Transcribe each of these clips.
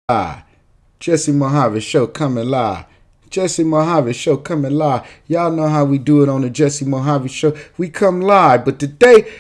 live. JesseMohaveShow coming live. JesseMohaveShow coming live. Y'all know how we do it on the Jesse Mohave Show. We come live, but today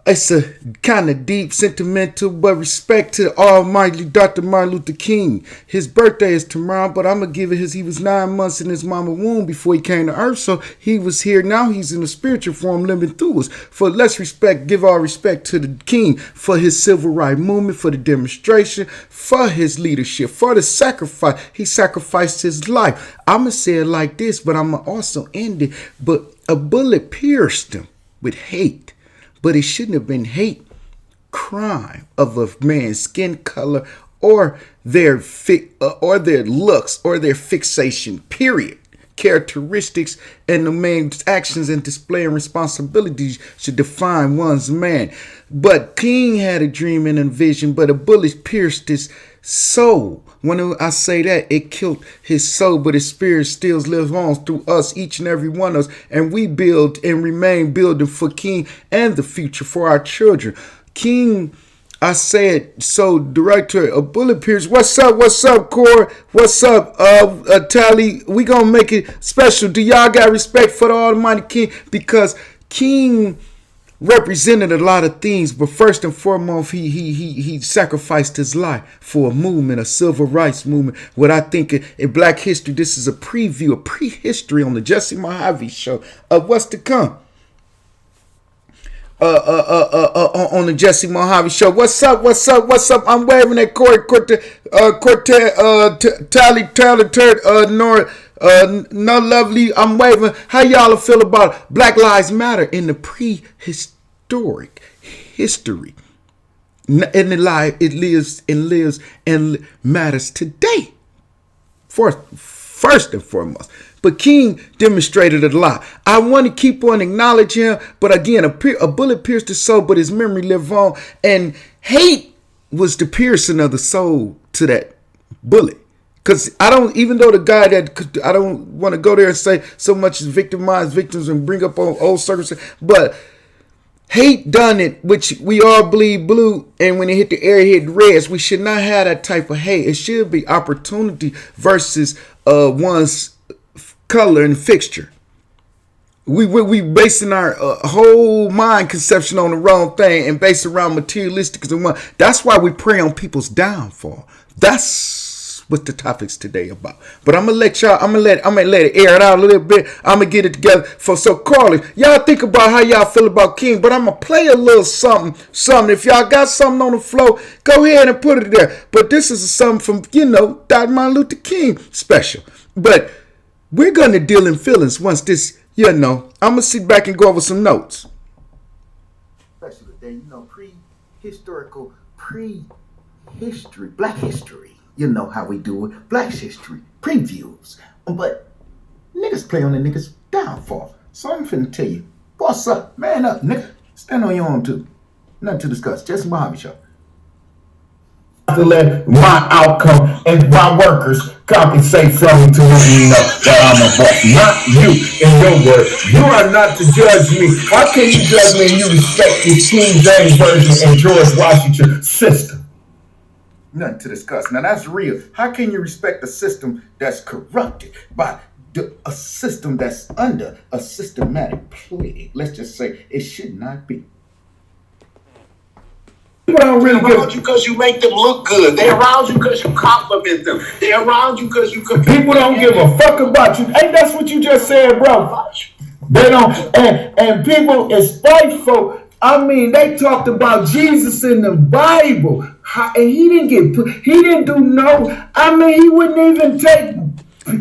it's a kind of deep, sentimental, but respect to the almighty Dr. Martin Luther King. His birthday is tomorrow, but I'm going to give it he was 9 months in his mama womb before he came to earth, so he was here. Now he's in a spiritual form living through us. For let's give all respect to the King for his civil rights movement, for the demonstration, for his leadership, for the sacrifice. He sacrificed his life. I'm going to say it like this, but I'm going to also end it. But a bullet pierced him with hate. But it shouldn't have been hate crime of a man's skin color or their looks or their fixation, period. Characteristics and the man's actions and displaying responsibilities should define one's man. But King had a dream and a vision, but a bullet pierced his soul. When I say that, it killed his soul, but his spirit still lives on through us, each and every one of us. And we build and remain building for King and the future for our children. King, I said, so director, a bullet pierce. What's up, Core? What's up, Tally? We gonna make it special. Do y'all got respect for the Almighty King? Because King represented a lot of things, but first and foremost, he sacrificed his life for a movement, a civil rights movement. What I think in Black history, this is a preview, a prehistory on the Jesse Mohave Show of what's to come. On the Jesse Mohave Show. What's up? I'm waving at Tally, Nora, no lovely. I'm waving. How y'all feel about Black Lives Matter in the prehistoric history? And it lives and matters today. First and foremost. But King demonstrated it a lot. I want to keep on acknowledging him, but again, a bullet pierced his soul, but his memory lived on. And hate was the piercing of the soul to that bullet. Because I don't, even though the guy that, I don't want to go there and say so much as victimize victims and bring up old circumstances, but hate done it, which we all bleed blue, and when it hit the air, it hit red. We should not have that type of hate. It should be opportunity versus one's color and fixture. We basing our whole mind conception on the wrong thing and based around materialistic. That's why we prey on people's downfall. That's what the topic's today about. But I'm gonna let y'all. I'm gonna let it air it out a little bit. I'm gonna get it together for so Carly. Y'all think about how y'all feel about King. But I'm gonna play a little something. If y'all got something on the floor, go ahead and put it there. But this is something from Dr. Martin Luther King special. But we're going to deal in feelings once this, I'm going to sit back and go over some notes. Especially then, prehistorical, prehistory, Black history. You know how we do it. Black history, previews. But niggas play on the niggas' downfall. So I'm finna tell you, what's up? Man up, nigga. Stand on your own too. Nothing to discuss. Jesse Mohave Show. To let my outcome and my workers compensate from me to let me know that I'm a boss, not you. In your word, you are not to judge me. How can you judge me and you respect the King James Version and George Washington system? Nothing to discuss. Now that's real. How can you respect a system that's corrupted by a system that's under a systematic plague? Let's just say it should not be. People don't really They're around you because you make them look good. They're around you because you compliment them. They're around you because you compete. People don't give a fuck about you. Hey, that's what you just said, bro. They don't. And people is spiteful. I mean, they talked about Jesus in the Bible. And he didn't do no. I mean, he wouldn't even take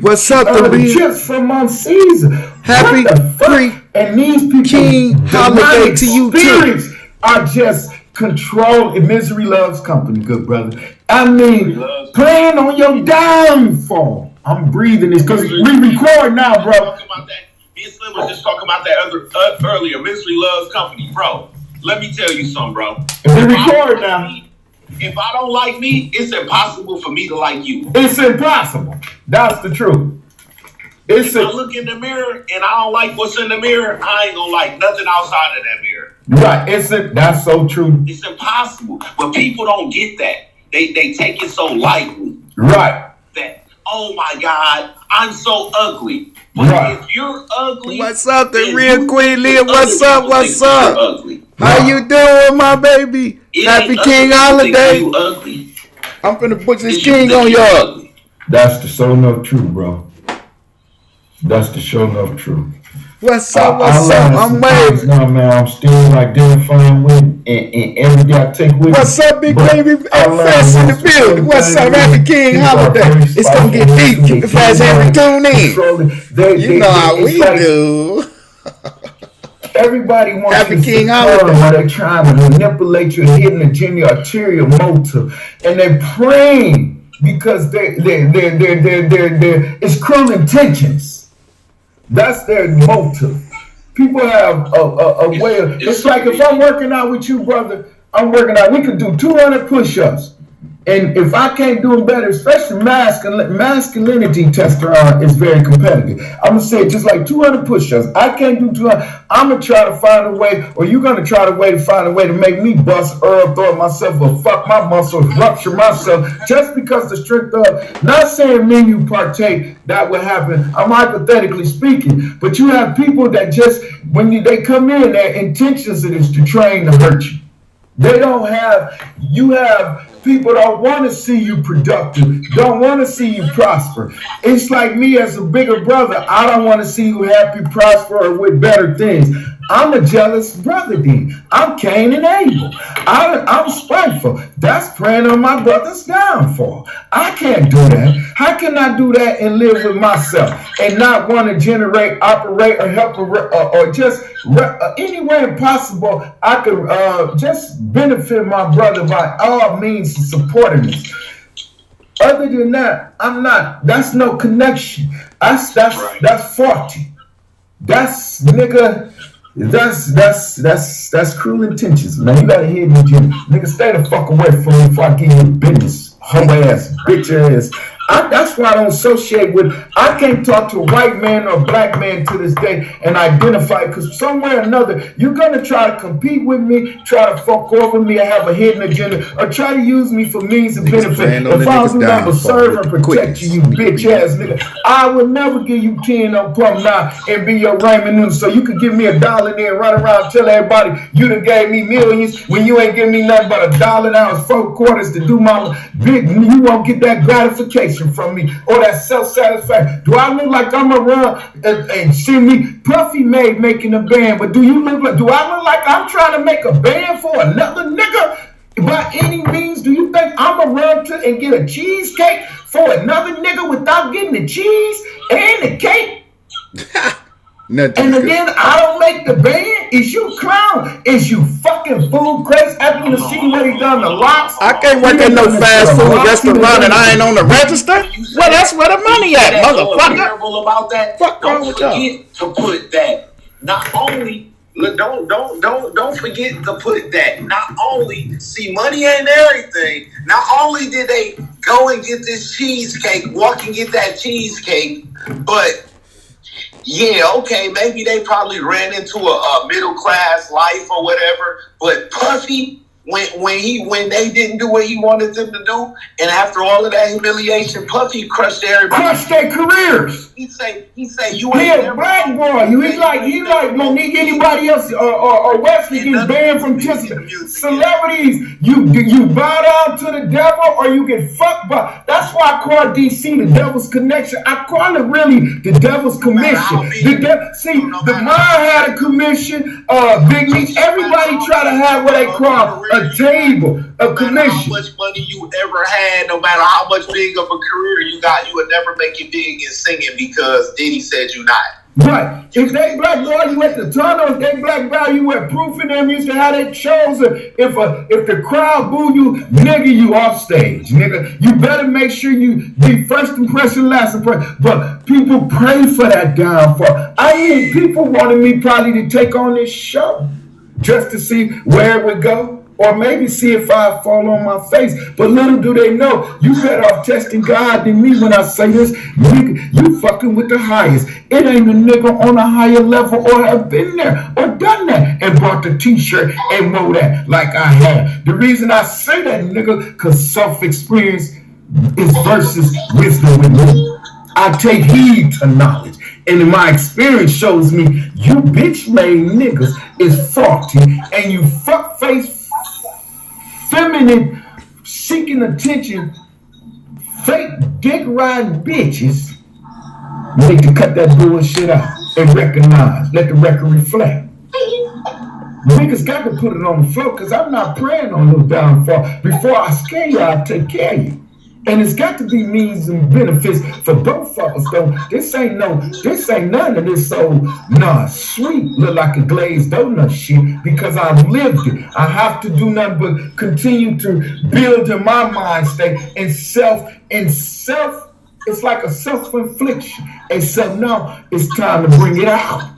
what's up, the chips from Mount Caesar. Happy free and these people King holiday to you too. Are just control. Misery loves company, good brother. I mean, playing on your downfall. I'm breathing this because we record now, bro. Me and Slim was just talking about that earlier. Misery loves company, bro. Let me tell you something, bro. We record now. If I don't like me, it's impossible for me to like you. It's impossible. That's the truth. If I look in the mirror and I don't like what's in the mirror, I ain't gonna like nothing outside of that mirror. Right. That's so true. It's impossible. But people don't get that. they take it so lightly. Right. That, oh my God, I'm so ugly. But if you're ugly, what's up, the real Queen Leah? What's up? What's up? Ugly. How you doing, my baby? Happy King holiday. You ugly. I'm finna put this king on y'all. That's the show enough truth, bro. That's the show enough truth. What's up? What's up? I'm waving. No, man, I'm still identifying with, and every day I take with. What's up, big baby? Fast in the building. What's up, Happy King holiday? It's gonna get deep. Keep the fast Henry tune in. You know how we do. Everybody wants Happy to King holiday. Where they're trying to manipulate your hidden agenda, ulterior motive, and they're praying because they're it's cruel intentions. That's their motive. People have a way of. It's like if I'm working out with you, brother. I'm working out. We could do 200 push-ups. And if I can't do them better, especially masculinity testosterone is very competitive. I'm going to say just like 200 push-ups. I can't do 200. I'm going to try to find a way, or you're going to try to find a way to make me bust, throw myself, or fuck my muscles, rupture myself, just because the strength of, not saying men you partake, that would happen. I'm hypothetically speaking. But you have people that just, when they come in, their intentions is to train to hurt you. They don't have, you have people don't want to see you productive, don't want to see you prosper. It's like me as a bigger brother. I don't want to see you happy, prosper, or with better things. I'm a jealous brother then. I'm Cain and Abel. I'm spiteful. That's praying on my brother's downfall. I can't do that. How can I do that and live with myself and not want to generate, operate, or help, or just any way possible I could just benefit my brother by all means and supporting him. Other than that, I'm not. That's no connection. That's faulty. That's nigga. That's cruel intentions, man. You gotta hear me, Jim. Nigga, stay the fuck away from me before I give you business. Hoe ass, bitch ass. That's why I don't associate with. I can't talk to a white man or a black man to this day and identify, because somewhere or another you're gonna try to compete with me, try to fuck over me, or have a hidden agenda, or try to use me for means of benefit. If I was never serve and protect you, bitch ass nigga, I would never give you 10 on pump now and be your Raymond Newton, so you could give me $1 there and run around and tell everybody you done gave me millions when you ain't giving me nothing but $1. That was 4 quarters to do my big. You won't get that gratification from me or that self-satisfaction. Do I look like I'm a run and see me Puffy made making a band, but do I look like I'm trying to make a band for another nigga? By any means, do you think I'm gonna run to and get a cheesecake for another nigga without getting the cheese and the cake? And then I don't make the band? Is you clown? Is you fucking fool crazy? After you see what he done to locks? I can't work at no fast food restaurant and I ain't on the register. Well, that's where the money at, motherfucker. About that. Fuck wrong with y'all? Don't forget to put that. Not only don't forget to put that. Not only see money ain't everything. Not only did they go and get this cheesecake, walk and get that cheesecake, but yeah, okay, maybe they probably ran into a middle class life or whatever. But Puffy, when they didn't do what he wanted them to do, and after all of that humiliation, Puffy crushed everybody. Crushed their careers. He say you ain't a black boy. He like Monique, anybody else or Wesley gets banned from just celebrities. You bow down to the devil or you get fucked by. That's why I call DC the devil's connection. I call it really the devil's commission. The Mind had a commission. Big Meech, everybody try to have what they call a table, a commission. How much money you ever had, no matter how much big of a career you got, you would never make it big in singing because Diddy said you not. Right. If they black value at the tunnel, if they black value at Proof in them used to have that shows. If the crowd boo you, nigga, you off stage, nigga. You better make sure you be first impression, last impression. But people pray for that downfall. I mean, people wanted me probably to take on this show just to see where it would go. or maybe see if I fall on my face. But little do they know, you better off testing God than me when I say this. Nigga, you fucking with the highest. It ain't a nigga on a higher level or have been there or done that and bought the t-shirt and wore that like I had. The reason I say that, nigga, because self-experience is versus wisdom with me. I take heed to knowledge. And my experience shows me you bitch-made niggas is faulty and you fuck-face, feminine, seeking attention, fake dick-riding bitches need to cut that bullshit out and recognize. Let the record reflect. Niggas got to put it on the floor because I'm not praying on no downfall. Before I scare you, I'll take care of you. And it's got to be means and benefits for both of us, though. This ain't none of this so sweet, look like a glazed donut shit, because I've lived it. I have to do nothing but continue to build in my mind state and self, it's like a self-infliction. And so now it's time to bring it out.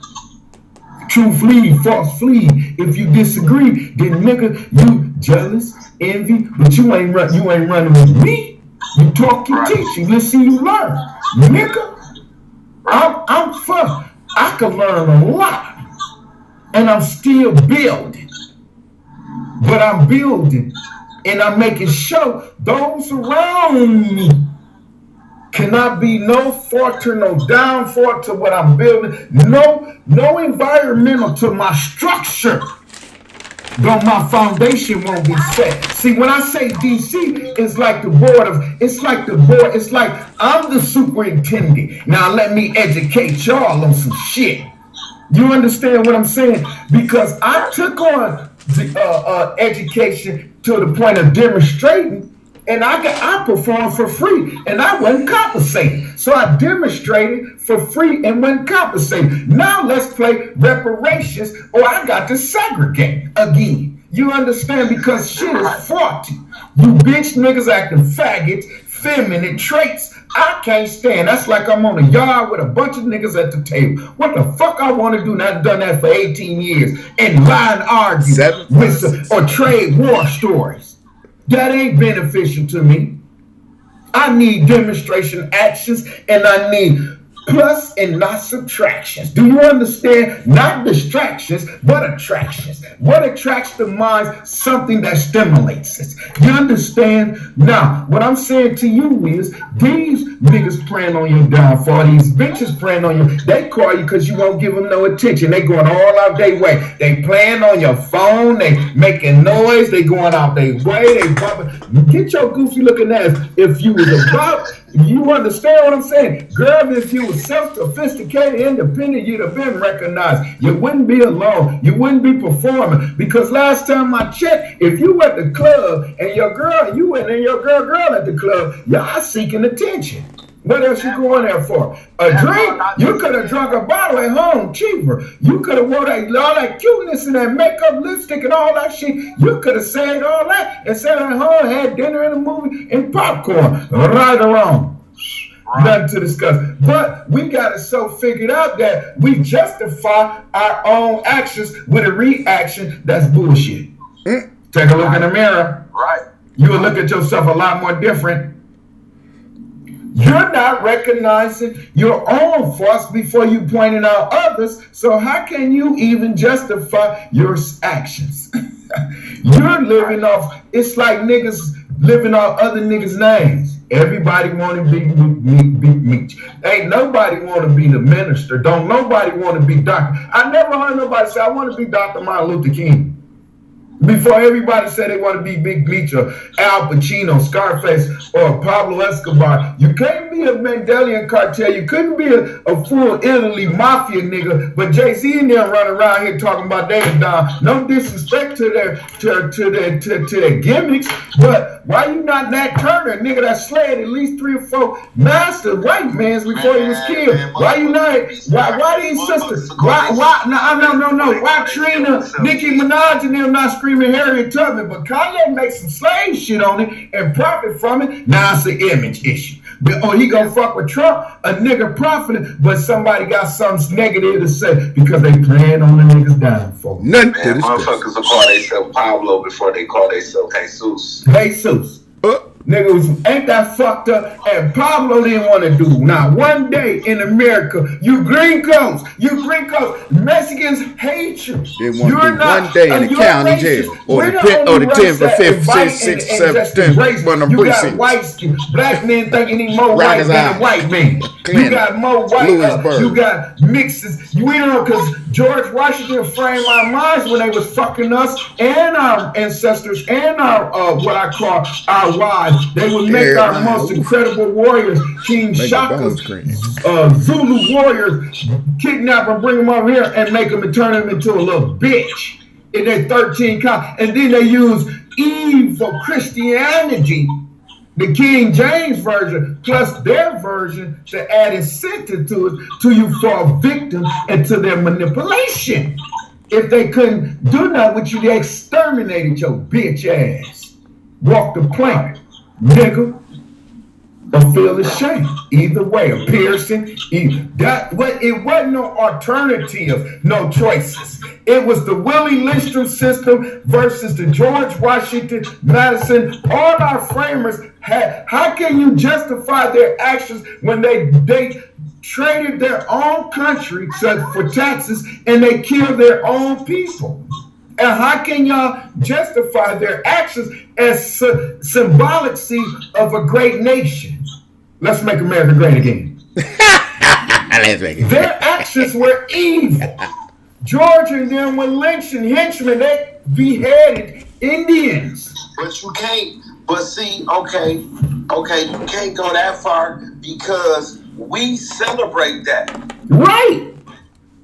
Truth lead, false flee. If you disagree, then nigga, you jealous, envy, but you ain't running with me. You talk, you teach, you listen, you learn. Nigga, I'm fun. I can learn a lot. And I'm still building. But I'm building. And I'm making sure those around me cannot be no falter, no downfall to what I'm building. No environmental to my structure. Though my foundation won't be set. See, when I say DC, it's like I'm the superintendent. Now let me educate y'all on some shit. You understand what I'm saying? Because I took on the education to the point of demonstrating, and I performed for free, and I wasn't compensated. So I demonstrated for free and wasn't compensated. Now let's play reparations, or I got to segregate again. You understand? Because shit is faulty. You bitch niggas acting faggots, feminine traits. I can't stand. That's like I'm on a yard with a bunch of niggas at the table. What the fuck I want to do? I've done that for 18 years and lie and argue or trade war stories. That ain't beneficial to me. I need demonstration actions, and I need plus and not subtractions. Do you understand? Not distractions, but attractions. What attracts the mind? Something that stimulates it. You understand? Now, what I'm saying to you is, these niggas praying on your downfall, these bitches praying on you, they call you because you won't give them no attention. They going all out their way. They playing on your phone, they making noise, they going out their way, they bumping. Get your goofy looking ass. If you was about, you understand what I'm saying? Girl, if you was self-sophisticated, independent, you'd have been recognized. You wouldn't be alone. You wouldn't be performing. Because last time I checked, if you at the club and your girl, you went and your girl at the club, y'all seeking attention. What else you going there for? A drink? You could have drunk a bottle at home cheaper. You could have wore all that cuteness and that makeup, lipstick, and all that shit. You could have said all that and sat at home, had dinner and a movie and popcorn. Right or wrong. Nothing to discuss. But we got it so figured out that we justify our own actions with a reaction that's bullshit. Take a look in the mirror. Right. You will look at yourself a lot more different. You're not recognizing your own faults before you pointing out others. So how can you even justify your actions? You're living off, it's like niggas living off other niggas' names. Everybody want to be me. Ain't nobody want to be the minister. Don't nobody want to be doctor. I never heard nobody say, I want to be Dr. Martin Luther King. Before everybody said they want to be Big Meech or Al Pacino, Scarface, or Pablo Escobar. You can't be a Mandelian cartel. You couldn't be a full Italy mafia nigga. But Jay-Z and them run around here talking about they down. No disrespect to their gimmicks, but why you not Nat Turner, nigga that slayed at least 3 or 4 master white mans before he was killed? Why you not? Why these sisters? Why? No. Why Trina, Nicki Minaj, and them not screaming screaming Harriet Tubman, but Kanye makes some slave shit on it and profit from it. Now it's an image issue. Or he gonna fuck with Trump, a nigga profiting, but somebody got something negative to say because they playing on the niggas downfall. Nothing. Man, motherfuckers will call themselves Pablo before they call themselves Jesus. Jesus. Niggas, ain't that fucked up? And Pablo didn't want to do. Now, one day in America, you green coats, Mexicans hate you. They want to do one day in the county jail, or the 10th or 5th, 6th, 7th, 10th, one of them precincts. White black men think you need more white than a white man. You got more white, you got mixes. We don't, because George Washington framed our minds when they was fucking us and our ancestors and our, what I call our wives. They would make our most incredible warriors, King Shaka's, Zulu warriors, kidnap and bring them over here and make them and turn them into a little bitch in their 13 count. And then they use evil Christianity, the King James version, plus their version to add incentive to it, to you fall victim and to their manipulation. If they couldn't do nothing with you, they exterminated your bitch ass. Walk the plank. Nigga, or feel ashamed. Either way, a piercing. It wasn't no alternative, no choices. It was the Willie Lindstrom system versus the George Washington, Madison. All our framers had. How can you justify their actions when they traded their own country for taxes and they killed their own people? And how can y'all justify their actions as symbolic of a great nation? Let's make America great again. Their actions were evil. George and them were lynching henchmen. They beheaded Indians. But you can't. But see, okay, you can't go that far because we celebrate that. Right.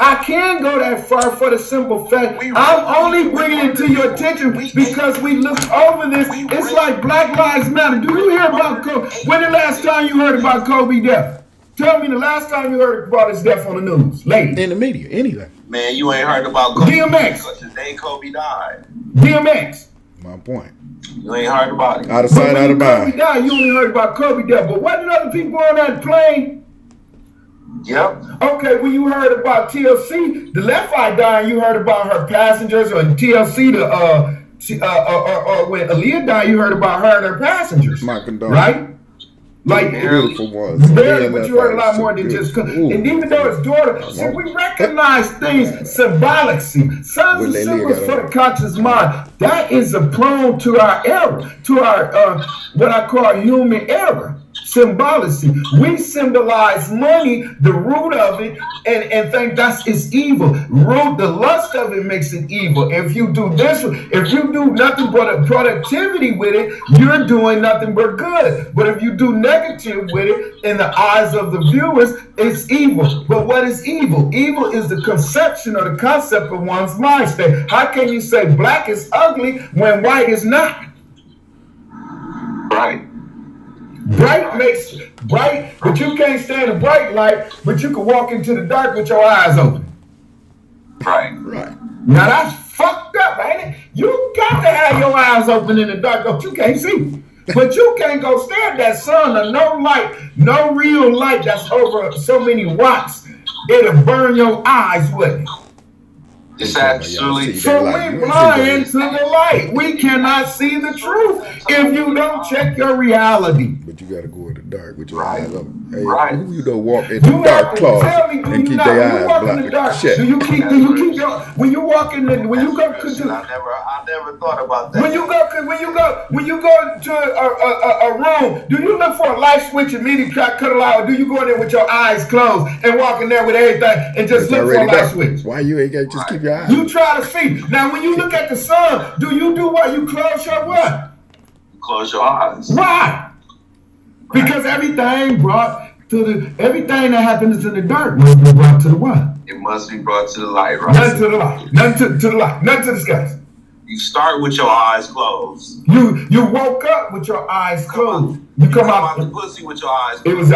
I can go that far for the simple fact I'm only bringing it to your attention because we looked over this. It's like Black Lives Matter. Do you hear about Kobe? When the last time you heard about Kobe death? Tell me the last time you heard about his death on the news. Ladies. In the media, anyway. Man, you ain't heard about Kobe. DMX. The day Kobe died. DMX. My point. You ain't heard about it. Out of sight, out of mind. Kobe died, you only heard about Kobe death. But wasn't other people on that plane? Yep. Okay, when you heard about TLC, the left eye dying, you heard about her passengers, or TLC, when Aaliyah died, you heard about her and her passengers. My condolences. Right? Like, beautiful ones. Barely, but you heard a lot more than just. And even though it's daughter, see, we recognize things symbolically. Signs and symbols for the conscious mind. That is a prone to our error, to our what I call human error. Symbolically, we symbolize money, the root of it, and think it's evil. The lust of it makes it evil. If you do this, if you do nothing but productivity with it, you're doing nothing but good. But if you do negative with it, in the eyes of the viewers, it's evil. But what is evil? Evil is the conception or the concept of one's mind state. How can you say black is ugly when white is not? Right. Bright makes bright, but you can't stand a bright light, but you can walk into the dark with your eyes open. Right. Now that's fucked up, ain't it? You got to have your eyes open in the dark, but you can't see. But you can't go stare at that sun or no light, no real light that's over so many watts. It'll burn your eyes with it. It's actually. So we blind to the light. We cannot see the truth if you don't check your reality. But you gotta go in the dark with your Right. eyes open. Hey, Right. who you don't walk in the dark closet and keep their eyes blocked? Do you keep your when you walk in the when you go to I never thought about that. when you go to a room, do you look for a light switch immediately cut it out, or do you go in there with your eyes closed and walk in there with everything and just look for a light switch? Why you ain't got just keep your eyes? You try to see. Now when you look at the sun, do you do what? You close your what? Close your eyes. Why? Because everything everything that happens in the dark must be brought to the what? It must be brought to the light, right? Nothing to the light. Nothing to the light. Nothing to the skies. You start with your eyes closed. You woke up with your eyes closed. You come out the pussy with your eyes closed. It was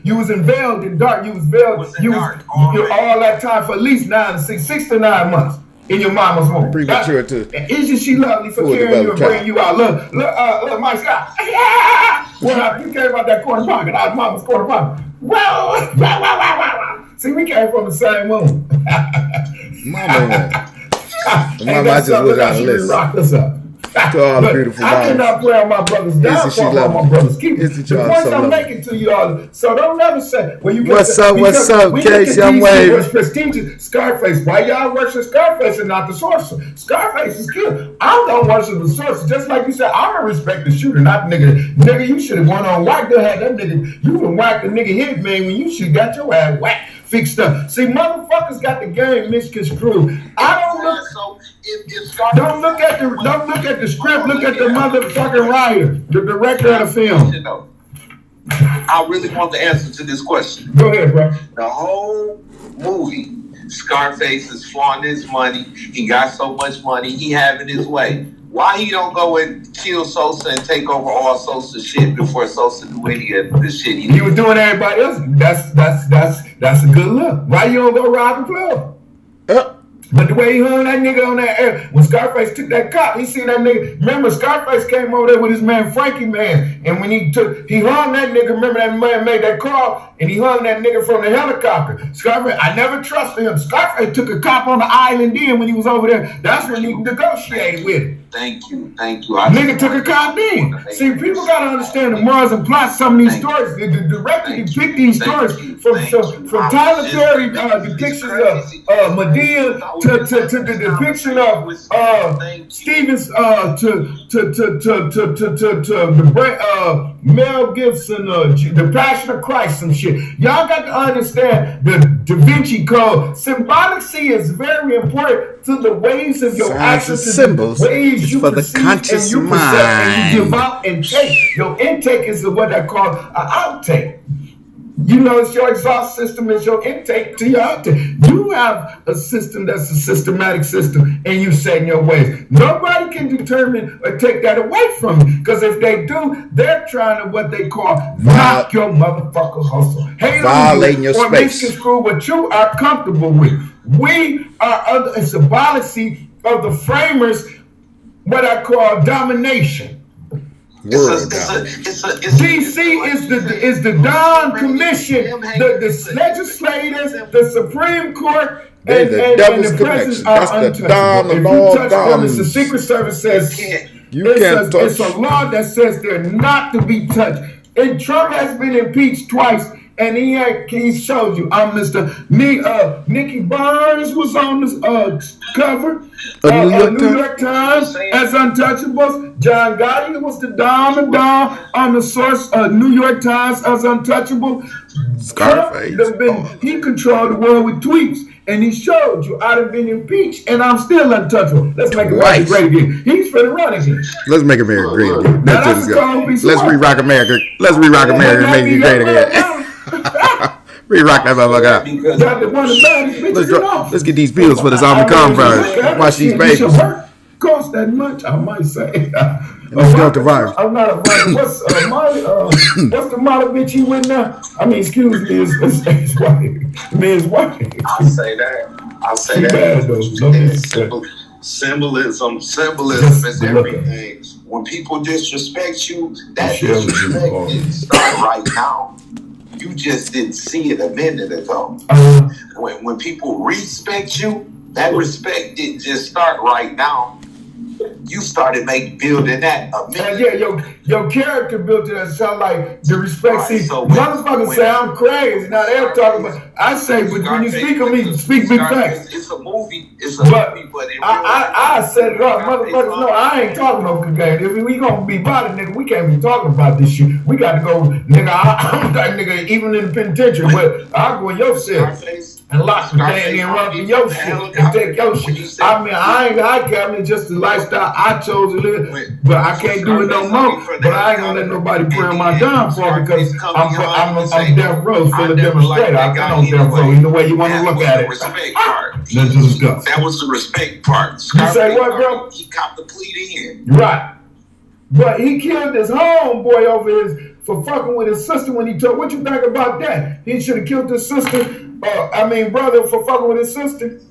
you was veiled in dark. You was veiled. You all that time for at least 6 to 9 months. in your mama's womb. Premature to Isn't she lovely for carrying you and bringing you out? Look, Mike Scott. Well, you came out that corner pocket, out of mama's corner pocket. Wow. See, we came from the same womb. Mama, I just was out of list. Rocked us up. To all the beautiful I cannot play on my brother's downfall on my brother's keep. The points I'm making to y'all, so don't ever say, well, you what's up, Case? I'm waving. Prestigious Scarface. Why y'all worship Scarface and not the sorcerer? Scarface is good. I don't worship the sorcerer. Just like you said, I'm gonna respect the shooter, not the nigga. Nigga, you should have went on whack. Go ahead, that nigga. You would whack the nigga hit, man, when you should got your ass whacked. Fixed up. See, motherfuckers got the game misconstrued. I don't look. Don't look at the script. Look at the motherfucking writer, the director of the film. I really want the answer to this question. Go ahead, bro. The whole movie, Scarface is flaunting his money. He got so much money. He having his way. Why he don't go and kill Sosa and take over all Sosa shit before Sosa do any of the shit he was doing everybody else? That's a good look. Why you don't go rob the club? But the way he hung that nigga on that air, when Scarface took that cop, he seen that nigga. Remember, Scarface came over there with his man Frankie Man, and when he hung that nigga. Remember that man made that call, and he hung that nigga from the helicopter. Scarface, I never trusted him. Scarface took a cop on the island then when he was over there. That's when he negotiated with him. Thank you. Nigga took a cop in. See, people gotta understand the morals and plots. Some of these stories, the director depict these stories from Tyler Perry depictions of Medea to the depiction of Stevens to Mel Gibson, the Passion of Christ and shit. Y'all got to understand the Da Vinci Code. Symbolicy is very important to the ways of your actions, symbols. Ways you for the conscious and you mind. And you give out and take. Your intake is what I call an outtake. You know, it's your exhaust system, it's your intake to your outtake. You have a system that's a systematic system, and you set in your ways. Nobody can determine or take that away from you, because if they do, they're trying to what they call knock your motherfucker hustle. Violating your or space. Or screw what you are comfortable with. We are under a symbology of the framers, what I call domination. DC is the Don Commission, the legislators, the Supreme Court, and the presidents are untouchable. If you touch them, it's the Secret Service says it's a law that says they're not to be touched. And Trump has been impeached twice. And he showed you. Mr. Nicky Barnes was on the cover of New York Times as Untouchables. John Gotti was the Don on the source New York Times as Untouchable. Scarface. He controlled the world with tweets. And he showed you I done been impeached and I'm still untouchable. Let's make America great again. He's for the run again. Let's make America great again. Let's re-rock America. Let's re-rock America and make it great again. Re-rock that motherfucker out. Let's get these pills for this army conference. Watch these babies. Cost that much, I might say. Let's go to virus. I'm not a virus. What's the model bitch he with now? I mean, excuse me, his wife. His wife. I'll say that. Symbolism is everything. When people disrespect you, that disrespect didn't start right now. You just didn't see it a minute ago. When people respect you, that respect didn't just start right now. You started building that a minute. Your character built it. That sound like the respect. Right, so motherfuckers say I'm crazy. Now they're talking about. I say, but when you speak of me, speak big facts. It's a movie. But I set it up. Motherfuckers know I ain't talking no good game. If we gonna be about it, nigga, we can't be talking about this shit. We got to go, nigga. I'm that nigga even in the penitentiary. But I'll go in your cell and lock some damn and run for your shit and take your shit. I mean, I can't just the lifestyle I chose to live, but I can't do it no more. But I ain't gonna let nobody pray on my downfall because I'm death row full of demonstrators. I don't death row either way you want to look at it. Let's discuss. That was the respect part. You say what, bro? He copped the plea in. Right. But he killed his homeboy for fucking with his sister when he told. What you think about that? He should have killed his sister. Brother, for fucking with his sister.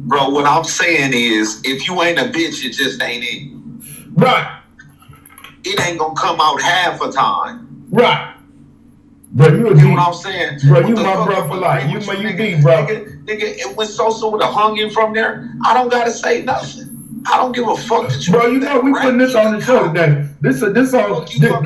Bro, what I'm saying is, if you ain't a bitch, it just ain't it. Right. It ain't gonna come out half a time. Right. Bro, you know what I'm saying? Bro, you my bro for life. You deep, bro. Nigga, when Sosa would have hung him from there, I don't gotta say nothing. I don't give a fuck that you. Bro, you know we putting this on the show today. This on.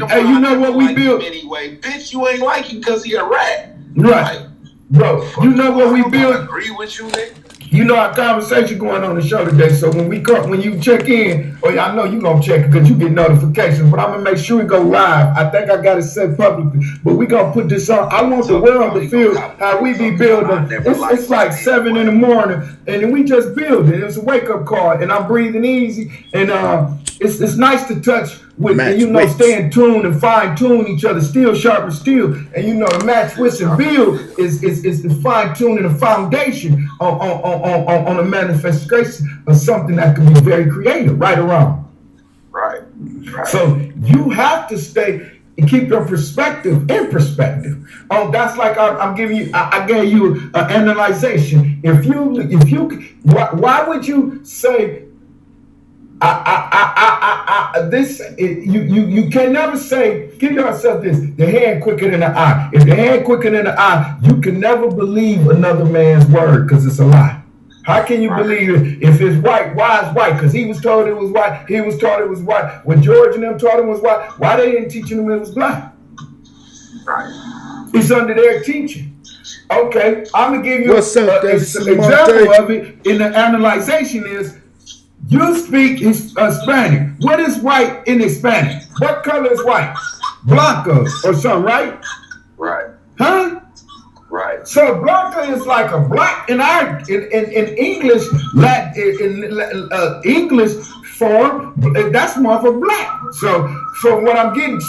Hey, you know what we built? Anyway, bitch, you ain't like him because he a rat. Right. Bro, you know what we built? I agree with you, nigga. You know our conversation going on the show today. So when you check in, I know you gonna check it because you get notifications. But I'm gonna make sure we go live. I think I got it set publicly, but we gonna put this on. I want the world to feel how we be building. It's like 7 in the morning, and then we just building. It's a wake up call, and I'm breathing easy, and it's nice to touch with, and stay in tune and fine tune each other, steel sharp as steel, and the match with and build is the fine tuning the foundation on a manifestation of something that can be very creative, right or wrong. Right. So you have to stay and keep your perspective in perspective. That's like I'm giving you. I gave you an analyzation. If you, why would you say? You can never say, give yourself this, the hand quicker than the eye. If the hand quicker than the eye, you can never believe another man's word because it's a lie. How can you believe it if it's white? Why is white? Because he was told it was white. He was taught it was white. When George and them taught him it was white, why they didn't teach him it was black? Right. It's under their teaching. Okay, I'm going to give you an example of it in the analyzation is, you speak Hispanic. What is white in Hispanic? What color is white? Blanca or something, right? Right. Huh? Right. So Blanca is like a black in English, English form. That's more for black. So what I'm getting,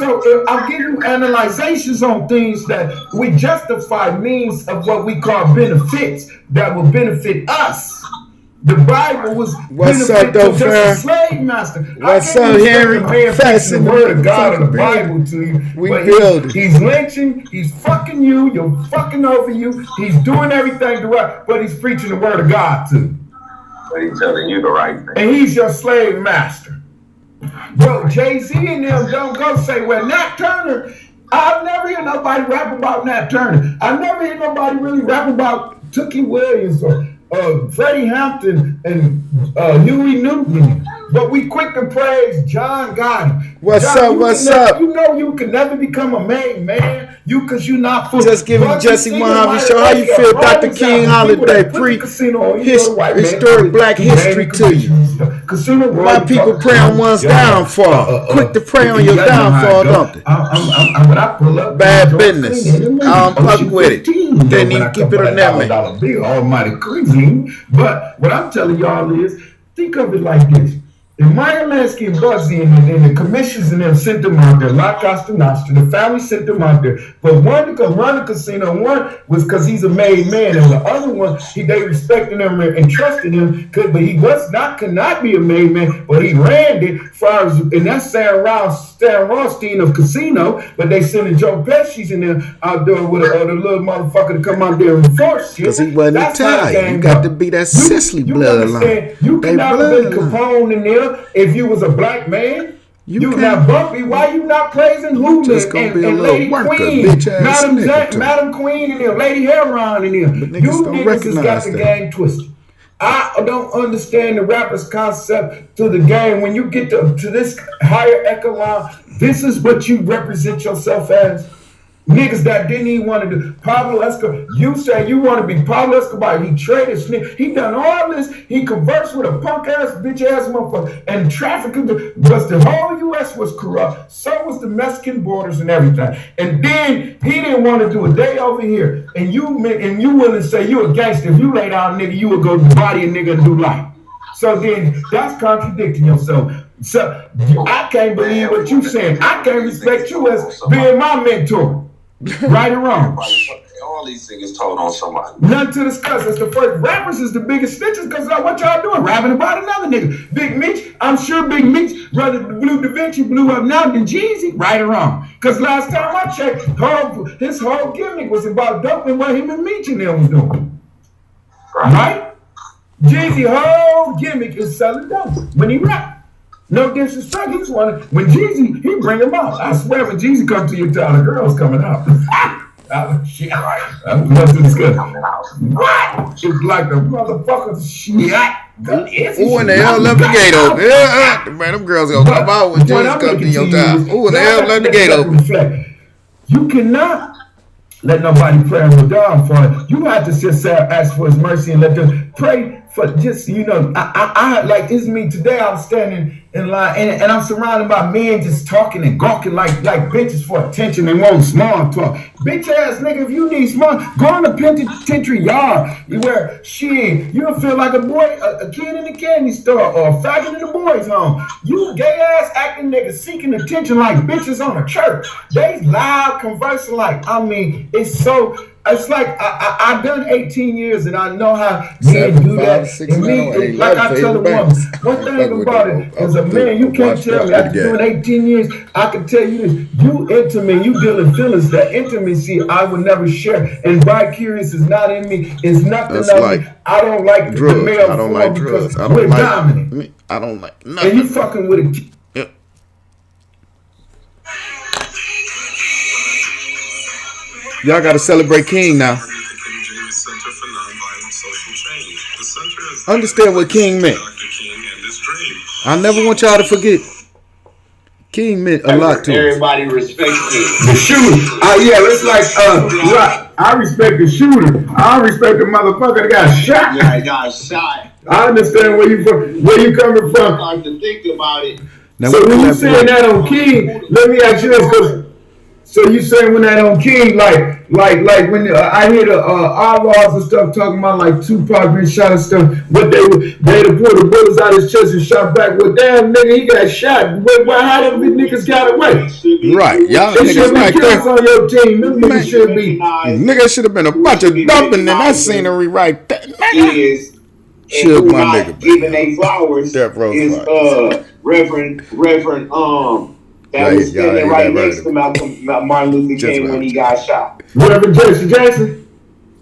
I'm giving you analyzations on things that we justify means of what we call benefits that will benefit us. The Bible was benefit to just a slave master. What's up, Henry? Passing the word of God of the Bible to you. He's lynching, he's fucking you, you're fucking over you, he's doing everything to right, but he's preaching the word of God to you. But he's telling you the right thing. And he's your slave master. Bro, Jay-Z and them don't go say, well, Nat Turner, I've never heard nobody rap about Nat Turner. I've never heard nobody really rap about Tookie Williams or Freddie Hampton and Huey Newton, but we quick to praise John Gotti. What's up? You know you can never become a made man. Because you're not full. Just giving JesseMohaveShow. How you feel, Dr. King Holiday? Historic Black history to you. My people pray on one's downfall. Quick to pray on your downfall, don't they? Bad business. I don't fuck with it. Didn't even keep it on that man. Almighty crazy. But what I'm telling y'all is, think of it like this. If Meyer Lansky and Buzzy and the commissions and them sent them out there, La Costa Nostra, the family sent them out there. But one to run the casino, one was because he's a made man, and the other one, they respected him and trusted him, but he could not be a made man, but he ran it, and that's Stan Rothstein of Casino, but they sent Joe Pesci's in there out there with a little motherfucker to come out there and enforce shit. Because he wasn't Italian. You got to be that Sicily bloodline. You could not have been Capone in there. If you was a black man, you not bumpy. Why you not praising Hulu and Lady Queen, Madam Queen and them, Lady Heron and them? You niggas has got the game twisted. I don't understand the rapper's concept to the game. When you get to this higher echelon, this is what you represent yourself as. Niggas that didn't even want to do Pablo Escobar. You say you want to be Pablo Escobar. He traded snitch. He done all this. He conversed with a punk ass, bitch ass motherfucker and trafficking because the whole U.S. was corrupt. So was the Mexican borders and everything. And then he didn't want to do a day over here. And you willing to say you a gangster. If you lay down, nigga, you would go body a nigga and do life. So then that's contradicting yourself. So I can't believe what you saying. I can't respect you as being my mentor. Right or wrong? All these things told on somebody. Nothing to discuss. That's the first. Rappers is the biggest snitches because what y'all doing? Rapping about another nigga. Big Meech. I'm sure Big Meech, brother Blue Da Vinci, blew up now than Jeezy. Right or wrong? Because last time I checked, his whole gimmick was about doping what him and Meech and them was doing. Right? Jeezy whole gimmick is selling dope when he rap. No disrespect, he just wanted when Jeezy, he bring him out. I swear when Jeezy come to your town, the girls coming out. Shit. I'm going to discuss. What? It's like the motherfucker shit. Who in the hell left the gate open? Yeah, man, them girls gonna come out when Jeezy come to your town. Who in the hell left the gate open? You cannot let nobody pray on your downfall. You have to just ask for his mercy and let them pray for just, you know, I like this me today. I'm standing in line and I'm surrounded by men just talking and gawking like bitches for attention. They want small talk. Bitch ass nigga, if you need small, go on the penitentiary yard. You wear shit. You don't feel like a boy, a kid in the candy store or a faggot in the boys' home. You gay ass acting nigga seeking attention like bitches on a church. They loud conversing like, I mean, it's like I've done 18 years and I know how men do that. And me, like I tell the woman, one thing about it, as a man, you can't tell me after doing 18 years, I can tell you this, you intimate, you dealing feelings, that intimacy I would never share. And vicarious is not in me, it's nothing of like me. I don't like drugs. the male I don't like drugs. because we're dominant. I don't like nothing. And you fucking with a Y'all gotta celebrate King now. Understand what King meant. I never want y'all to forget. King meant a lot to us. Everybody respects it. The shooter. Yeah, it's like I respect the shooter. I don't respect the motherfucker that got shot. Yeah, I got shot. I understand where you coming from. I have to think about it. Now, so when you saying that on King, let me ask you this, because so you saying when that on King, like when I hear the outlaws and stuff talking about like Tupac being shot and stuff, but they'd pull the bullets out his chest and shot back. Well, damn nigga, he got shot. How them niggas got away? Right, y'all niggas like that. On your team, them niggas should be. Niggas should have been a bunch of dumping in that scenery right there. Is Shook my nigga. Giving they flowers is Reverend that was standing right next to Martin Luther King when he got shot. Reverend Jesse Jackson.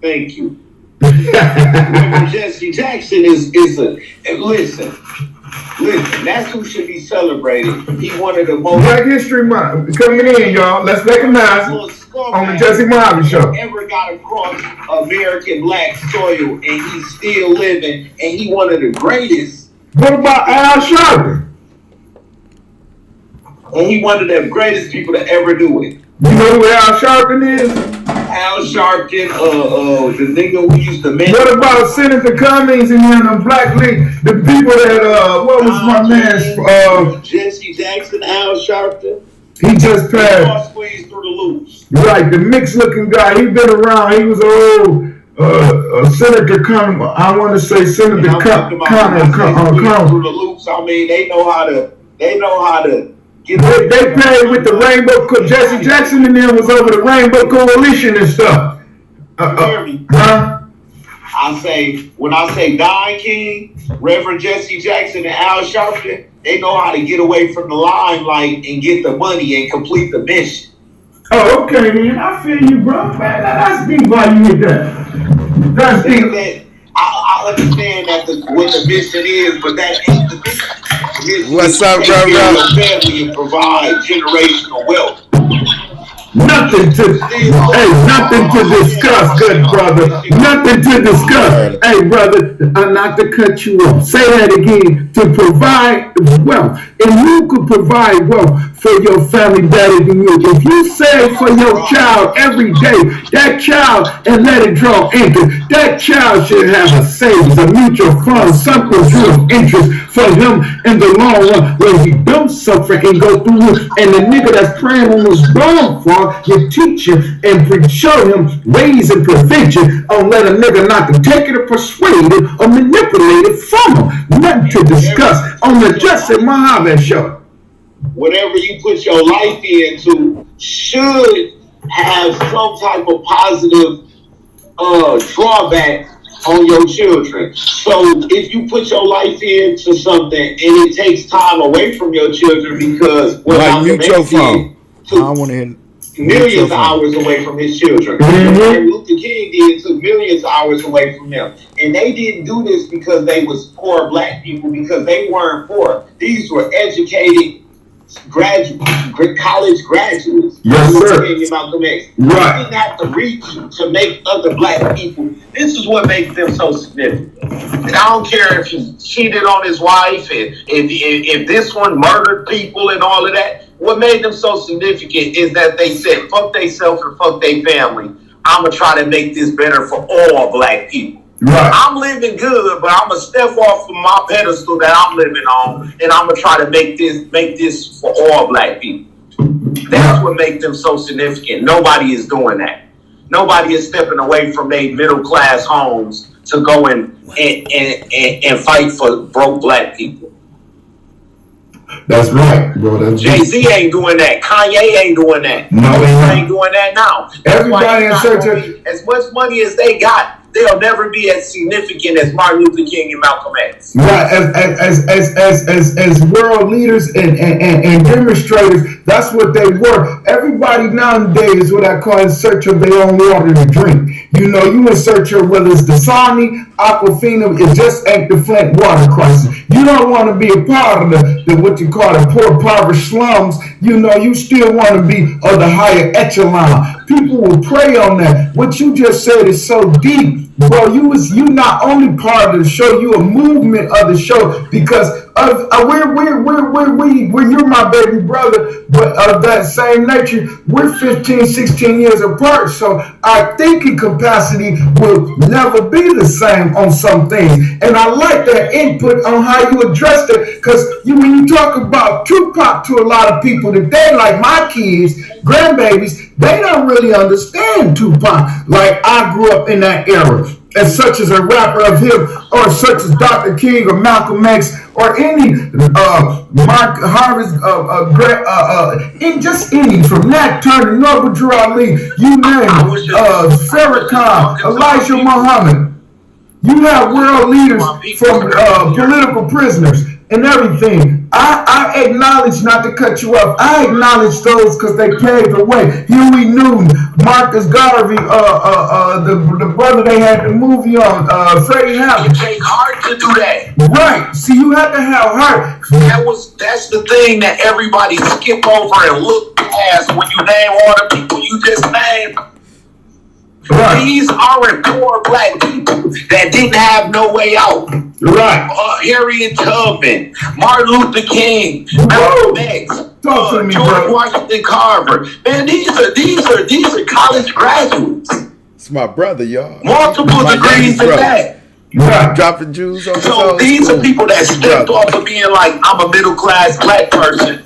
Thank you. Reverend Jesse Jackson is a listen. That's who should be celebrated. He one of the most Black History Month coming in, y'all. Let's recognize on the Jesse Mohave Show. Ever got across American black soil, and he's still living, and he one of the greatest. What about Al Sharpton? And he one of the greatest people to ever do it. You know who Al Sharpton is? Al Sharpton, the nigga who used to make. What about Senator Cummings and the Black League? The people that what was my man's Jesse Jackson, Al Sharpton. He just passed. Squeezed through the loops. Right, the mixed looking guy. He been around. He was old Senator Cummings. I want to say Senator Cummings. Through the loops. I mean, they know how to. They played with the Rainbow. Jesse Jackson and them was over the Rainbow Coalition and stuff. When I say Don King, Reverend Jesse Jackson, and Al Sharpton, they know how to get away from the limelight and get the money and complete the mission. Oh, okay, man. I feel you, bro. Man, that's deep why you hit that. That's deep. I understand what the mission is, but that ain't the mission. What's up, bro? Family and provide generational wealth. Nothing to discuss, good brother. Nothing to discuss. Hey, brother, not to cut you off. Say that again. To provide wealth. And you could provide wealth for your family better than you. If you save for your child every day, that child, and let it draw interest, that child should have a savings, a mutual fund, something of interest for him in the long run when he don't suffer and go through it. And the nigga that's praying on his downfall, you teach him and show him ways of prevention on let a nigga not to take it or persuade it or manipulate it from him. Nothing to discuss on the JesseMohaveShow Show. Whatever you put your life into should have some type of positive drawback on your children. So if you put your life into something and it takes time away from your children because mute your phone. I want to hear. millions of hours away from his children. What Martin Luther King did took millions of hours away from them. And they didn't do this because they was poor black people, because they weren't poor. These were educated college graduates. Yes, sir. Malcolm X. Right. They didn't have to reach to make other black people. This is what makes them so significant. And I don't care if he cheated on his wife and if this one murdered people and all of that. What made them so significant is that they said, fuck they self and fuck they family. I'm going to try to make this better for all black people. Right. I'm living good, but I'm going to step off from my pedestal that I'm living on, and I'm going to try to make this for all black people. That's what makes them so significant. Nobody is doing that. Nobody is stepping away from their middle-class homes to go and fight for broke black people. That's right, bro. Jay-Z ain't doing that. Kanye ain't doing that. No, they ain't doing that now. Everybody in search of as much money as they got, they'll never be as significant as Martin Luther King and Malcolm X. Right, as world leaders and demonstrators, that's what they were. Everybody nowadays is what I call in search of their own water to drink. You know, you in search of whether it's Dasani, Aquafina, it just ain't the Flint water crisis. You don't want to be a part of the what you call the poor, impoverished slums. You know, you still want to be of the higher echelon. People will prey on that. What you just said is so deep. Bro, you not only part of the show, you a movement of the show because you're my baby brother, but of that same nature, we're 15, 16 years apart. So our thinking capacity will never be the same on some things. And I like that input on how you addressed it, because when you talk about Tupac to a lot of people today, like my kids, grandbabies, they don't really understand Tupac like I grew up in that era. As such as a rapper of him, or such as Dr. King or Malcolm X, or any Mark Harvest, just any from Nat Turner, Noble Drew Ali, you name it, Farrakhan, Elijah Muhammad. You have world leaders from political prisoners and everything. I acknowledge, not to cut you off, I acknowledge those because they paved the way. Huey Newton, Marcus Garvey, the brother they had the movie on, Freddie Hammond. It takes heart to do that. Right. See, you have to have heart. That's the thing that everybody skip over and look past when you name all the people you just named. Right. These aren't poor black people that didn't have no way out. Right. Harriet Tubman, Martin Luther King, Malcolm X, George Washington Carver. Man, these are college graduates. It's my brother, y'all. Multiple degrees in that. Right. Dropping Jews on the So these are people that stepped off of being like, I'm a middle class black person,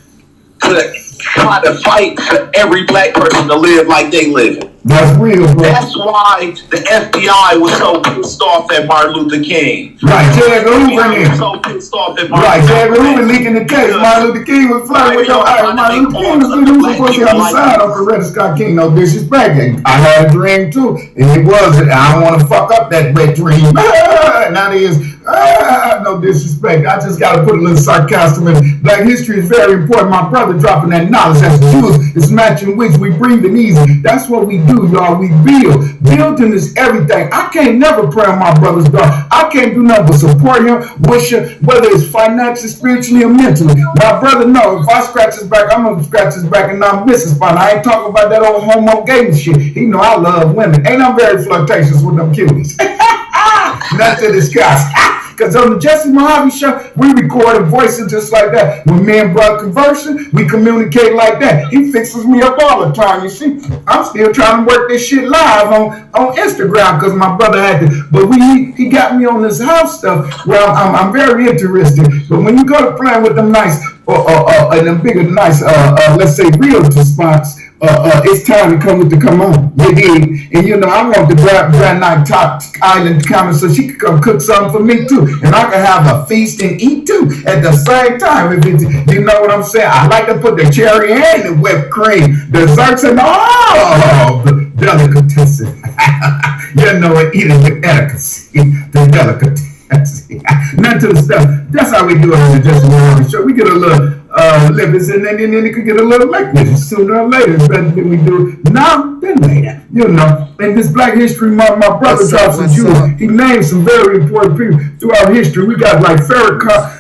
to try to fight for every black person to live like they live. That's real, bro. That's why the FBI was so pissed off at Martin Luther King. Right, J. Edgar Hoover so pissed off at Martin J. Edgar Hoover leaking the case. Martin Luther King was flying with your eye. Martin Luther King was supposed to be on the side of Coretta Scott King. No disrespect. I had a dream too, and it wasn't. I don't want to fuck up that wet dream. Now it is. No disrespect. I just got to put a little sarcasm in. Black history is very important. My brother dropping that knowledge. That's Jews. It's matching wigs. We breathing easy. That's what we do, y'all. We build. Building is everything. I can't never pray on my brother's door. I can't do nothing but support him, wish him, whether it's financially, spiritually, or mentally. My brother, no. If I scratch his back, I'm going to scratch his back and I'm business partner. I ain't talking about that old homo gay shit. He know I love women. Ain't I'm very flirtatious with them cuties. Not to discuss. Because on the Jesse Mohave Show, we record voices just like that. When me and brother conversing, we communicate like that. He fixes me up all the time, you see. I'm still trying to work this shit live on Instagram because my brother had to. But he got me on this house stuff where I'm very interested. But when you go to playing with them nice, and them bigger nice, let's say realtor spots, it's time to come with the come on. You dig? And you know, I want the Grand Night Top Island coming so she could come cook something for me too. And I can have a feast and eat too at the same time. If it's, you know what I'm saying? I like to put the cherry and the whipped cream, desserts and all the delicatessen. You know it, eating the etiquette, the delicatessen. None to the stuff. That's how we do it on the JesseMohaveShow. We get a little livers, and then it could get a little like this sooner or later. Better than we do now than later, you know. In this Black History Month, my brother dropped some jewels. He named some very important people throughout history. We got like Farrakhan.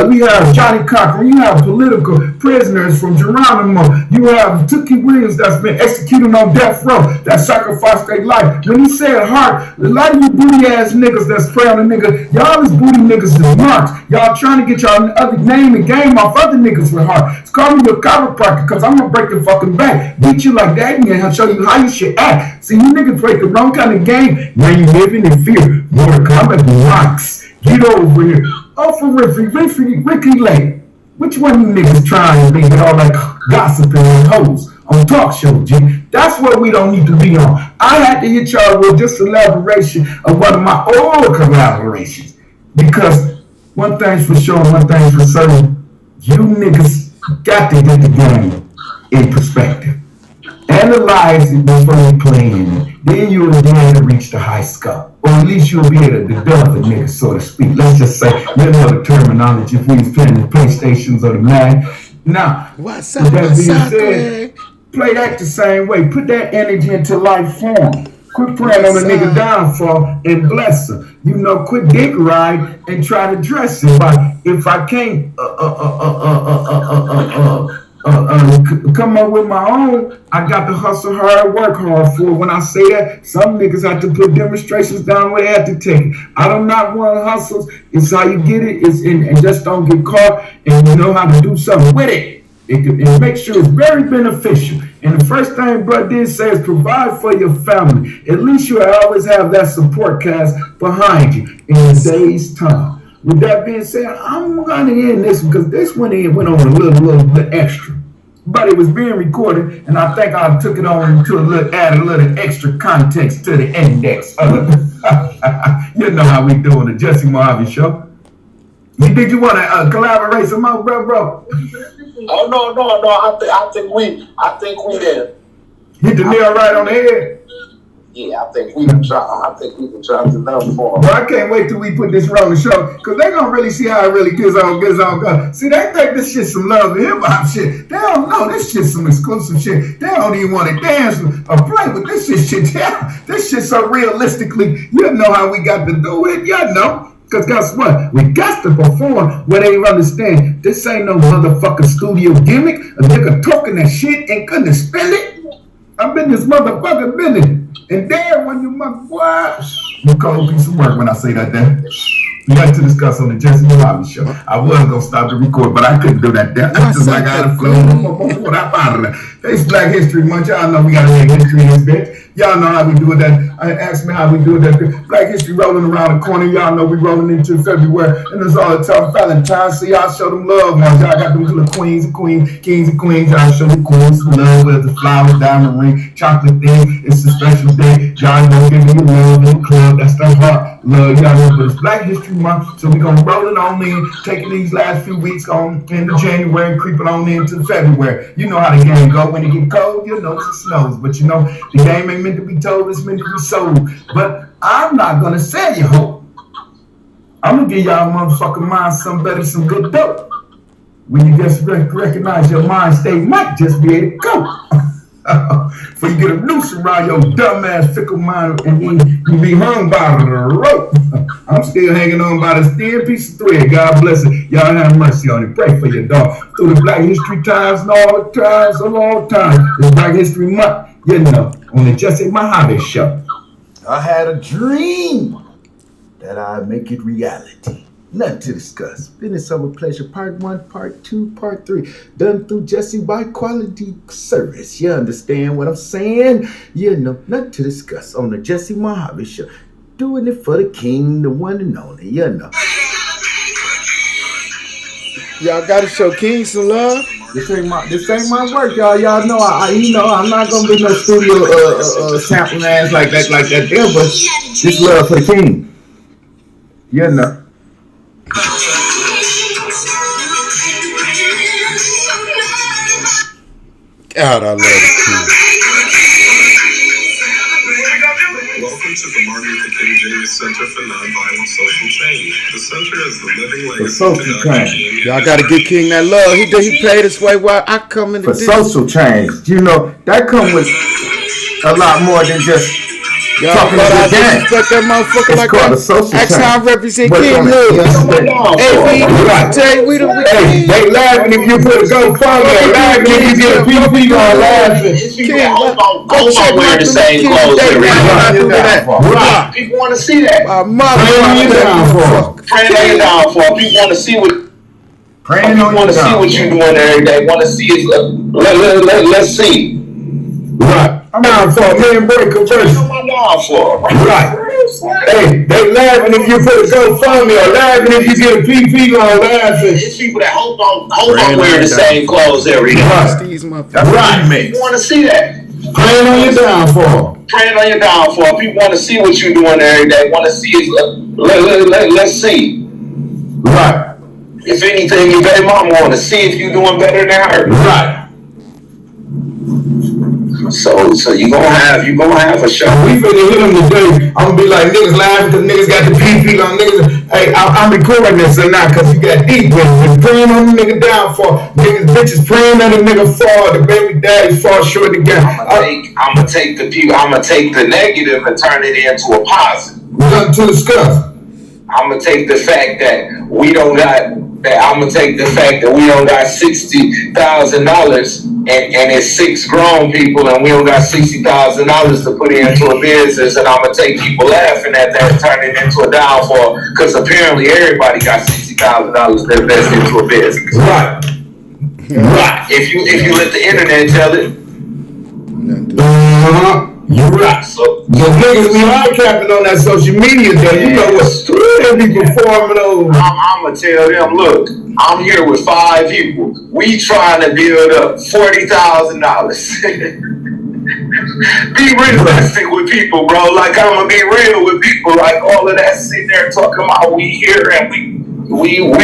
We have Johnny Cochran. You have political prisoners from Geronimo. You have Tookie Williams that's been executed on death row that sacrificed their life. When he said heart, a lot of you booty ass niggas that's praying on the nigga, y'all is booty niggas is marks. Y'all trying to get y'all other name and game off other niggas with heart. It's call me your chiropractor because I'm gonna break your fucking back. Beat you like that and show you how you should act. See, you niggas play the wrong kind of game. Now you living in fear. Mortal Kombat rocks. Get over here. Oh, for Ricky Lake. Which one you niggas trying to be with all that gossiping and hoes on talk show, G? That's what we don't need to be on. I had to hit y'all with just a elaboration of one of my old collaborations. Because one thing's for sure, one thing's for certain, you niggas got to get the game in perspective. Analyze it before you play in it. Then you'll be able to reach the high score. Or at least you'll be able to develop a nigga, so to speak. Let's just say, you know the terminology if we was playing the PlayStations or the Mag. Now, with that being said, play that the same way. Put that energy into life form. Quit praying on a nigga downfall and bless her. You know, quit dick ride and try to dress it. But if I can't come up with my own, I got to hustle hard, work hard for it. When I say that, some niggas have to put demonstrations down where they have to take it. I do not want hustles. It's how you get it. And just don't get caught, and you know how to do something with it. And make sure it's very beneficial. And the first thing bro did say is provide for your family. At least you always have that support cast behind you in today's time. With that being said, I'm going to end this because this one went on a little bit extra. But it was being recorded, and I think I took it on to add a little extra context to the index of it. You know how we do on the Jesse Mohave Show. Did you want to collaborate some more, bro? Oh no! I think we there. Hit the nail right on the head. Yeah, I think we can try to love for them. Well, I can't wait till we put this on the show, because they're going to really see how it really gets on. See, they think this shit's some love and hip-hop shit. They don't know this shit's some exclusive shit. They don't even want to dance or play with this shit. This shit so realistically, you know how we got to do it. You know. Because guess what? We got to perform where they understand this ain't no motherfucking studio gimmick. A nigga talking that shit and couldn't spell it. I've been this motherfucker business. And there, when you you cold piece of work when I say that there. We like to discuss on the Jesse Mohave Show. I was going to stop the record, but I couldn't do that there. I just like I had a flow. It's Black History Month. Y'all know we got to make history in this bitch. Y'all know how we do that. Ask me how we do that. Black History rolling around the corner. Y'all know we rolling into February. And it's all the time Valentine's. So y'all show them love ones. Y'all got them little queens and queens, kings and queens. Y'all show the queens some love with the flowers, diamond ring, chocolate thing. It's a special day. Y'all know give me love in the club. That's the heart. Love y'all know. But it's Black History Month. So we're going to roll it on in, taking these last few weeks on into January and creeping on into February. You know how the game go. When it get cold, you know it snows. But you know, the game ain't meant to be told, it's meant to be sold. But I'm not going to sell you hope. I'm going to give y'all motherfucking mind some better, some good dope. When you just recognize your mind state might just be able to go. Before you get a noose around your dumbass fickle mind and then you be hung by the rope. I'm still hanging on by this thin piece of thread. God bless it. Y'all have mercy on it. Pray for your dog. Through the Black History times and all the times, a long time. It's Black History Month, you know, on the JesseMohaveShow Show. I had a dream that I'd make it reality. Nothing to discuss. Business over pleasure. Part 1, Part 2, Part 3. Done through Jesse by quality service. You understand what I'm saying? You know, nothing to discuss on the Jesse Mohave Show. Doing it for the king, the one and only. You know. Y'all gotta show King some love. This ain't my work, y'all. Y'all know I'm not gonna be no studio sampling ass like that there, but this love for the king. You know. God, I love it too. Welcome to the Martin Luther King Jr. Center for Nonviolent Social Change. The center is the living legacy of Dr. King Y'all gotta get King that love. He paid his way while I come in for social change. You know, that come with a lot more than just y'all talking thought I to the game. disrespect that motherfucker It's like called a that. social That's change. how I represent But King on it, Hood. yesterday. Right. Tell you, we the Hey, they laughing if you put a GoFundMe, or laughing if you get a PP on laughing. King, Go check wear the same clothes every day. Right. People want to see that. My mother, Praying on your downfall. Praying on your downfall. People want to see what. Praying on your downfall. You're doing every day. Want to see it. Let's see. Right. I'm down for a million break conversion. I'm down for. Right. Hey, they laughing if you put a GoFundMe, or laughing if you get a PP on laughing. It's people that hope on wearing the same clothes every day. Right. That's right. People want to see that. Praying on your downfall. Praying on your downfall. People want to see what you're doing every day. Want to see it. Let's see. Right. If anything, your baby mama want to see if you're doing better than her. Right. So you gonna have a show. We finna hit them today. I'm gonna be like, niggas laughing because niggas got the PP on niggas. Hey, I'm recording this or not because you got deep with it. Praying on the nigga downfall. Niggas, bitches praying on the nigga fall. The baby daddy fall short again. I'm gonna take the negative and turn it into a positive. Nothing to discuss. I'm gonna take the fact that we don't got $60,000 and it's 6 grown people and we don't got $60,000 to put into a business, and I'm gonna take people laughing at that and turn it into a downfall because apparently everybody got $60,000 to invest into a business. Right. Right. If you let the internet tell it. You're right. So niggas be high capping on that social media though. You know what? They be performing those. I'm gonna tell them, look, I'm here with 5 people. We trying to build up $40,000. Be realistic with people, bro. Like, I'm gonna be real with people. Like, all of that sitting there talking about we here and we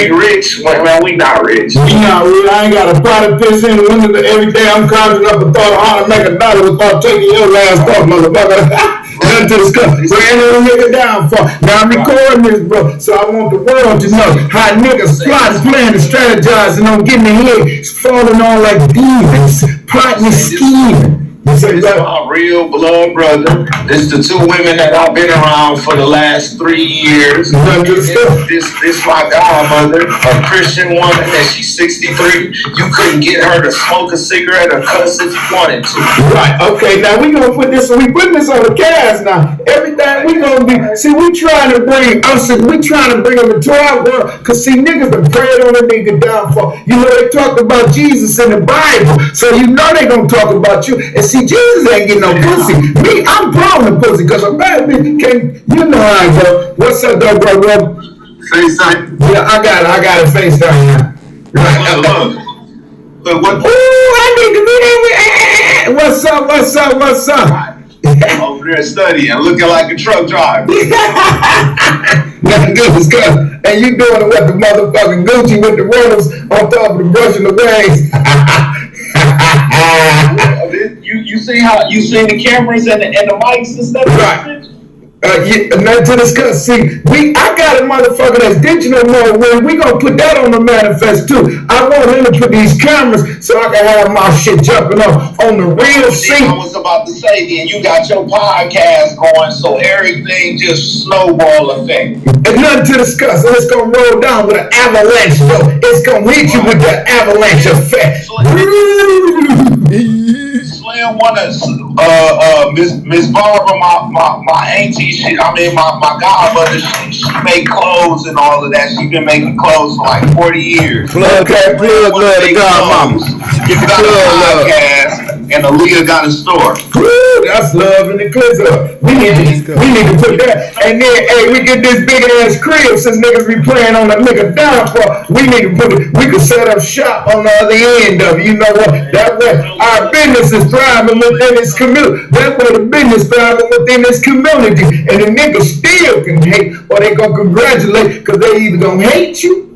rich. Man, we not rich. We not rich. I ain't got a pot of piss in the window every day. I'm conjuring up a thought of how to make $1 without taking your last thought, motherfucker. Nothing to discuss. Praying on a nigga down for. Now I'm recording this, bro. So I want the world to know how niggas plotting, planning, and strategizing on getting the head falling on like demons, plotting and scheming. This is my real blood brother. This the 2 women that I've been around for the last 3 years. This my godmother, a Christian woman, and she's 63. You couldn't get her to smoke a cigarette or cuss if you wanted to. Right. Okay. Now we gonna put this. We putting this on the cast now. Everything we gonna be. See, we trying to bring them into our world. Cause see, niggas been praying on a nigga downfall. You know they talked about Jesus in the Bible, so you know they gonna talk about you. And see, Jesus ain't getting no pussy. Me, I'm blowing the pussy because a bad bitch can't. You know how I go. What's up, though, bro? FaceTime. Yeah, I got it. FaceTime now. Look, what? Ooh, I need to be there. What's up? Over there studying, looking like a truck driver. Nothing good is good. And you doing it with the motherfucking Gucci with the rollers on top of the brush and the waves. You see the cameras and the mics and stuff? Right. Nothing to discuss. See, I got a motherfucker that's digital mode where we gonna put that on the manifest too. I want him to put these cameras so I can have my shit jumping on the real scene. I was about to say, then you got your podcast going, so everything just snowball effect. And nothing to discuss. So it's gonna roll down with an avalanche though. It's gonna hit you with the avalanche effect. Slim wanted Miss Barbara, my auntie. My godmother. She make clothes and all of that. She been making clothes for like 40 years. Plug love the godmama. Get the plug podcast. And Aaliyah got a store. Woo, that's love in the clip. We need to put that. And then, hey, we get this big ass crib since niggas be playing on the nigga downfall. We need to we could set up shop on the other end of it. You know what? That way our business is thriving within this community. That way the business thriving within this community. And the niggas still can hate or they gonna congratulate because they either gonna hate you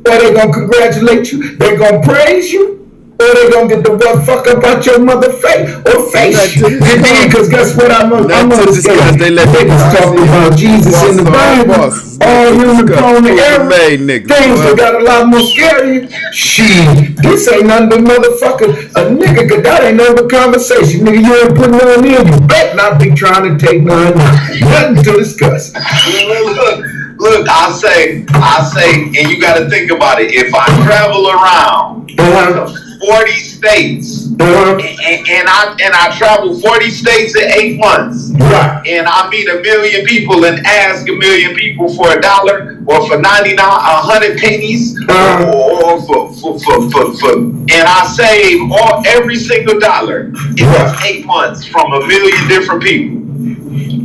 or they gonna congratulate you. They gonna praise you or they gonna get the what fuck up out your mother face or face. Because guess what? I'm understand. They let niggas talk about Jesus in the Bible. All unicorn era things that got a lot more scary. Shit, this ain't nothing but motherfucker. A nigga, cause that ain't nothing but conversation. Nigga, you ain't putting none in. You bet not be trying to take none. Nothing to discuss. Look, I say, and you got to think about it. If I travel around 40 states, and I travel 40 states in 8 months, right, and I meet 1 million people and ask 1 million people for $1 or for 99, 100 pennies, or for, and I save every single dollar in 8 months from 1 million different people.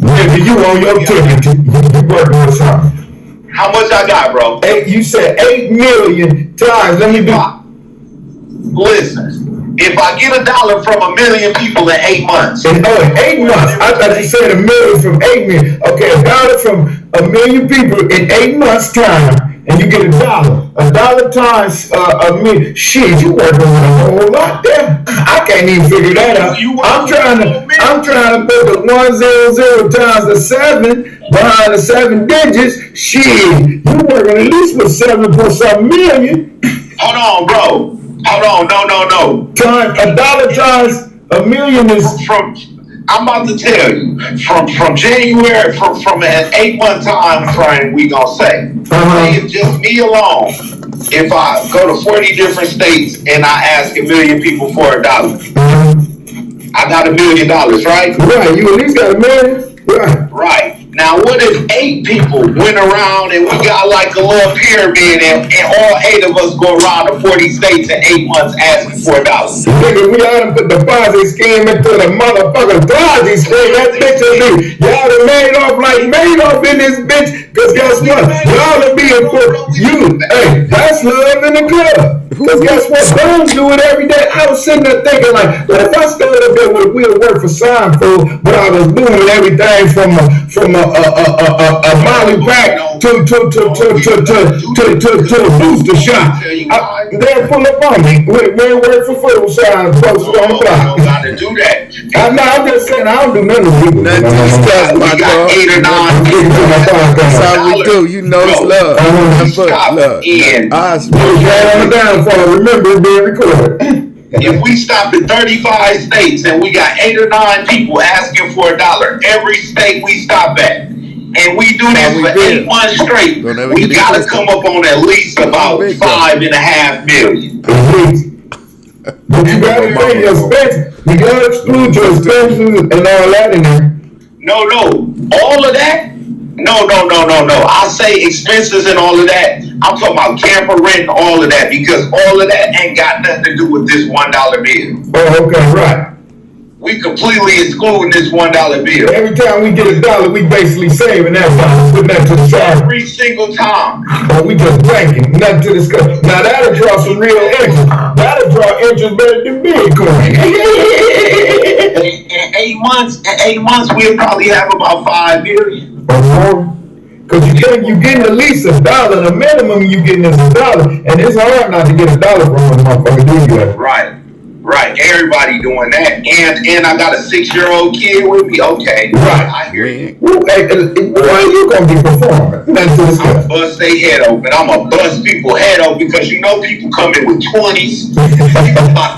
Nigga, you on your ticket. You working with something. How much I got, bro? You said 8 million times. Let me be. Listen, if I get $1 from 1 million people in 8 months. In 8 months. I thought you said 1 million from 8 million. Okay, $1 from 1 million people in 8 months time, and you get $1. $1 times a million. Shit, you working with a whole lot there. I can't even figure that out. I'm trying to put the 100 times the 7 behind the 7 digits. Shit, you working at least with 7.7 million. Hold on, bro. Hold on, no. $1 times a million is from. I'm about to tell you from January from an 8 month time frame. We gonna say it's just me alone. If I go to 40 different states and I ask 1 million people for $1, I got $1 million, right? Right. You at least got $1 million. Right. Now, what if 8 people went around and we got like a little pyramid and all 8 of us go around to 40 states in 8 months asking for $1? Nigga, we ought to put the Ponzi scheme into the motherfucking Ponzi scheme. That bitch will be, y'all done made off in this bitch. Cause guess what? Y'all will be in for you. Hey, that's love in the club. Cause guess what? Boom do it every day. I was sitting there thinking like, but if I stood up there with a wheel work for Seinfeld, but I was doing everything from a Molly pack to a booster shot. They'll pull up on me. We work for food signs posted on the block. You gotta do that. I'm just saying I don't do nothing with people. Nothing to discuss, my dog. 8 or 9. That's how we do. You know it's love. Love. Remember it's being recorded. If we stop in 35 states and we got 8 or 9 people asking for $1 every state we stop at, and we do this for 8 months straight, we gotta come up on at least about 5.5 million. But you gotta pay your expenses. You gotta exclude your expenses and all that in there. No, all of that. No. I say expenses and all of that. I'm talking about camper rent and all of that, because all of that ain't got nothing to do with this $1 bill. Oh, okay, right. We completely excluding this $1 bill. Every time we get $1, we basically saving that $1, putting that to the side. Every single time. Oh, we just banking, nothing to discuss. Now that'll draw some real interest. That'll draw interest better than Bitcoin. In 8 months, we'll probably have about 5 billion. Or more. Because you getting at least $1. The minimum you getting is $1. And it's hard not to get $1 from a motherfucker. Do you? Right. Everybody doing that. And I got a 6-year-old kid with me. Okay. Right. I hear you. Hey, boy, you gonna be performing. That's I'm bust their head open. I'm gonna bust people head open, because you know people come in with 20s.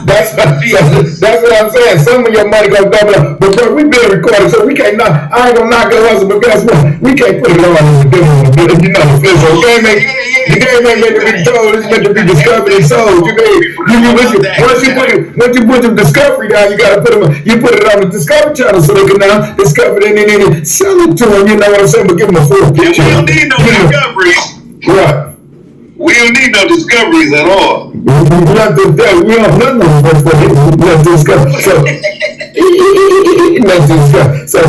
That's what I'm saying. Some of your money gonna double up. But bro, we been recorded, so we can't knock. I ain't gonna knock your hustle, but guess what? We can't put it on in the different. You know the physical. The game ain't meant to be told. It's meant to be discovered and sold. Once you put the discovery down, you gotta put it on the Discovery Channel so they can now discover it and then sell it to them. You know what I'm saying? But give them a full picture. We don't need no discoveries. Right. We don't need no discoveries at all. We don't So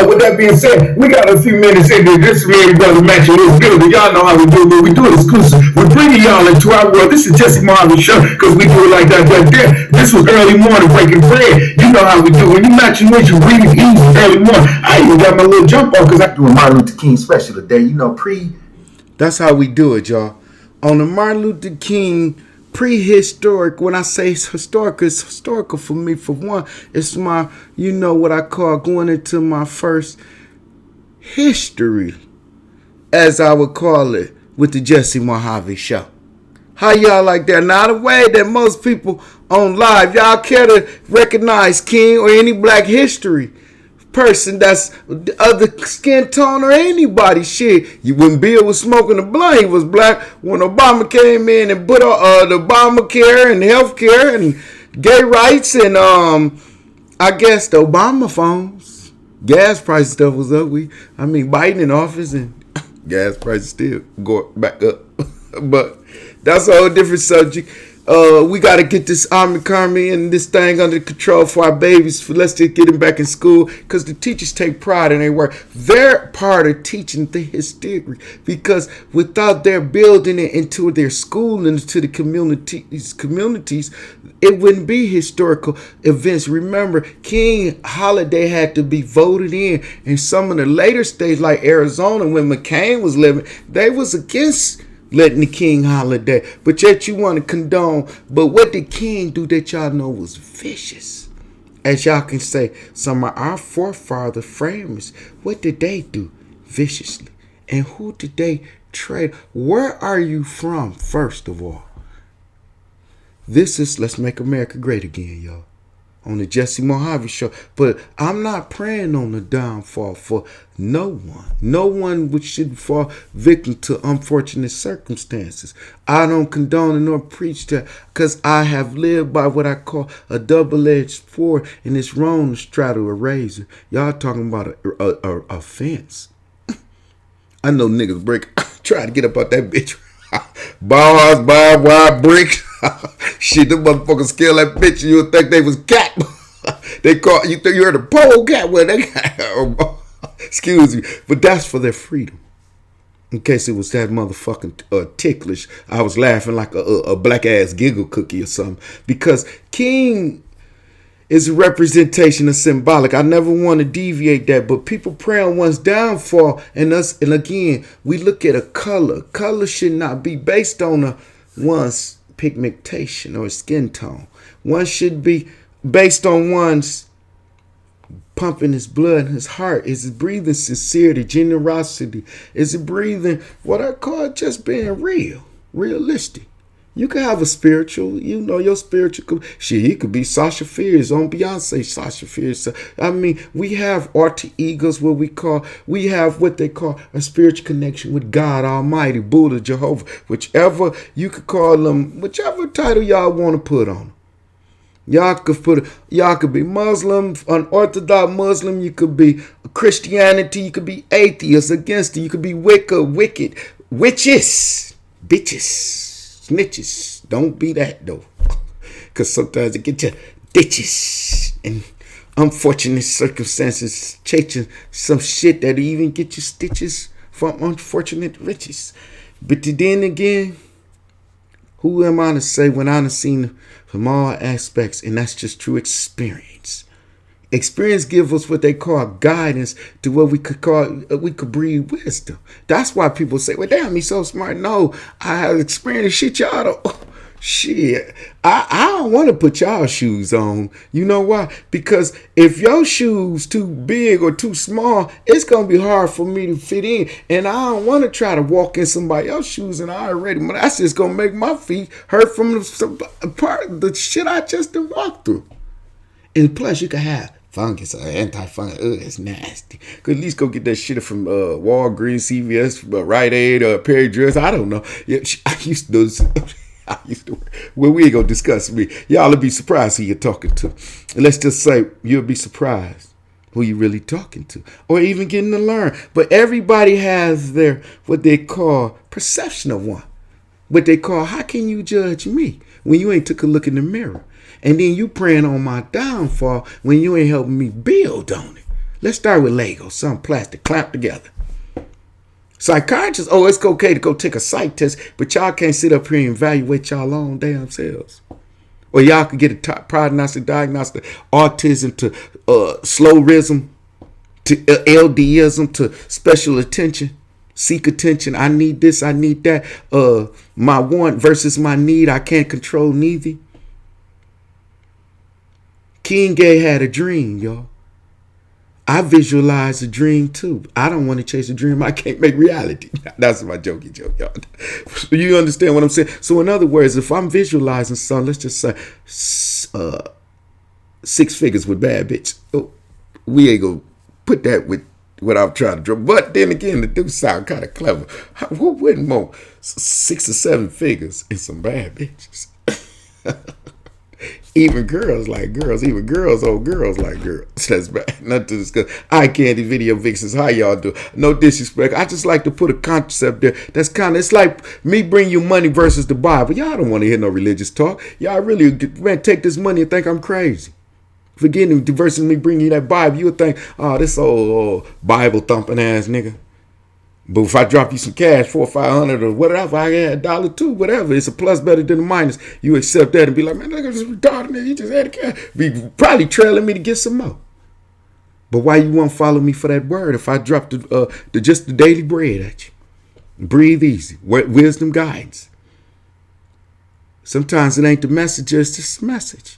with that being said, we got a few minutes into this really brother match. It was good. Y'all know how we do it, but we do it exclusive. We're bringing y'all into our world. This is JesseMohaveShow, because we do it like that right there. This was early morning breaking bread. You know how we do. When you matching with you, read it easy early morning. I even got my little jump on because I do a Martin Luther King special today. You know, That's how we do it, y'all. On the Martin Luther King prehistoric. When I say it's historical for me. For one, it's my, what I call going into my first history, as I would call it, with the Jesse Mohave Show. How y'all like that? Now, the way that most people on live, y'all care to recognize King or any black history person that's other skin tone or anybody. Shit, when Bill was smoking the blunt, he was black. When Obama came in and put the Obamacare and healthcare and gay rights and I guess the Obama phones, gas price stuff was up. Biden in office and gas prices still go back up. But that's a whole different subject. We got to get this army and this thing under control for our babies. Let's just get them back in school, because the teachers take pride in their work. They're part of teaching the history, because without their building it into their school and into the communities, it wouldn't be historical events. Remember, King holiday had to be voted in some of the later states like Arizona, when McCain was living, they was against letting the King holiday, but yet you want to condone. But what did King do that y'all know was vicious? As y'all can say, some of our forefather framers, what did they do viciously? And who did they trade? Where are you from, first of all? This is Let's Make America Great Again, y'all, on the Jesse Mohave Show. But I'm not praying on the downfall for no one. No one should fall victim to unfortunate circumstances. I don't condone nor preach that, because I have lived by what I call a double-edged sword, and it's wrong to straddle a razor. Y'all talking about a fence. I know niggas try to get up out that bitch. Bars, barbed wire, bricks. Shit, them motherfuckers scale that bitch, and you would think they was cat. They call you think you heard a pole cat. Well, they got, excuse me, but that's for their freedom. In case it was that motherfucking ticklish, I was laughing like a black ass giggle cookie or something, because King is a representation of symbolic. I never want to deviate that, but people pray on one's downfall, and again, we look at a color. Color should not be based on one's pigmentation or skin tone. One should be based on one's pumping his blood, his heart. Is it breathing sincerity, generosity? Is it breathing what I call just being realistic? You can have a spiritual, your spiritual. Shit, he could be Sasha Fierce on Beyonce, Sasha Fierce. We have alter egos, we have what they call a spiritual connection with God Almighty, Buddha, Jehovah, whichever you could call them, whichever title y'all want to put on them. Y'all could be Muslim, unorthodox Muslim. You could be Christianity. You could be atheist, against it. You could be Wicca, wicked, witches, bitches. Snitches. Don't be that though, because sometimes it get you ditches and unfortunate circumstances, chasing some shit that even get you stitches from unfortunate riches. But then again, who am I to say when I've seen from all aspects, and that's just true experience. Experience gives us what they call guidance to what we could breed wisdom. That's why people say, well, damn, he's so smart. No, I have experience. Shit, y'all don't. Shit, I don't want to put y'all shoes on. You know why? Because if your shoes too big or too small, it's going to be hard for me to fit in. And I don't want to try to walk in somebody else's shoes, and that's just going to make my feet hurt from the shit I just done walked through. And plus, you can have fungus or anti-fungus. It's nasty. Could at least go get that shit from Walgreens, CVS, Rite Aid, or Perry Dress. I don't know. Yeah, I used to do this. Well, we ain't gonna discuss me. Y'all will be surprised who you're talking to. And let's just say you'll be surprised who you really talking to, or even getting to learn. But everybody has their what they call perception of one. What they call, how can you judge me when you ain't took a look in the mirror? And then you praying on my downfall when you ain't helping me build on it. Let's start with Lego, some plastic, clamped together. Psychiatrists, it's okay to go take a psych test, but y'all can't sit up here and evaluate y'all own damn selves. Or y'all could get a prognostic, diagnostic, autism to slow rhythm, to LDism, to special attention. Seek attention. I need this. I need that. My want versus my need. I can't control neither. King Gay had a dream, y'all. I visualize a dream too. I don't want to chase a dream I can't make reality. That's my jokey joke, y'all. You understand what I'm saying? So in other words, if I'm visualizing something, let's just say 6 figures with bad bitch. Oh, we ain't gonna put that with what I'm trying to draw. But then again, the dude sound kind of clever. Who wouldn't want 6 or 7 figures and some bad bitches? Even girls like girls, even girls, old girls like girls. That's bad. Not to discuss. Eye candy video vixens. How y'all do? No disrespect. I just like to put a concept there. That's kind of, it's like me bring you money versus the Bible. Y'all don't want to hear no religious talk. Y'all really, man, take this money and think I'm crazy. Forgetting versus me bringing you that Bible, you would think, oh, this old Bible thumping ass nigga. But if I drop you some cash, $400 or $500 or whatever, I had $1 or $2, whatever. It's a plus better than a minus. You accept that and be like, man, look at this retarded nigga. You just had a cash. Be probably trailing me to get some more. But why you won't follow me for that word if I drop just the daily bread at you? Breathe easy. Wisdom guidance. Sometimes it ain't the message, it's just a message.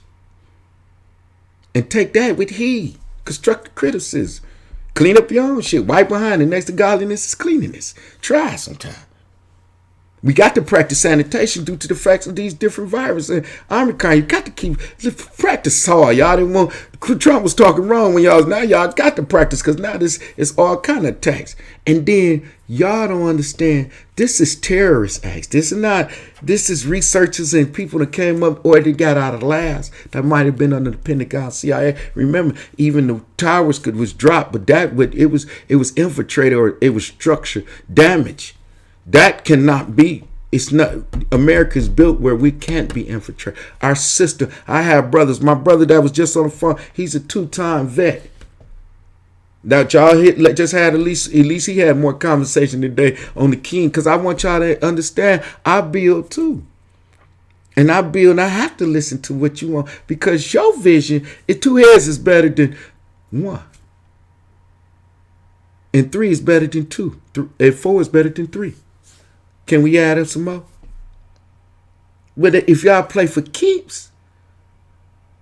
And take that with heed. Constructive criticism. Clean up your own shit. Wipe behind it. Next to godliness is cleanliness. Try sometime. We got to practice sanitation due to the facts of these different viruses. Omicron, you got to keep practice hard. Y'all didn't want, Trump was talking wrong when y'all was, now y'all got to practice because now this is all kind of attacks. And then y'all don't understand, this is terrorist acts. This is researchers and people that came up or they got out of labs that might have been under the Pentagon, CIA. Remember, even the towers was dropped, but it was infiltrated or it was structure damage. That cannot be. It's not. America's built where we can't be infiltrated. Our system. I have brothers. My brother that was just on the phone, he's a 2-time vet. That y'all just had at least he had more conversation today on the king. Because I want y'all to understand, I build too. And I have to listen to what you want. Because your vision, 2 heads is better than 1. And 3 is better than 2. And 4 is better than 3. Can we add up some more? But if y'all play for keeps,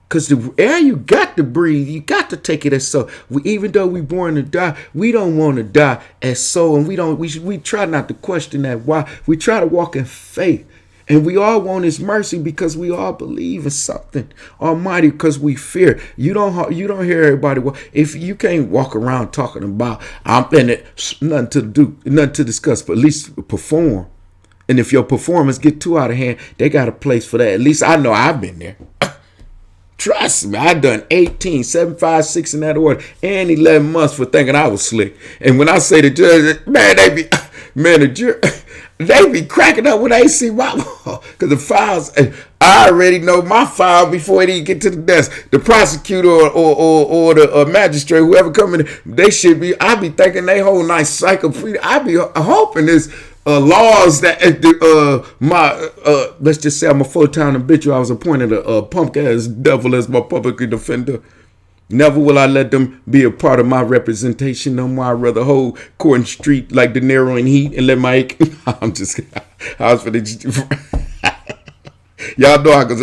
because the air you got to breathe, you got to take it as so. Even though we born to die, we don't want to die as so, and we try not to question that why. We try to walk in faith, and we all want His mercy because we all believe in something Almighty because we fear. You don't hear everybody. If you can't walk around talking about I'm in it, nothing to do, nothing to discuss, but at least perform. And if your performance get too out of hand, they got a place for that. At least I know I've been there. Trust me, I done 18, 7, 5, 6 in that order, and 11 months for thinking I was slick. And when I say the judge, man, they be cracking up when they see my, because the files, I already know my file before it even get to the desk. The prosecutor or the magistrate, whoever coming, they should be, I be thinking they whole nice psycho, I be hoping this laws that let's just say I'm a full-time habitual. I was appointed a punk ass devil as my public defender. Never will I let them be a part of my representation no more. I'd rather hold court and street like De Niro in Heat and let my I'm just I was for the y'all know I could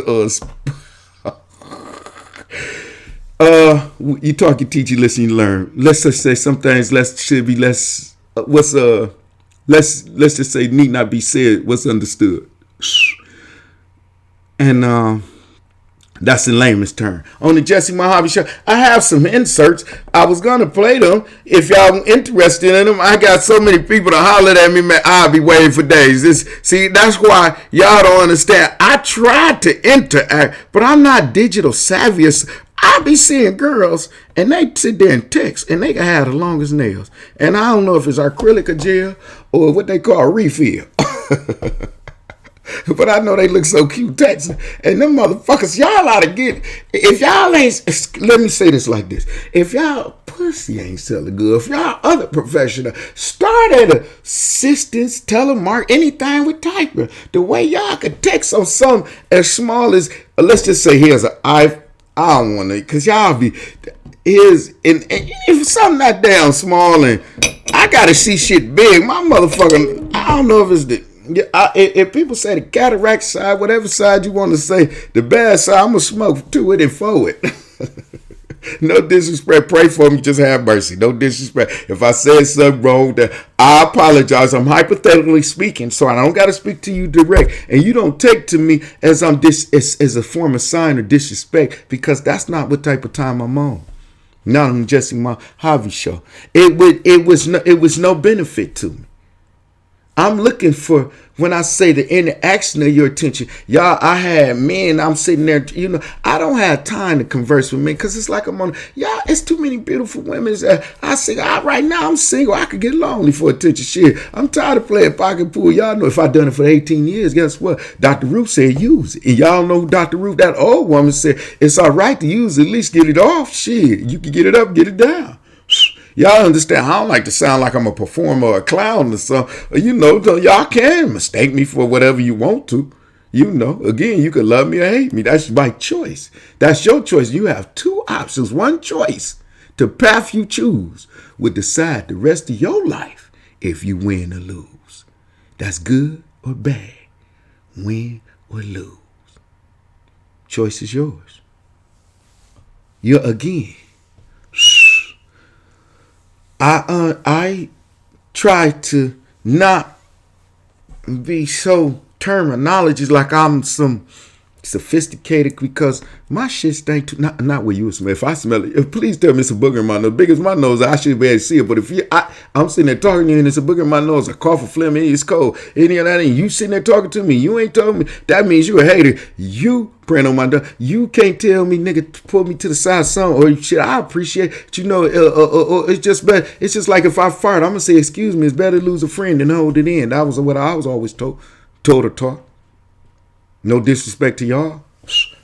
you talk, you teach, you listen, you learn. Let's just say some things should be less let's just say need not be said what's understood. And that's in layman's term. On the JesseMohaveShow, I have some inserts. I was going to play them. If y'all interested in them, I got so many people to holler at me, man, I'll be waiting for days. See, that's why y'all don't understand. I tried to interact, but I'm not digital savvy. I be seeing girls, and they sit there and text, and they can have the longest nails. And I don't know if it's acrylic or gel or what they call refill. But I know they look so cute texting. And them motherfuckers, y'all ought to get, if y'all ain't, let me say this like this. If y'all pussy ain't selling good, if y'all other professional, start at assistance, telemark, anything with typing. The way y'all could text on something as small as, let's just say here's an I don't want to, because y'all be, if something that damn small and I I gotta see shit big. My motherfucking, I don't know if it's the. If people say the cataract side, whatever side you want to say, the bad side, I'm gonna smoke to it and for it. No disrespect. Pray for me. Just have mercy. No disrespect. If I said something wrong, then I apologize. I'm hypothetically speaking, so I don't got to speak to you direct, and you don't take to me as I'm as a form of sign of disrespect, because that's not what type of time I'm on. Not on JesseMohaveShow. It was no benefit to me. I'm looking for, when I say the interaction of your attention, y'all, I had men, I'm sitting there, I don't have time to converse with men, because it's like I'm on, y'all, it's too many beautiful women. I say, right now I'm single, I could get lonely for attention. Shit, I'm tired of playing pocket pool. Y'all know if I done it for 18 years, guess what? Dr. Ruth said use it. And y'all know Dr. Ruth, that old woman, said it's all right to use it, at least get it off. Shit, you can get it up, get it down. Y'all understand? I don't like to sound like I'm a performer or a clown or something. Y'all can mistake me for whatever you want to. Again, you can love me or hate me. That's my choice. That's your choice. You have two options. One choice. The path you choose will decide the rest of your life if you win or lose. That's good or bad. Win or lose. Choice is yours. Again. I try to not be so terminology like I'm some sophisticated, because my shit stank too. Not where you smell. If I smell it, please tell me it's a booger in my nose. Big as my nose, I should be able to see it. But if I'm sitting there talking to you and it's a booger in my nose, a cough, a phlegm, it's cold, any of that, and you sitting there talking to me, you ain't told me, that means you a hater. You praying on my door. You can't tell me, nigga, pull me to the side, son, or shit. I appreciate, it's just better. It's just like if I fart, I'm gonna say, excuse me. It's better to lose a friend than hold it in. That was what I was always told or taught. No disrespect to y'all, So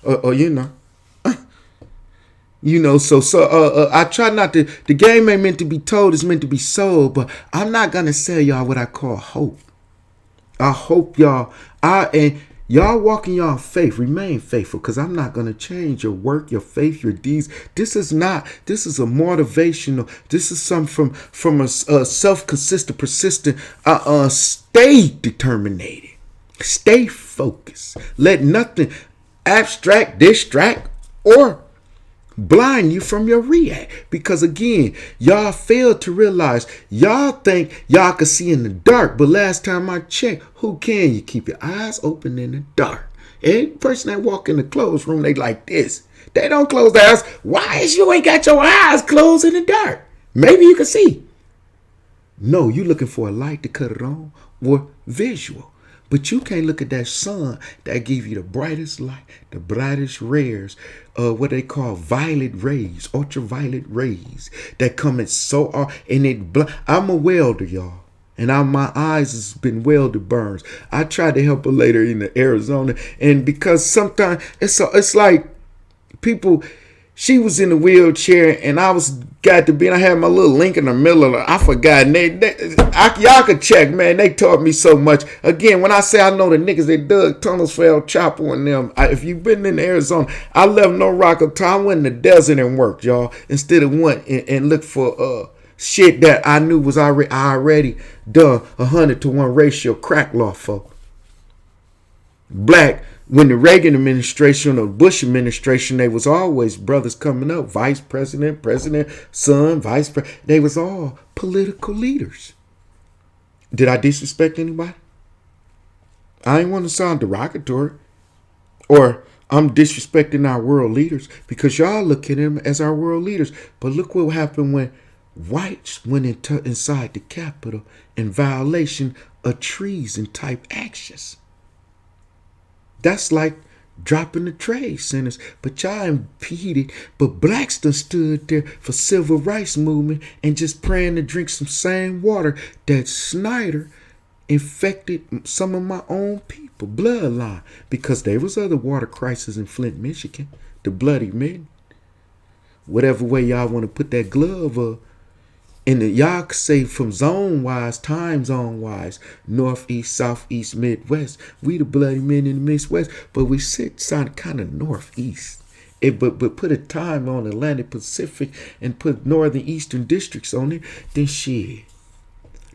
I try not to. The game ain't meant to be told; it's meant to be sold. But I'm not gonna sell y'all what I call hope. I hope y'all, y'all walk in y'all faith. Remain faithful, because I'm not gonna change your work, your faith, your deeds. This is a motivational. This is something from a self-consistent, persistent. Stay determined. Stay focused. Let nothing abstract, distract, or blind you from your react. Because again, y'all fail to realize, y'all think y'all can see in the dark, but last time I checked, who can? You keep your eyes open in the dark. Every person that walk in the closed room, they like this. They don't close their eyes. Why is you ain't got your eyes closed in the dark? Maybe you can see. No, you looking for a light to cut it on, or visual. But you can't look at that sun that give you the brightest light, the brightest rays, what they call violet rays, ultraviolet rays that come in and I'm a welder, y'all. And my eyes has been welded burns. I tried to help a lady in Arizona, and because sometimes it's like people. She was in a wheelchair, and I got to be, and I had my little link in the middle of her. I forgot. Y'all could check, man. They taught me so much. Again, when I say I know the niggas that dug tunnels for El Chapo and them, if you've been in Arizona, I left no rock or time. I went in the desert and worked, y'all, instead of went and looked for shit that I knew was already done 100-to-1 ratio crack law for. Black. When the Reagan administration or Bush administration, they was always brothers coming up, vice president, son, vice president. They was all political leaders. Did I disrespect anybody? I ain't want to sound derogatory, or I'm disrespecting our world leaders, because y'all look at them as our world leaders. But look what happened when whites went inside the Capitol in violation of treason type actions. That's like dropping the trade centers. But y'all impeded. But blacks done stood there for civil rights movement and just praying to drink some same water that Snyder infected some of my own people, bloodline. Because there was other water crisis in Flint, Michigan. The Bloody Mitten. Whatever way y'all want to put that glove up. And y'all could say from zone-wise, time zone-wise, northeast, southeast, midwest. We the bloody men in the Midwest, but we sit kind of northeast. But put a time on Atlantic Pacific and put northern eastern districts on it, then shit.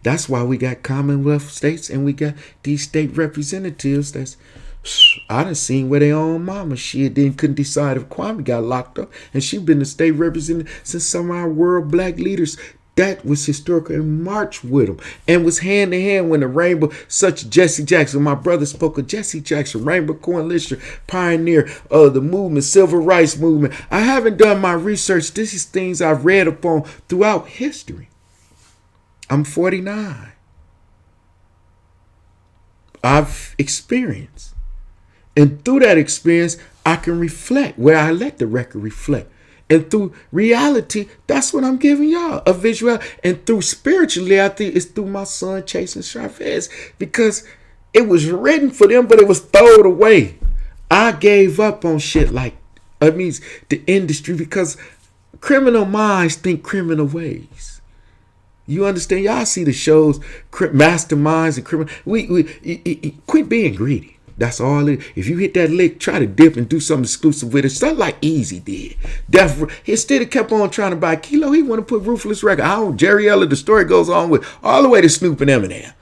That's why we got Commonwealth states and we got these state representatives. I done seen where their own mama shit then couldn't decide if Kwame got locked up, and she been the state representative since some of our world black leaders that was historical and marched with them and was hand in hand when the Rainbow, such Jesse Jackson, my brother spoke of Jesse Jackson, Rainbow Coalition, pioneer of the movement, civil rights movement. I haven't done my research. This is things I've read upon throughout history. I'm 49. I've experienced. And through that experience, I can reflect where I let the record reflect. And through reality, that's what I'm giving y'all, a visual. And through spiritually, I think it's through my son chasing Chavez, because it was written for them, but it was thrown away. I gave up on shit like, the industry, because criminal minds think criminal ways. You understand? Y'all see the shows, masterminds and criminal. We quit being greedy. That's all it is. If you hit that lick, try to dip and do something exclusive with it. Something like Easy did. Instead of kept on trying to buy Kilo, he want to put Ruthless Record. Jerry Eller, the story goes on with all the way to Snoop and Eminem.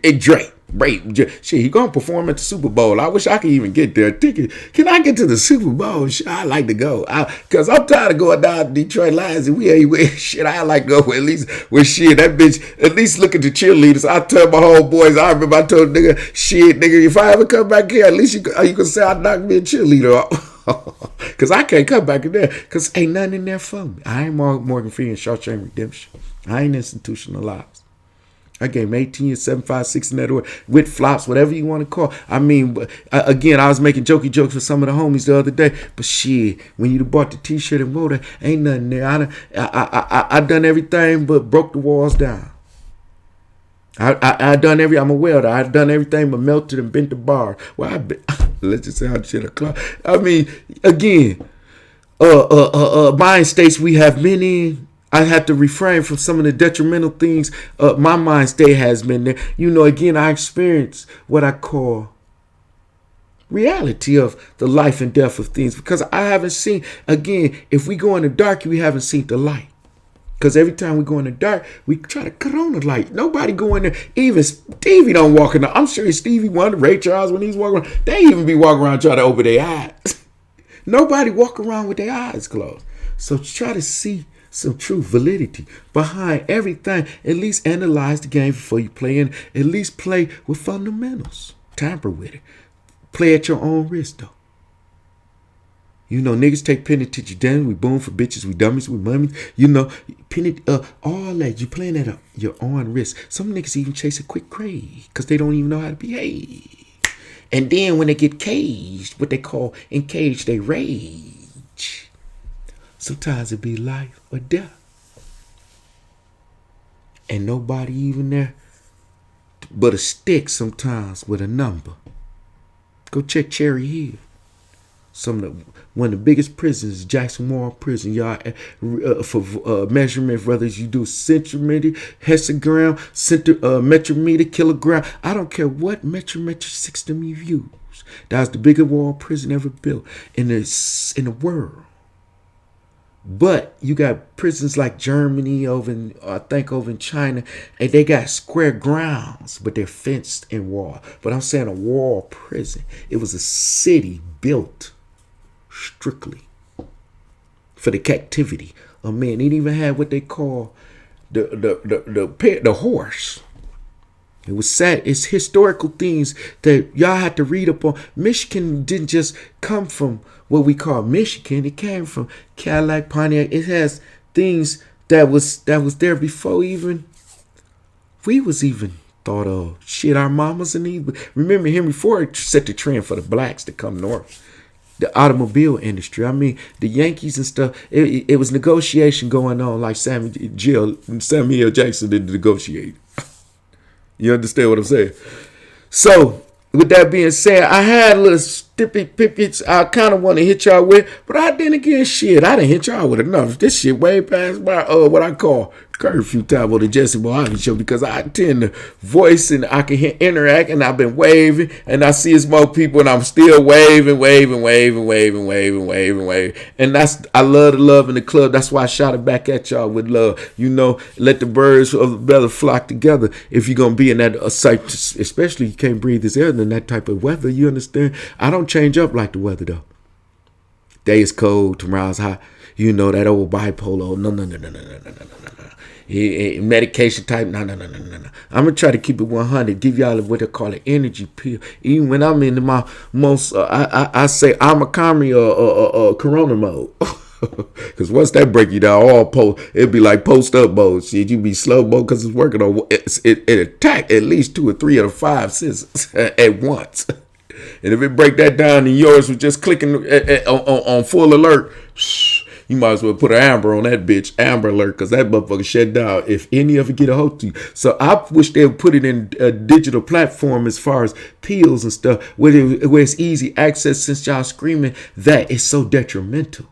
And Drake. Shit, he gonna perform at the Super Bowl. I wish I could even get there. Ticket. Can I get to the Super Bowl? Shit, I like to go. Cause I'm tired of going down to Detroit Lions and we ain't with shit. I like to go at least with shit. That bitch, at least look at the cheerleaders. I tell my homeboys, I remember I told nigga, shit, nigga, if I ever come back here, at least you can say I knocked me a cheerleader off. Cause I can't come back in there. Cause ain't nothing in there for me. I ain't Morgan Freeman, Shawshank Redemption. I ain't institutionalized. I gave him 18 years, 7, 5, 6 in that order, with flops, whatever you want to call. Again, I was making jokey jokes with some of the homies the other day. But shit, when you bought the T-shirt and wore that, ain't nothing there. I done everything but broke the walls down. I done I'm a welder. I done everything but melted and bent the bar. Well, let's just say I shit a clock. Again, mind states we have been in. I have to refrain from some of the detrimental things my mind state has been there. Again, I experienced what I call reality of the life and death of things, because I haven't seen, again, if we go in the dark, we haven't seen the light. Because every time we go in the dark, we try to cut on the light. Nobody go in there. Even Stevie don't walk in there. I'm sure Stevie Wonder, Ray Charles, when he's walking around, they even be walking around trying to open their eyes. Nobody walk around with their eyes closed. So try to see some true validity behind everything. At least analyze the game before you play in. At least play with fundamentals. Tamper with it. Play at your own risk, though. Niggas take penitentiary down. We boom for bitches. We dummies. We mummies. All that. You playing at your own risk. Some niggas even chase a quick grade because they don't even know how to behave. And then when they get caged, what they call encaged, they rage. Sometimes it be life or death. And nobody even there but a stick sometimes with a number. Go check Cherry Hill. One of the biggest prisons, Jackson Moore Prison. Y'all, for measurement, whether you do centimeter, hexagram, metrometer, kilogram. I don't care what metric system you use. That was the biggest wall prison ever built in the world. But you got prisons like Germany over in China, and they got square grounds, but they're fenced in wall. But I'm saying a wall prison. It was a city built strictly for the captivity of men. It even had what they call the horse. It was sad. It's historical things that y'all had to read up on. Michigan didn't just come from what we call Michigan. It came from Cadillac, Pontiac. It has things that was there before even we was even thought of. Shit, our mamas and these. Remember, Henry Ford set the trend for the blacks to come north. The automobile industry. The Yankees and stuff. It was negotiation going on, like Samuel L. Jackson did negotiate. You understand what I'm saying? So, with that being said, I had a little I kind of want to hit y'all with, but I didn't again. Shit, I didn't hit y'all with enough. This shit way past my what I call curfew time on the Jesse Mohave Show, because I tend to voice and I can interact, and I've been waving, and I see as more people, and I'm still waving, and I love the love in the club. That's why I shot it back at y'all with love. You know, let the birds of the feather flock together. If you're gonna be in that site, especially you can't breathe this air in that type of weather. You understand? I don't change up like the weather though. Day is cold, tomorrow's hot. You know that old bipolar. No. Medication type. No. I'm gonna try to keep it 100. Give y'all what they call an energy pill. Even when I'm in my most, I say I'm a corona mode. Because once that break you down, it'd be like post up mode. Shit, you be slow mode because it's working on it attack at least 2 or 3 of the 5 senses at once. And if it break that down and yours was just clicking on full alert, you might as well put an amber on that bitch, amber alert, because that motherfucker shut down if any of it get a hold to you. So I wish they would put it in a digital platform as far as pills and stuff, where it's easy access, since y'all screaming that it's so detrimental.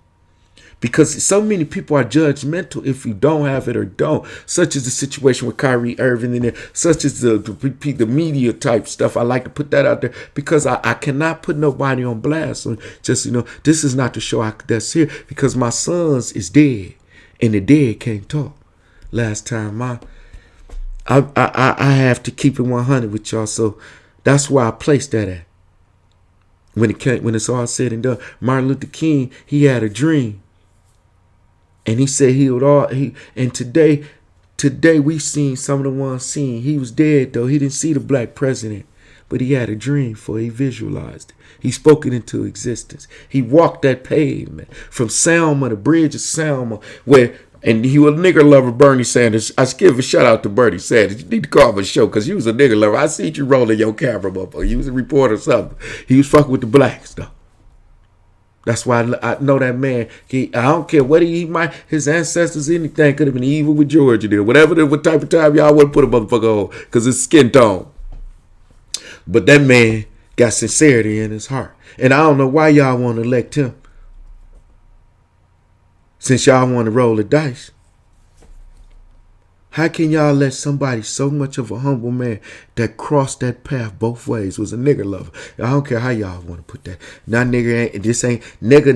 Because so many people are judgmental if you don't have it or don't. Such as the situation with Kyrie Irving and such as the media type stuff. I like to put that out there because I cannot put nobody on blast. So just, this is not the show that's here, because my sons is dead and the dead can't talk. Last time I have to keep it 100 with y'all. So that's where I placed that at. When it's all said and done, Martin Luther King, he had a dream. And he said and today we seen some of the ones seen. He was dead though. He didn't see the black president, but he had a dream for it. He visualized it. He spoke it into existence. He walked that pavement from Selma, the bridge of Selma, and he was a nigger lover, Bernie Sanders. I should give a shout out to Bernie Sanders. You need to call him a show, because you was a nigger lover. I see you rolling your camera, motherfucker. You was a reporter or something. He was fucking with the blacks though. That's why I know that man. I don't care what his ancestors, anything could have been evil with Georgia there. What type of time y'all want to put a motherfucker on, because it's skin tone. But that man got sincerity in his heart. And I don't know why y'all want to elect him, since y'all want to roll the dice. How can y'all let somebody so much of a humble man that crossed that path both ways, was a nigger lover? I don't care how y'all want to put that. Not nigger, this ain't nigger,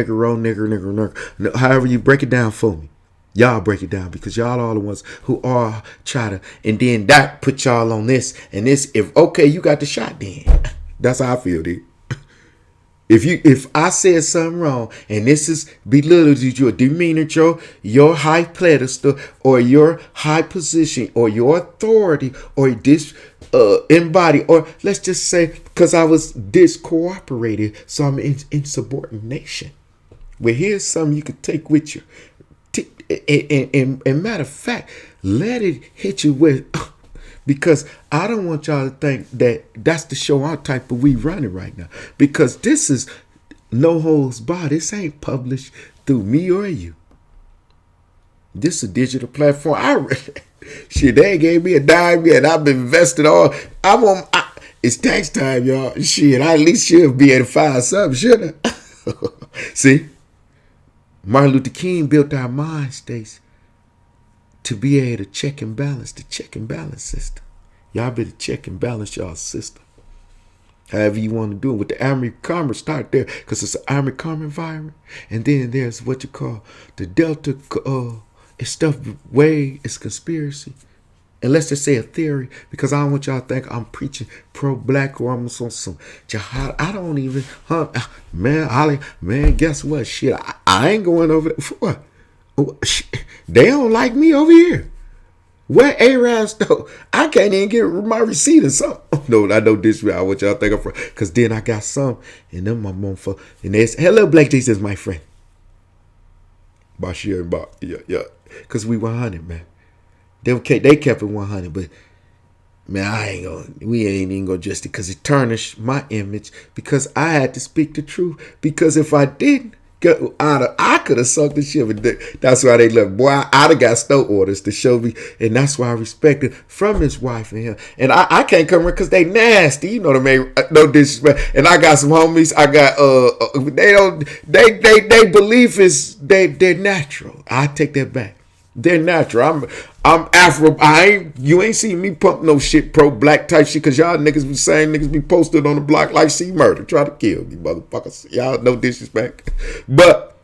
roll, nigger. However you break it down for me. Y'all break it down, because y'all are the ones who are try to, and then that put y'all on this and this. If okay, you got the shot then. That's how I feel, dude. If I said something wrong and this is belittled your demeanor, your high pedestal or your high position or your authority or this embody, or let's just say because I was discooperated, so I'm in insubordination. Well, here's something you could take with you. And matter of fact, let it hit you with. Because I don't want y'all to think that that's the show our type of we running right now. Because this is no holds barred. This ain't published through me or you. This is a digital platform. Shit, they gave me a dime yet. I've been invested all. It's tax time, y'all. Shit, I at least should be able to find something, shouldn't I? See? Martin Luther King built our mind states to be able to check and balance the check and balance system. Y'all better check and balance y'all system. However you want to do it. With the Army Commerce, start there, because it's an Army Commerce environment. And then there's what you call the Delta. It's stuff way, it's conspiracy. And let's just say a theory, because I don't want y'all to think I'm preaching pro-black or I'm on some jihad. I don't even, man, guess what? Shit, I ain't going over there for what? They don't like me over here. Where Arabs though? I can't even get my receipt or something. No, I don't disrespect what y'all think I'm from. Because then I got some, and then my motherfucker, and they say, hello, Black Jesus, my friend. Bashir and Bach, yeah. Because we 100, man. They kept it 100, but man, we ain't even gonna just it, because it tarnished my image, because I had to speak the truth. Because if I didn't, I could have sucked the shit, but that's why they left. Boy, I'd have got store orders to show me, and that's why I respect it from his wife and him. And I can't come here because they nasty, you know what I mean? No disrespect. And I got some homies. I got they belief is they're natural. I take that back. They're natural. I'm Afro. You ain't seen me pump no shit pro black type shit because y'all niggas be saying niggas be posted on the block like see murder, try to kill me, motherfuckers. Y'all no disrespect, but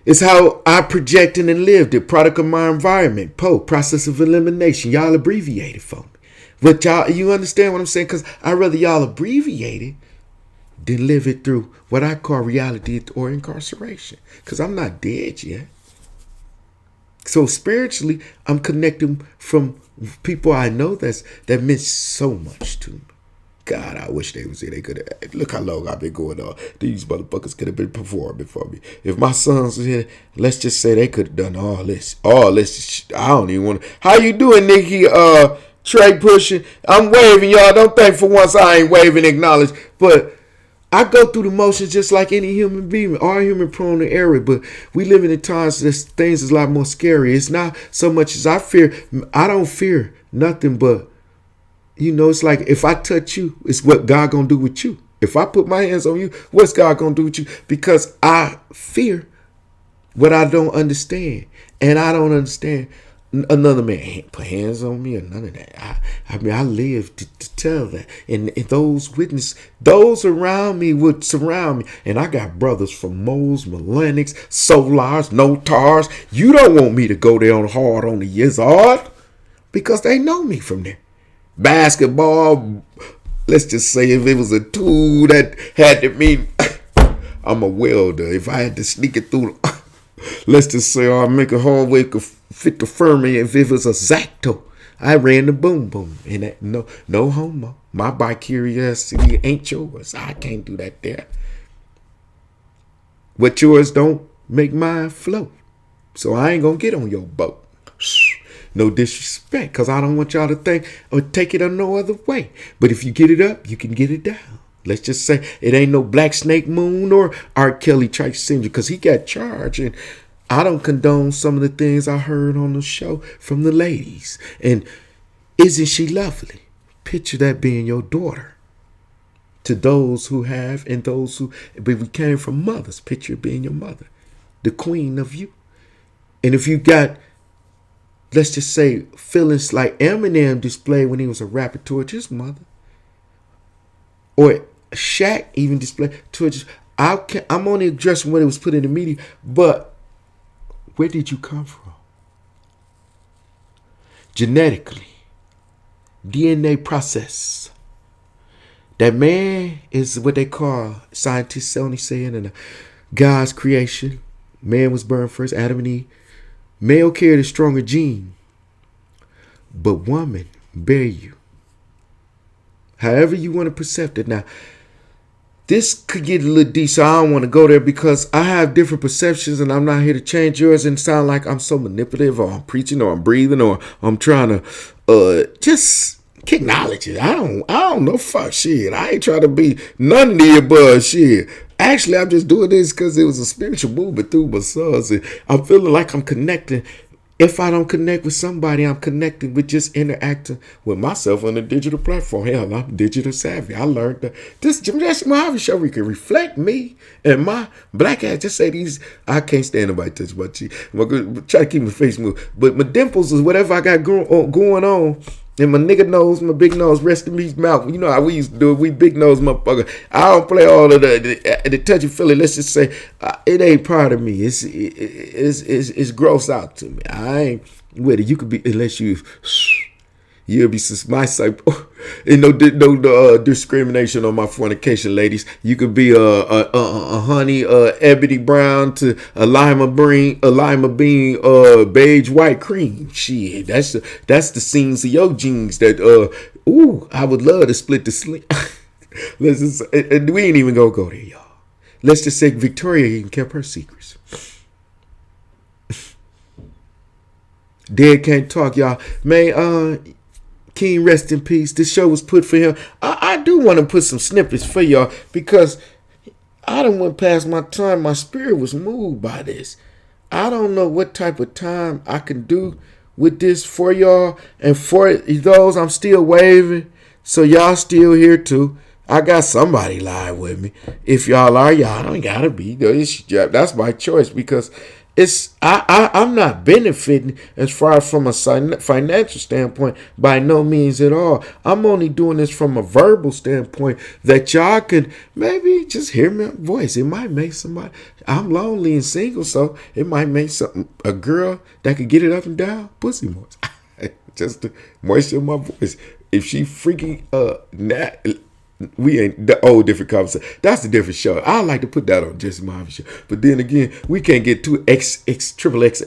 it's how I projected and lived it. Product of my environment. Process of elimination. Y'all abbreviated for me. But y'all, you understand what I'm saying? Because I rather y'all abbreviate it than live it through what I call reality or incarceration. Because I'm not dead yet. So spiritually, I'm connecting from people I know that meant so much to me. God, I wish they was here. They could have. Look how long I've been going on. These motherfuckers could have been performing for me. If my sons was here, let's just say they could have done all this. All this. I don't even want to. How you doing, Nikki? Trey pushing. I'm waving, y'all. Don't think for once I ain't waving, acknowledge. But I go through the motions just like any human being. Our human prone to error, but we live in times that things is a lot more scary. It's not so much as I fear. I don't fear nothing but, you know, it's like if I touch you, it's what God gonna do with you. If I put my hands on you, what's God gonna do with you? Because I fear what I don't understand. And I don't understand another man put hands on me or none of that. I mean, I live to tell that. And those witnesses, those around me would surround me. And I got brothers from Moles, Melanics, Solars, Notars. You don't want me to go there on hard on the Yizard because they know me from there. Basketball, let's just say if it was a tool that had to mean I'm a welder. If I had to sneak it through, let's just say I'll make a hallway could fit the Fermi. If it was a Zacto, I ran the boom boom. And that, no homo. My bi-curiosity ain't yours. I can't do that there. What yours don't make mine float. So I ain't gonna get on your boat. No disrespect, because I don't want y'all to think or take it no other way. But if you get it up, you can get it down. Let's just say it ain't no Black Snake Moon or R. Kelly type syndrome, because he got charged. And I don't condone some of the things I heard on the show from the ladies. And isn't she lovely? Picture that being your daughter. To those who have and those who, but we came from mothers. Picture it being your mother, the queen of you. And if you got, let's just say, feelings like Eminem displayed when he was a rapper towards his mother, or Shaq even displayed towards his, I'm only addressing what it was put in the media, but where did you come from? Genetically, DNA process. That man is what they call, scientists only saying, in God's creation. Man was born first, Adam and Eve. Male carried a stronger gene, but woman bear you. However you want to perceive it. Now, this could get a little deep, so I don't want to go there because I have different perceptions and I'm not here to change yours and sound like I'm so manipulative or I'm preaching or I'm breathing or I'm trying to just acknowledge it. I don't know. Fuck shit. I ain't trying to be none of the above shit. Actually, I'm just doing this because it was a spiritual movement through my sons. And I'm feeling like I'm connecting. If I don't connect with somebody, I'm connecting with just interacting with myself on a digital platform. Hell, I'm digital savvy. I learned that this JesseMohaveShow, we can reflect me and my black ass. Just say these, I can't stand nobody touch my cheek. I'm try to keep my face move. But my dimples is whatever I got going on. And my nigga nose, my big nose, rest in peace, mouth. You know how we used to do it. We big nose motherfucker. I don't play all of the touchy feely. Let's just say it ain't part of me. It's gross out to me. I ain't with it. You could be, unless you'll be my side. And no discrimination on my fornication, ladies. You could be a honey, ebony brown to a lima bean, beige white cream. Shit, that's the scenes of your jeans that I would love to split the sling. Let's just, and we ain't even gonna go there, y'all. Let's just say Victoria even kept her secrets. Dead can't talk, y'all. Man, King, rest in peace. This show was put for him. I do want to put some snippets for y'all because I done went past my time. My spirit was moved by this. I don't know what type of time I can do with this for y'all. And for those, I'm still waving. So y'all still here too. I got somebody live with me. If y'all are, y'all don't gotta be. That's my choice because I'm not benefiting as far as from a financial standpoint by no means at all. I'm only doing this from a verbal standpoint that y'all could maybe just hear my voice. It might make somebody. I'm lonely and single, so it might make a girl that could get it up and down pussy moist. Just to moisture my voice. If she freaking we ain't the old different conversation. That's a different show. I like to put that on JesseMohaveShow. But then again, we can't get too triple X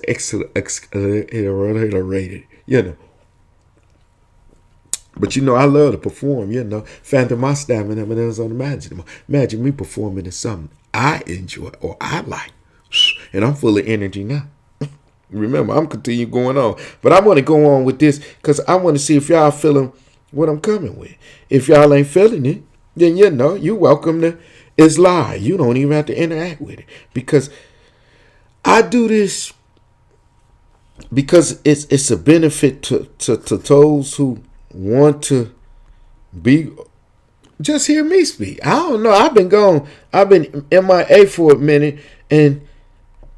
rated, you know. But you know, I love to perform, you know. Phantom my stamina when it was unimaginable. Imagine me performing in something I enjoy or I like. And I'm full of energy now. Remember, I'm continuing going on. But I want to go on with this because I want to see if y'all feeling what I'm coming with. If y'all ain't feeling it, then you know, you welcome to it's live. You don't even have to interact with it. Because I do this because it's a benefit to those who want to be just hear me speak. I don't know. I've been MIA for a minute and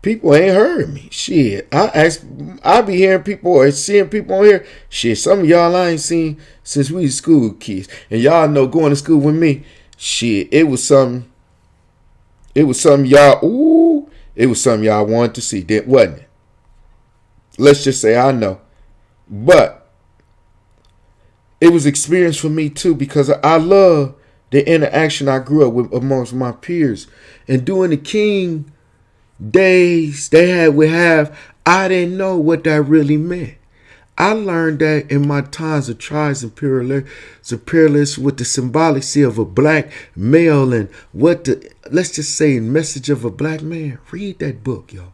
people ain't heard me. Shit. I be hearing people or seeing people on here. Shit, some of y'all I ain't seen since we was school kids. And y'all know going to school with me, shit, it was something y'all, it was something y'all wanted to see, wasn't it? Let's just say I know. But it was experience for me too because I love the interaction I grew up with amongst my peers. And during the King days they would have, I didn't know what that really meant. I learned that in my times of trials and peerless with the symbology of a black male and let's just say message of a black man. Read that book, y'all.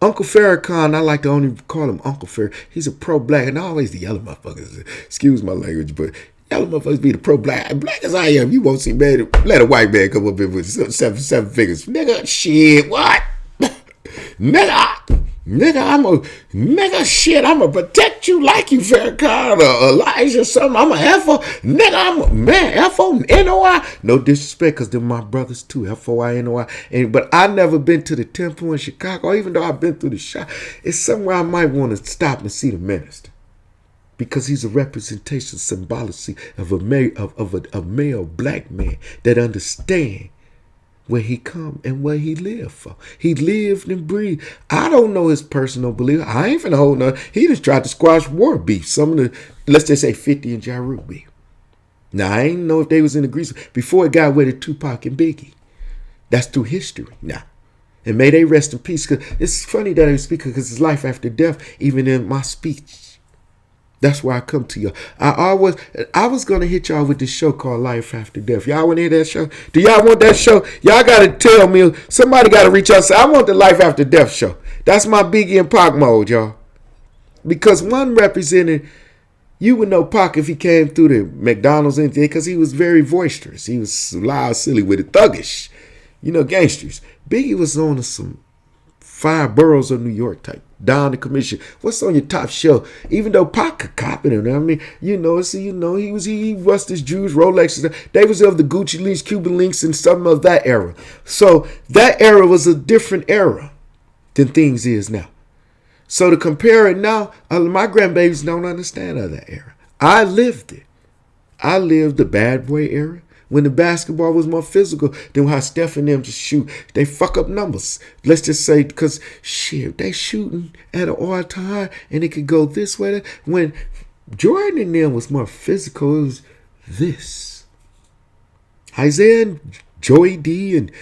Uncle Farrakhan, I like to only call him Uncle Farrakhan. He's a pro-black, and always the yellow motherfuckers. Excuse my language, but yellow motherfuckers be the pro-black. Black as I am, you won't see man. Let a white man come up here with seven figures. Nigga, shit, what? Nigga, shit, I'm gonna protect you like you Farrakhan or Elijah or something. I'm a F-O, nigga, I'm a man, F-O-N-O-I. No disrespect, because they're my brothers too, F-O-I-N-O-I. But I never been to the temple in Chicago, even though I've been through the shop. It's somewhere I might want to stop and see the minister. Because he's a representation, symbology of a male black man that understands where he come and where he lived for. He lived and breathed. I don't know his personal belief. I ain't finna hold none. He just tried to squash war beef. Some of the, let's just say 50 and Ja Rule beef. Now, I ain't know if they was in agreement before it got with Tupac and Biggie. That's through history now. And may they rest in peace. Cause it's funny that I speak because it's life after death, even in my speech. That's why I come to you. I was going to hit y'all with this show called Life After Death. Y'all want to hear that show? Do y'all want that show? Y'all got to tell me. Somebody got to reach out and say, I want the Life After Death show. That's my Biggie and Pac mode, y'all. Because one represented, you would know Pac if he came through the McDonald's and anything because he was very boisterous. He was loud, silly with it, thuggish. You know, gangsters. Biggie was on some 5 boroughs of New York type. Down the commission. What's on your top shelf? Even though Pac could copy him, I mean, he bust his Jews, Rolexes. They was of the Gucci links, Cuban links, and some of that era. So that era was a different era than things is now. So to compare it now, my grandbabies don't understand of that era. I lived it. I lived the bad boy era. When the basketball was more physical than how Steph and them just shoot. They fuck up numbers. Let's just say, because shit, they shooting at an all-time and it could go this way. That. When Jordan and them was more physical, it was this. Isaiah and Joey D and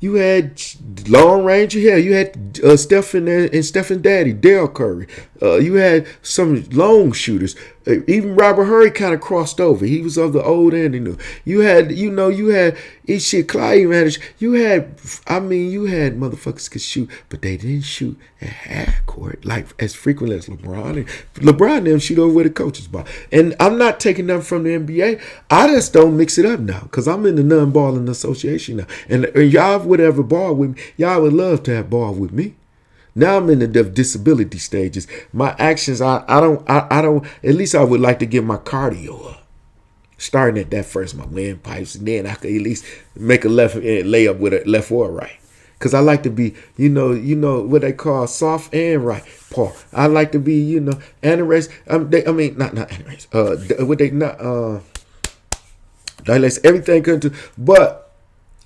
You had long range. You had Stephen and Stephen Daddy, Dale Curry. You had some long shooters. Even Robert Hurry kind of crossed over. He was of the old and the new. You had shit. Clyde even had. You had motherfuckers could shoot, but they didn't shoot at half court like as frequently as LeBron. And LeBron them shoot over where the coaches ball. And I'm not taking nothing from the NBA. I just don't mix it up now because I'm in the non-balling association now. And y'all would ever ball with me. Y'all would love to have ball with me. Now I'm in the disability stages. My actions, I don't. At least I would like to get my cardio up. Starting at that first, my windpipes, and then I could at least make a left layup with a left or right. Cause I like to be, you know what they call soft and right. Paul. I like to be, anorex. Not anorex. What they not? Like everything could do, but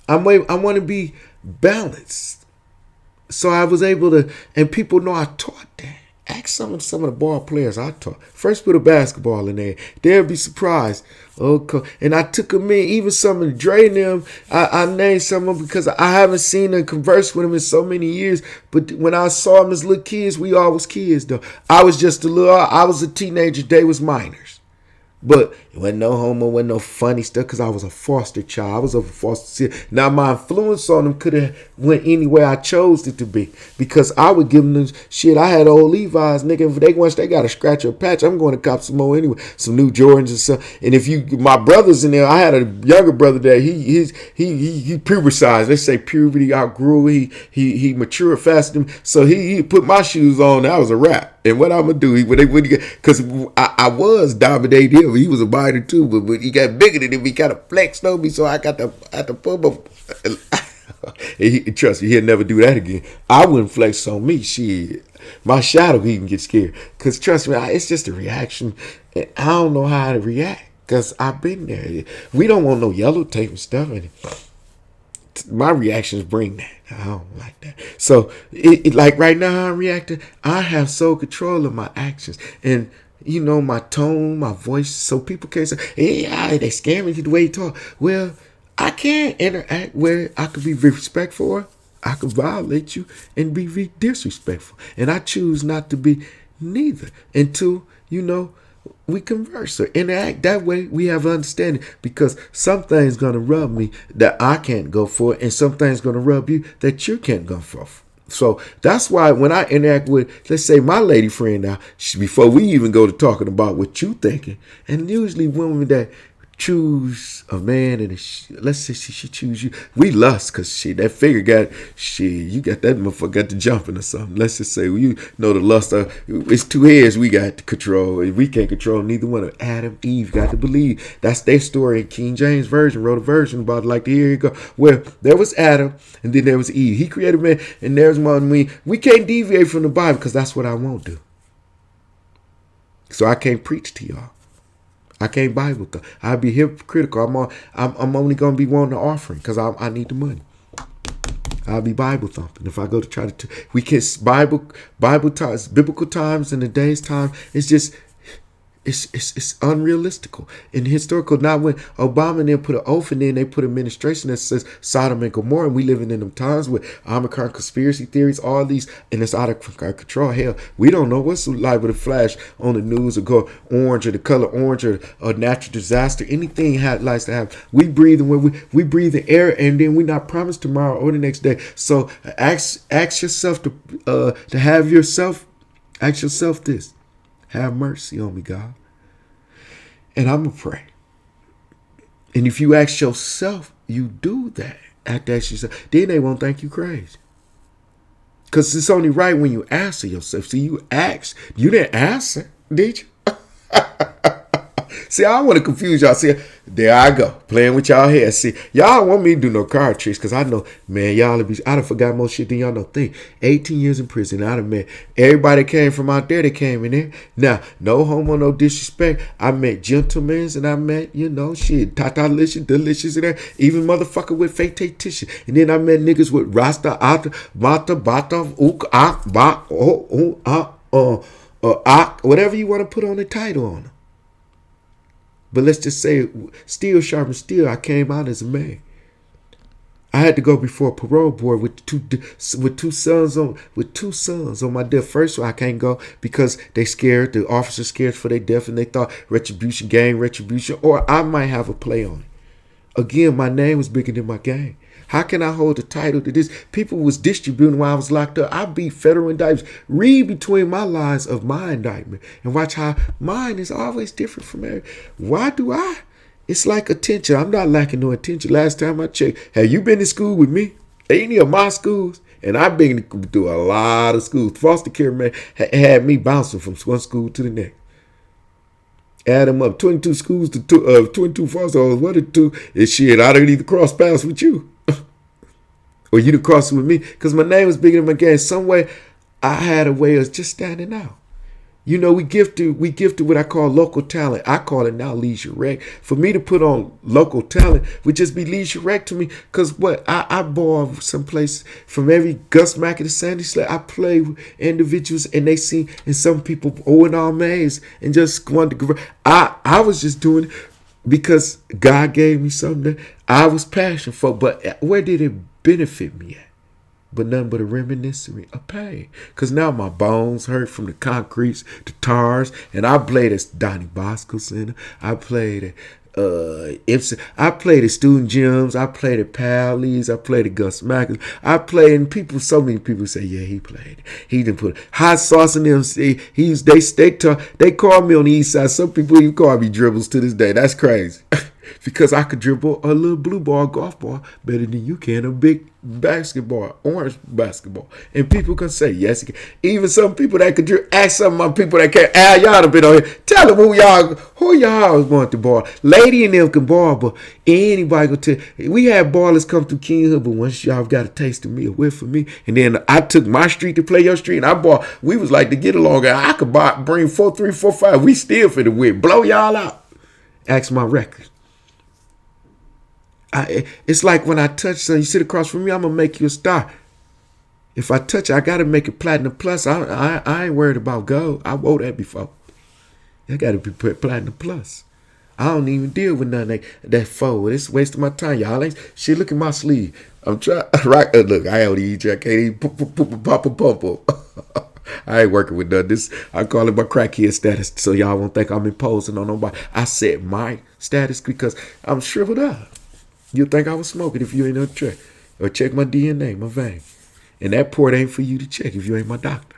I want to be balanced. So I was able to, and people know I taught that. Ask some of the ball players I taught. First put a basketball in there. They'll be surprised. Okay. And I took them in, even some of Dre and them. I named some of them because I haven't seen them converse with them in so many years. But when I saw them as little kids, we all was kids though. I was a teenager. They was minors. But it wasn't no homo, wasn't no funny stuff because I was a foster child. I was a foster child. Now, my influence on them could have went any way I chose it to be because I would give them shit. I had old Levi's, nigga. Once they got to scratch or patch, I'm going to cop some more anyway. Some new Jordans and stuff. And my brother's in there, I had a younger brother that he pubertized. They say puberty outgrew. He matured faster than me. So he put my shoes on. That was a wrap. And what I'm gonna do? Because I was dominating him. He was a minor too, but when he got bigger than him, he kind of flexed on me. So I got to put him. Trust me, he'll never do that again. I wouldn't flex on me. Shit, my shadow even get scared. Cause trust me, it's just a reaction. And I don't know how to react. Cause I've been there. We don't want no yellow tape and stuff. And my reactions bring that. I don't like that. So, like right now, how I'm reacting, I have sole control of my actions. And, my tone, my voice, so people can't say, hey, they scare me the way you talk. Well, I can't interact where I could be respectful. I could violate you and be disrespectful. And I choose not to be neither until, we converse or interact. That way we have understanding because some things going to rub me that I can't go for and some things going to rub you that you can't go for. So that's why when I interact with, let's say, my lady friend now, before we even go to talking about what you thinking, and usually women that choose a man and let's say she choose you, we lust because that figure you got that motherfucker got to jumping or something. Let's just say the lust it's two heads we got to control. We can't control neither one of Adam, Eve. Got to believe that's their story. King James Version wrote a version about it like here you go, where there was Adam and then there was Eve. He created man and there's one. We can't deviate from the Bible because that's what I won't do. So I can't preach to y'all. I can't Bible thump. I'd be hypocritical. I'm only gonna be wanting the offering because I need the money. I'll be Bible thumping if I go to try to. We can Bible times, biblical times, in the days time. It's just. It's unrealistical and historical. Not when Obama then put an oath and then they put administration that says Sodom and Gomorrah, and we living in them times with Omicron conspiracy theories, all these, and it's out of control. Hell, we don't know what's liable to flash on the news or go orange or the color orange or a natural disaster. Anything likes to happen. We breathe and we breathe the air, and then we not promised tomorrow or the next day. So ask yourself to have yourself. Ask yourself this. Have mercy on me, God. And I'm going to pray. And if you ask yourself, you do that. After that, yourself, then they won't think you crazy. Because it's only right when you answer yourself. See, you asked. You didn't answer, did you? See, I don't want to confuse y'all. See, there I go, playing with y'all head. See, y'all don't want me to do no card tricks because I know, man, I done forgot more shit than y'all know. Think, 18 years in prison, I done met everybody that came from out there that came in there. Now, no homo, no disrespect. I met gentlemen and I met, delicious in there. Even motherfucker with fake tissue. And then I met niggas with Rasta, Bata, whatever you want to put on the title on them. But let's just say, steel sharpens steel. I came out as a man. I had to go before a parole board with two sons on my death. First one, I can't go because they scared. The officers scared for their death, and they thought retribution, gang retribution, or I might have a play on it. Again, my name was bigger than my gang. How can I hold the title to this? People was distributing while I was locked up. I beat federal indictments. Read between my lines of my indictment and watch how mine is always different from every. Why do I? It's like attention. I'm not lacking no attention. Last time I checked, have you been to school with me? Any of my schools? And I've been through a lot of schools. Foster care man had me bouncing from one school to the next. Add them up, 22 schools to 22 foster homes. What it do is shit. I don't need to cross paths with you, or you to cross it with me, because my name was bigger than my game. Some way, I had a way of just standing out. You know, we gifted what I call local talent. I call it now leisure rec. For me to put on local talent would just be leisure rec to me. Because what? I borrow someplace from every Gus Mack to Sandy Slay. I play with individuals and they see, and some people in our maze and just wanted to. I was just doing it because God gave me something that I was passionate for. But where did it benefit me at? But nothing but a reminiscence of pain. Because now my bones hurt from the concretes, the tars. And I played at Donnie Bosco Center. I played at I played at student gyms. I played at Pally's. I played at Gus Mack's. I played, and people, so many people say, yeah, he played. He didn't put hot sauce in them. They call me on the east side. Some people even call me Dribbles to this day. That's crazy. Because I could dribble a little blue ball, golf ball better than you can a big basketball, orange basketball. And people can say, yes, you can. Even some people that could dribble, ask some of my people that can't. Y'all have been on here. Tell them who y'all want to ball. Lady and them can ball, but anybody can tell. We had ballers come through King Hood, but once y'all got a taste of me, a whiff of me, and then I took my street to play your street, and I ball. We was like to get along. I could bring 4, 3, 4, 5. We still for the win. Blow y'all out. Ask my record. It's like when I touch something, you sit across from me, I'm going to make you a star. If I touch it, I got to make it platinum plus. I ain't worried about gold. I wrote that before. I got to be platinum plus. I don't even deal with nothing that forward. It's wasting my time. Y'all ain't shit. Look at my sleeve. I'm trying. Right, look, I don't eat. I can't even pop a pump up. I ain't working with none. This I call it my crackhead status, so y'all won't think I'm imposing on nobody. I said my status because I'm shriveled up. You'll think I was smoking if you ain't on check. Or check my DNA, my vein. And that port ain't for you to check if you ain't my doctor.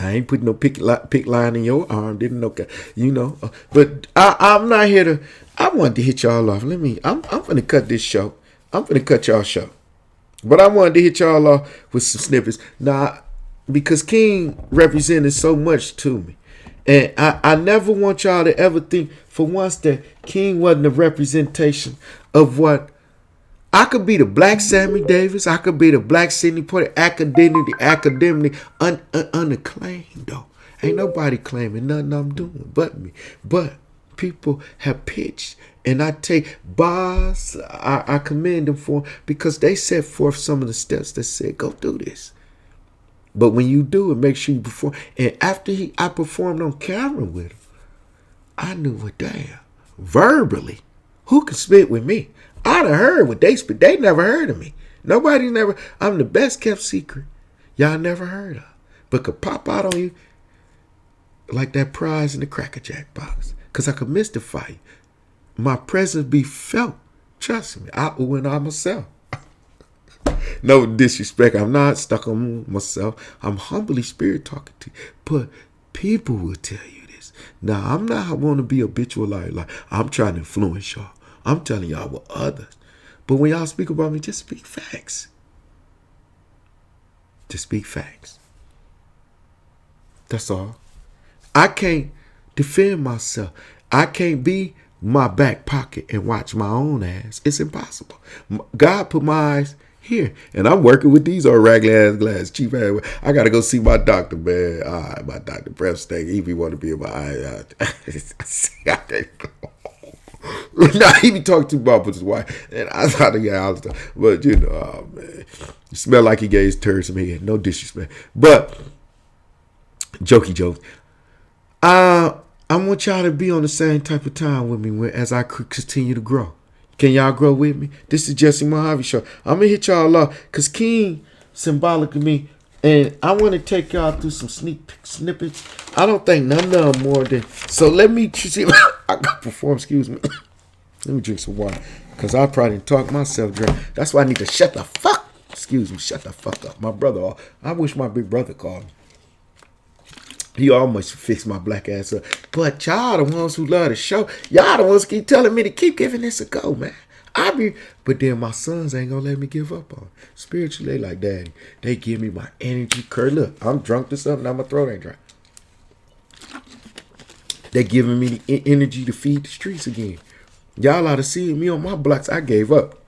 I ain't putting no pick line in your arm. Didn't know, you know. But I'm not here to. I wanted to hit y'all off. I'm gonna cut this show. I'm gonna cut y'all show. But I wanted to hit y'all off with some snippets. Now, because King represented so much to me. And I never want y'all to ever think for once that King wasn't a representation of what I could be. The black Sammy Davis, I could be the black Sidney Porter, academically unacclaimed though. Ain't nobody claiming nothing I'm doing but me. But people have pitched, and I take bars. I commend them for because they set forth some of the steps that said go do this. But when you do it, make sure you perform. And after I performed on camera with him, I knew what damn. Verbally, who could spit with me? I'd have heard what they spit. They never heard of me. Nobody never. I'm the best kept secret y'all never heard of. But could pop out on you like that prize in the Cracker Jack box. Because I could mystify you. My presence be felt. Trust me. I ooh and I myself. No disrespect. I'm not stuck on myself. I'm humbly spirit talking to you. But people will tell you this. Now, I'm not want to be habitual like I'm trying to influence y'all. I'm telling y'all what others. But when y'all speak about me, just speak facts. Just speak facts. That's all. I can't defend myself. I can't be my back pocket and watch my own ass. It's impossible. God put my eyes here, and I'm working with these old raggedy ass glasses, cheap ass. I gotta go see my doctor, man. My doctor, breath stank. He be want to be in my eye. Nah, he be talking too about with his wife, and I thought he got all the stuff. But you know, oh, man, you smell like he gave his turds some head. No disrespect, but jokey jokes. I want y'all to be on the same type of time with me as I continue to grow. Can y'all grow with me? This is Jesse Mohave Show. I'm gonna hit y'all off because King symbolic of me, and I want to take y'all through some snippets. I don't think none of them more than. So let me see. I got perform. Excuse me. Let me drink some water because I probably didn't talk myself dry. That's why I need to shut the fuck. Excuse me. Shut the fuck up. My brother. I wish my big brother called me. He almost fixed my black ass up. But y'all the ones who love the show. Y'all the ones keep telling me to keep giving this a go, man. But then my sons ain't gonna let me give up on it. Spiritually, they like, Daddy, they give me my energy. Kurt, look, I'm drunk to something. Now my throat ain't dry. They giving me the energy to feed the streets again. Y'all ought to see me on my blocks. I gave up.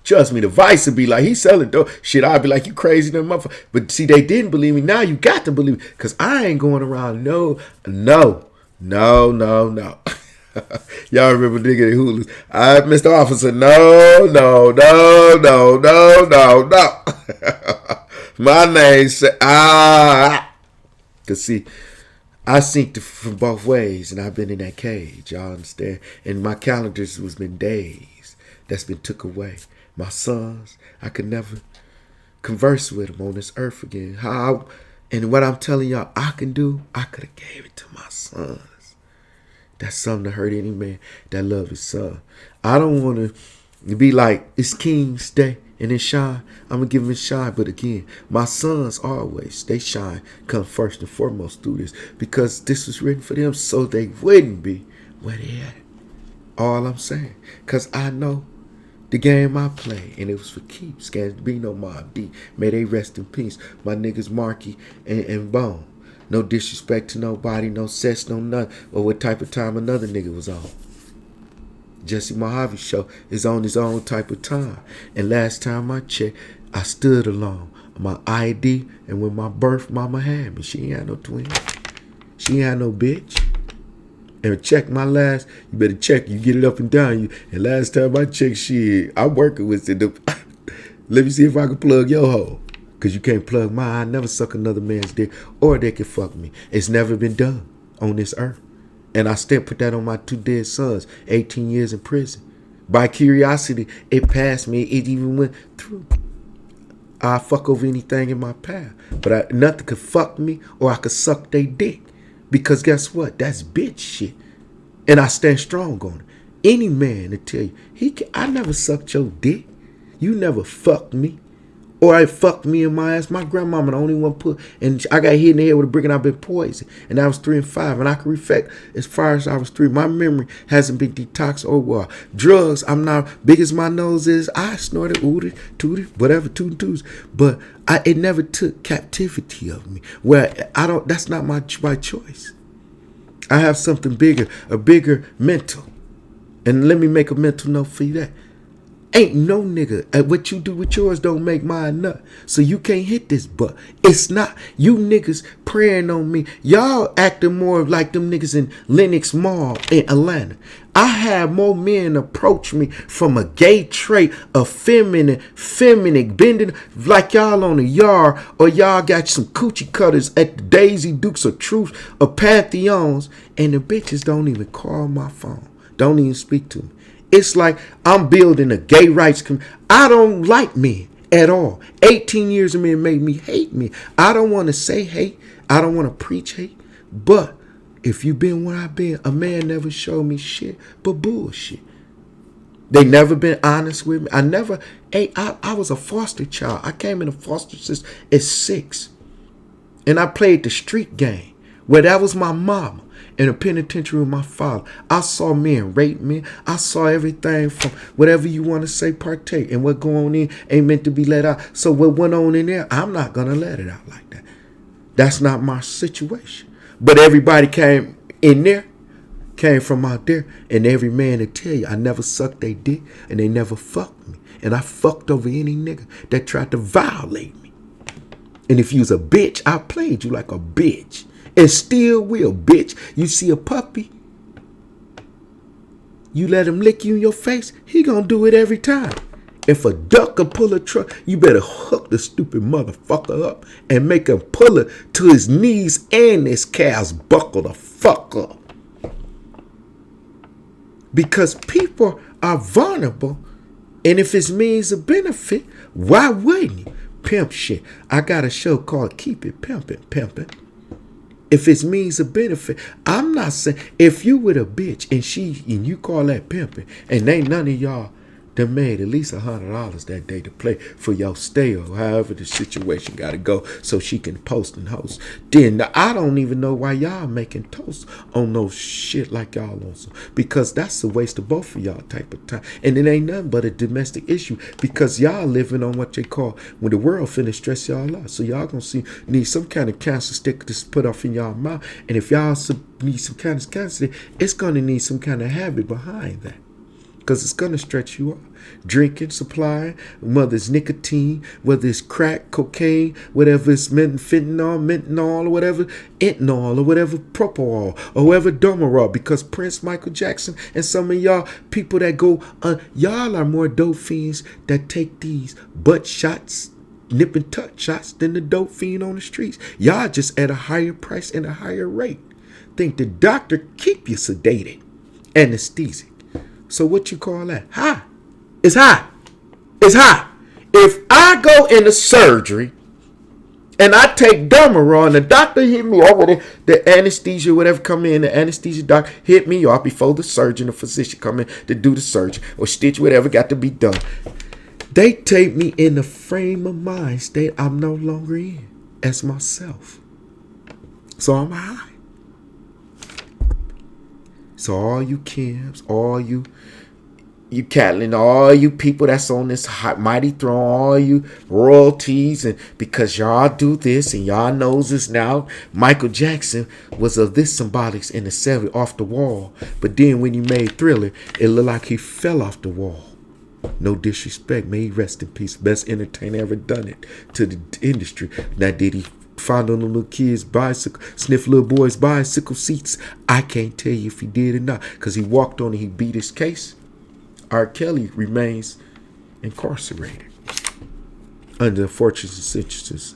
Trust me, the vice would be like, he's selling dope. Shit, I'd be like, you crazy, them motherfucker. But see, they didn't believe me. Now you got to believe me. Because I ain't going around, no. Y'all remember nigga in Hulu. Mr. Officer, no. My name said, Because see, I synced from both ways, and I've been in that cage. Y'all understand? And my calendars was been days that's been took away. My sons, I could never converse with them on this earth again. And what I'm telling y'all I can do, I could have gave it to my sons. That's something to hurt any man that love his son. I don't want to be like, it's King's Day and it shine. I'm going to give him a shine. But again, my sons always, they shine, come first and foremost through this. Because this was written for them so they wouldn't be where they at. All I'm saying. Because I know the game I play, and it was for keeps. Can't be no Mob D. May they rest in peace. My niggas Marky and Bone. No disrespect to nobody, no sex, no nothing, or what type of time another nigga was on. JesseMohaveShow is on his own type of time. And last time I checked, I stood alone. My ID, and when my birth mama had me, she ain't had no twin. She ain't had no bitch. And check my last, you better check, you get it up and down. You. And last time I checked, shit, I'm working with it. Let me see if I can plug your hole. Because you can't plug mine. I never suck another man's dick, or they can fuck me. It's never been done on this earth. And I still put that on my 2 dead sons, 18 years in prison. By curiosity, it passed me. It even went through. I fuck over anything in my path. But nothing could fuck me, or I could suck they dick. Because guess what? That's bitch shit. And I stand strong on it. Any man to tell you, I never sucked your dick. You never fucked me. Or I fucked me in my ass. My grandmama the only one put, and I got hit in the head with a brick and I've been poisoned. And I was 3 and 5. And I can reflect as far as I was 3. My memory hasn't been detoxed or what. Drugs, I'm not big as my nose is. I snorted, ooted, tooted, whatever, toot twos. But it never took captivity of me. Where that's not my choice. I have something bigger, a bigger mental. And let me make a mental note for you that. Ain't no nigga, what you do with yours don't make mine nut. So you can't hit this butt. It's not, you niggas praying on me. Y'all acting more like them niggas in Lenox Mall in Atlanta. I had more men approach me from a gay trait of feminine, bending like y'all on the yard, or y'all got some coochie cutters at the Daisy Dukes of Truth or Pantheons, and the bitches don't even call my phone. Don't even speak to me. It's like I'm building a gay rights community. I don't like men at all. 18 years of men made me hate me. I don't want to say hate. I don't want to preach hate. But if you been where I've been, a man never showed me shit but bullshit. They never been honest with me. I was a foster child. I came in a foster system at 6. And I played the street game where that was my mama. In a penitentiary with my father. I saw men rape men. I saw everything from whatever you want to say partake. And what going on in ain't meant to be let out. So what went on in there, I'm not going to let it out like that. That's not my situation. But everybody came in there, came from out there. And every man to tell you, I never sucked they dick and they never fucked me. And I fucked over any nigga that tried to violate me. And if you was a bitch, I played you like a bitch. And still will, bitch. You see a puppy, you let him lick you in your face, he gonna do it every time. If a duck could pull a truck, you better hook the stupid motherfucker up and make him pull it to his knees and his calves buckle the fuck up. because people are vulnerable. And if it's means of benefit, why wouldn't you? Pimp shit. I got a show called Keep It Pimpin'. If it's means of benefit, I'm not saying if you with a bitch and you call that pimping, and ain't none of y'all done made at least $100 that day to play for your stay or however the situation got to go so she can post and host. Then I don't even know why y'all making toast on no shit like y'all on some, because that's a waste of both of y'all type of time. And it ain't nothing but a domestic issue because y'all living on what they call when the world finna stress y'all out. So y'all gonna need some kind of cancer stick to put off in y'all mouth. And if y'all need some kind of cancer, it's gonna need some kind of habit behind that. Because it's going to stretch you out. Drinking, supplying, whether it's nicotine, whether it's crack, cocaine, whatever it's fentanyl, or whatever, ethanol, or whatever, propofol, or whatever, Domarol. Because Prince, Michael Jackson, and some of y'all people that go, y'all are more dope fiends that take these butt shots, nip and tuck shots than the dope fiend on the streets. Y'all just at a higher price and a higher rate. Think the doctor keep you sedated, anesthetic. So what you call that? High. It's high. It's high. If I go into surgery and I take Dermarol and the doctor hit me over the anesthesia, whatever come in, the anesthesia doc hit me off before the surgeon or physician come in to do the surgery or stitch whatever got to be done. They take me in the frame of mind state I'm no longer in as myself. So I'm high. So all you Kims, all you Catelyn, all you people that's on this hot, mighty throne, all you royalties, and because y'all do this and y'all knows this now, Michael Jackson was of this symbolics in the 70s off the wall. But then when he made Thriller, it looked like he fell off the wall. No disrespect, may he rest in peace. Best entertainer ever done it to the industry. Now did he find on the little kids' bicycle, sniff little boys' bicycle seats? I can't tell you if he did or not, because he walked on and he beat his case. R. Kelly remains incarcerated under unfortunate circumstances.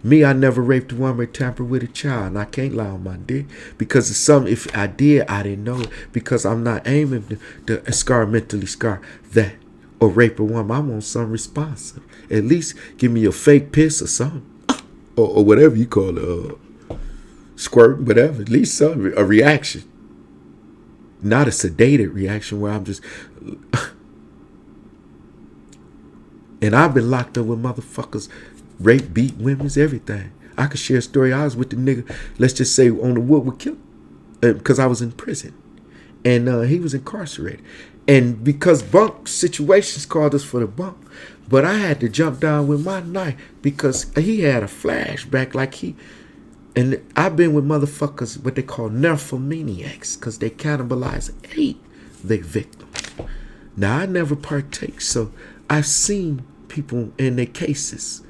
Me, I never raped a woman or tampered with a child, and I can't lie on my dick because it's something. If I did, I didn't know it because I'm not aiming to mentally scar that or rape a woman. I'm on some responsive. At least give me a fake piss or something. Or whatever you call it, squirt, whatever. At least some a reaction, not a sedated reaction where I'm just. And I've been locked up with motherfuckers, rape, beat women's, everything. I could share a story. I was with the nigga, let's just say on the Woodward kill, because I was in prison, and he was incarcerated, and because bunk situations called us for the bunk. But I had to jump down with my knife because he had a flashback like he. And I've been with motherfuckers, what they call nymphomaniacs, because they cannibalize and ate their victims. Now, I never partake, so I've seen people in their cases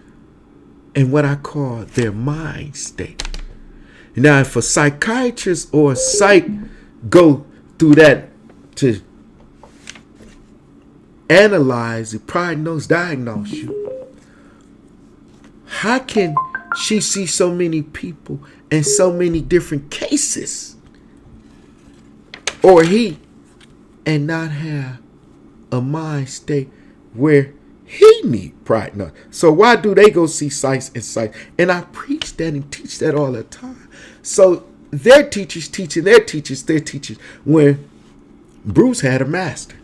and what I call their mind state. Now, if a psychiatrist or a psych go through that to analyze, diagnose you, how can she see so many people and so many different cases, or he, and not have a mind state where he need pride? So why do they go see sights and sights? And I preach that and teach that all the time. So their teachers teaching their teachers when Bruce had a master.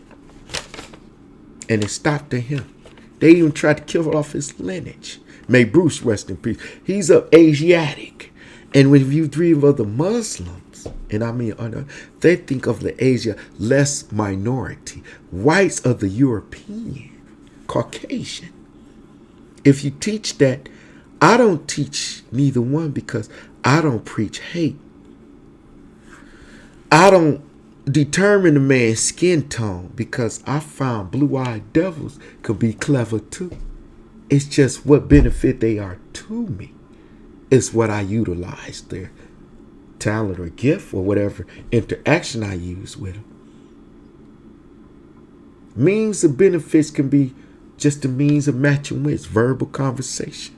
And it stopped at him. They even tried to kill off his lineage. May Bruce rest in peace. He's of Asiatic. And when you dream of the Muslims, and I mean, they think of the Asia less minority. Whites of the European, Caucasian. If you teach that, I don't teach neither one because I don't preach hate. I don't determine a man's skin tone because I found blue-eyed devils could be clever too. It's just what benefit they are to me. It's what I utilize, their talent or gift or whatever interaction I use with them. Means of benefits can be just a means of matching wits, verbal conversation.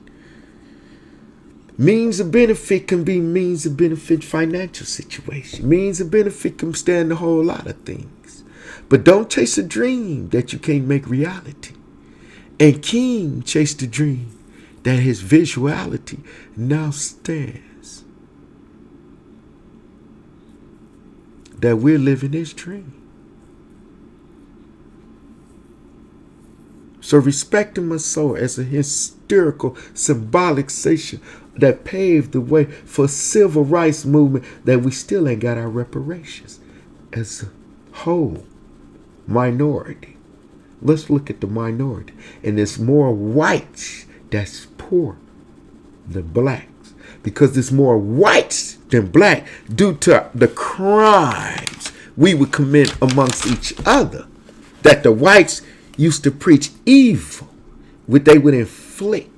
Means of benefit can be means of benefit financial situation. Means of benefit can stand a whole lot of things. But don't chase a dream that you can't make reality. And King chased a dream that his visuality now stands. That we're living his dream. So respect him so as a historical, symbolic station that paved the way for civil rights movement that we still ain't got our reparations as a whole minority. Let's look at the minority. And there's more whites that's poor than blacks. Because there's more whites than black due to the crimes we would commit amongst each other. That the whites used to preach evil, which they would inflict,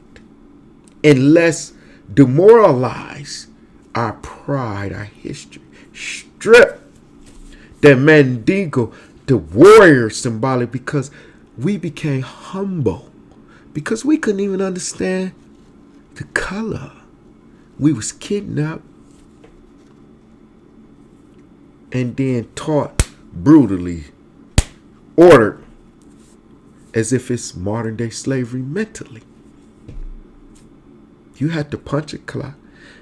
unless demoralize our pride, our history, strip that Mandingo, the warrior symbolic, because we became humble, because we couldn't even understand the color. We was kidnapped and then taught brutally, ordered, as if it's modern day slavery mentally. You had to punch a clock.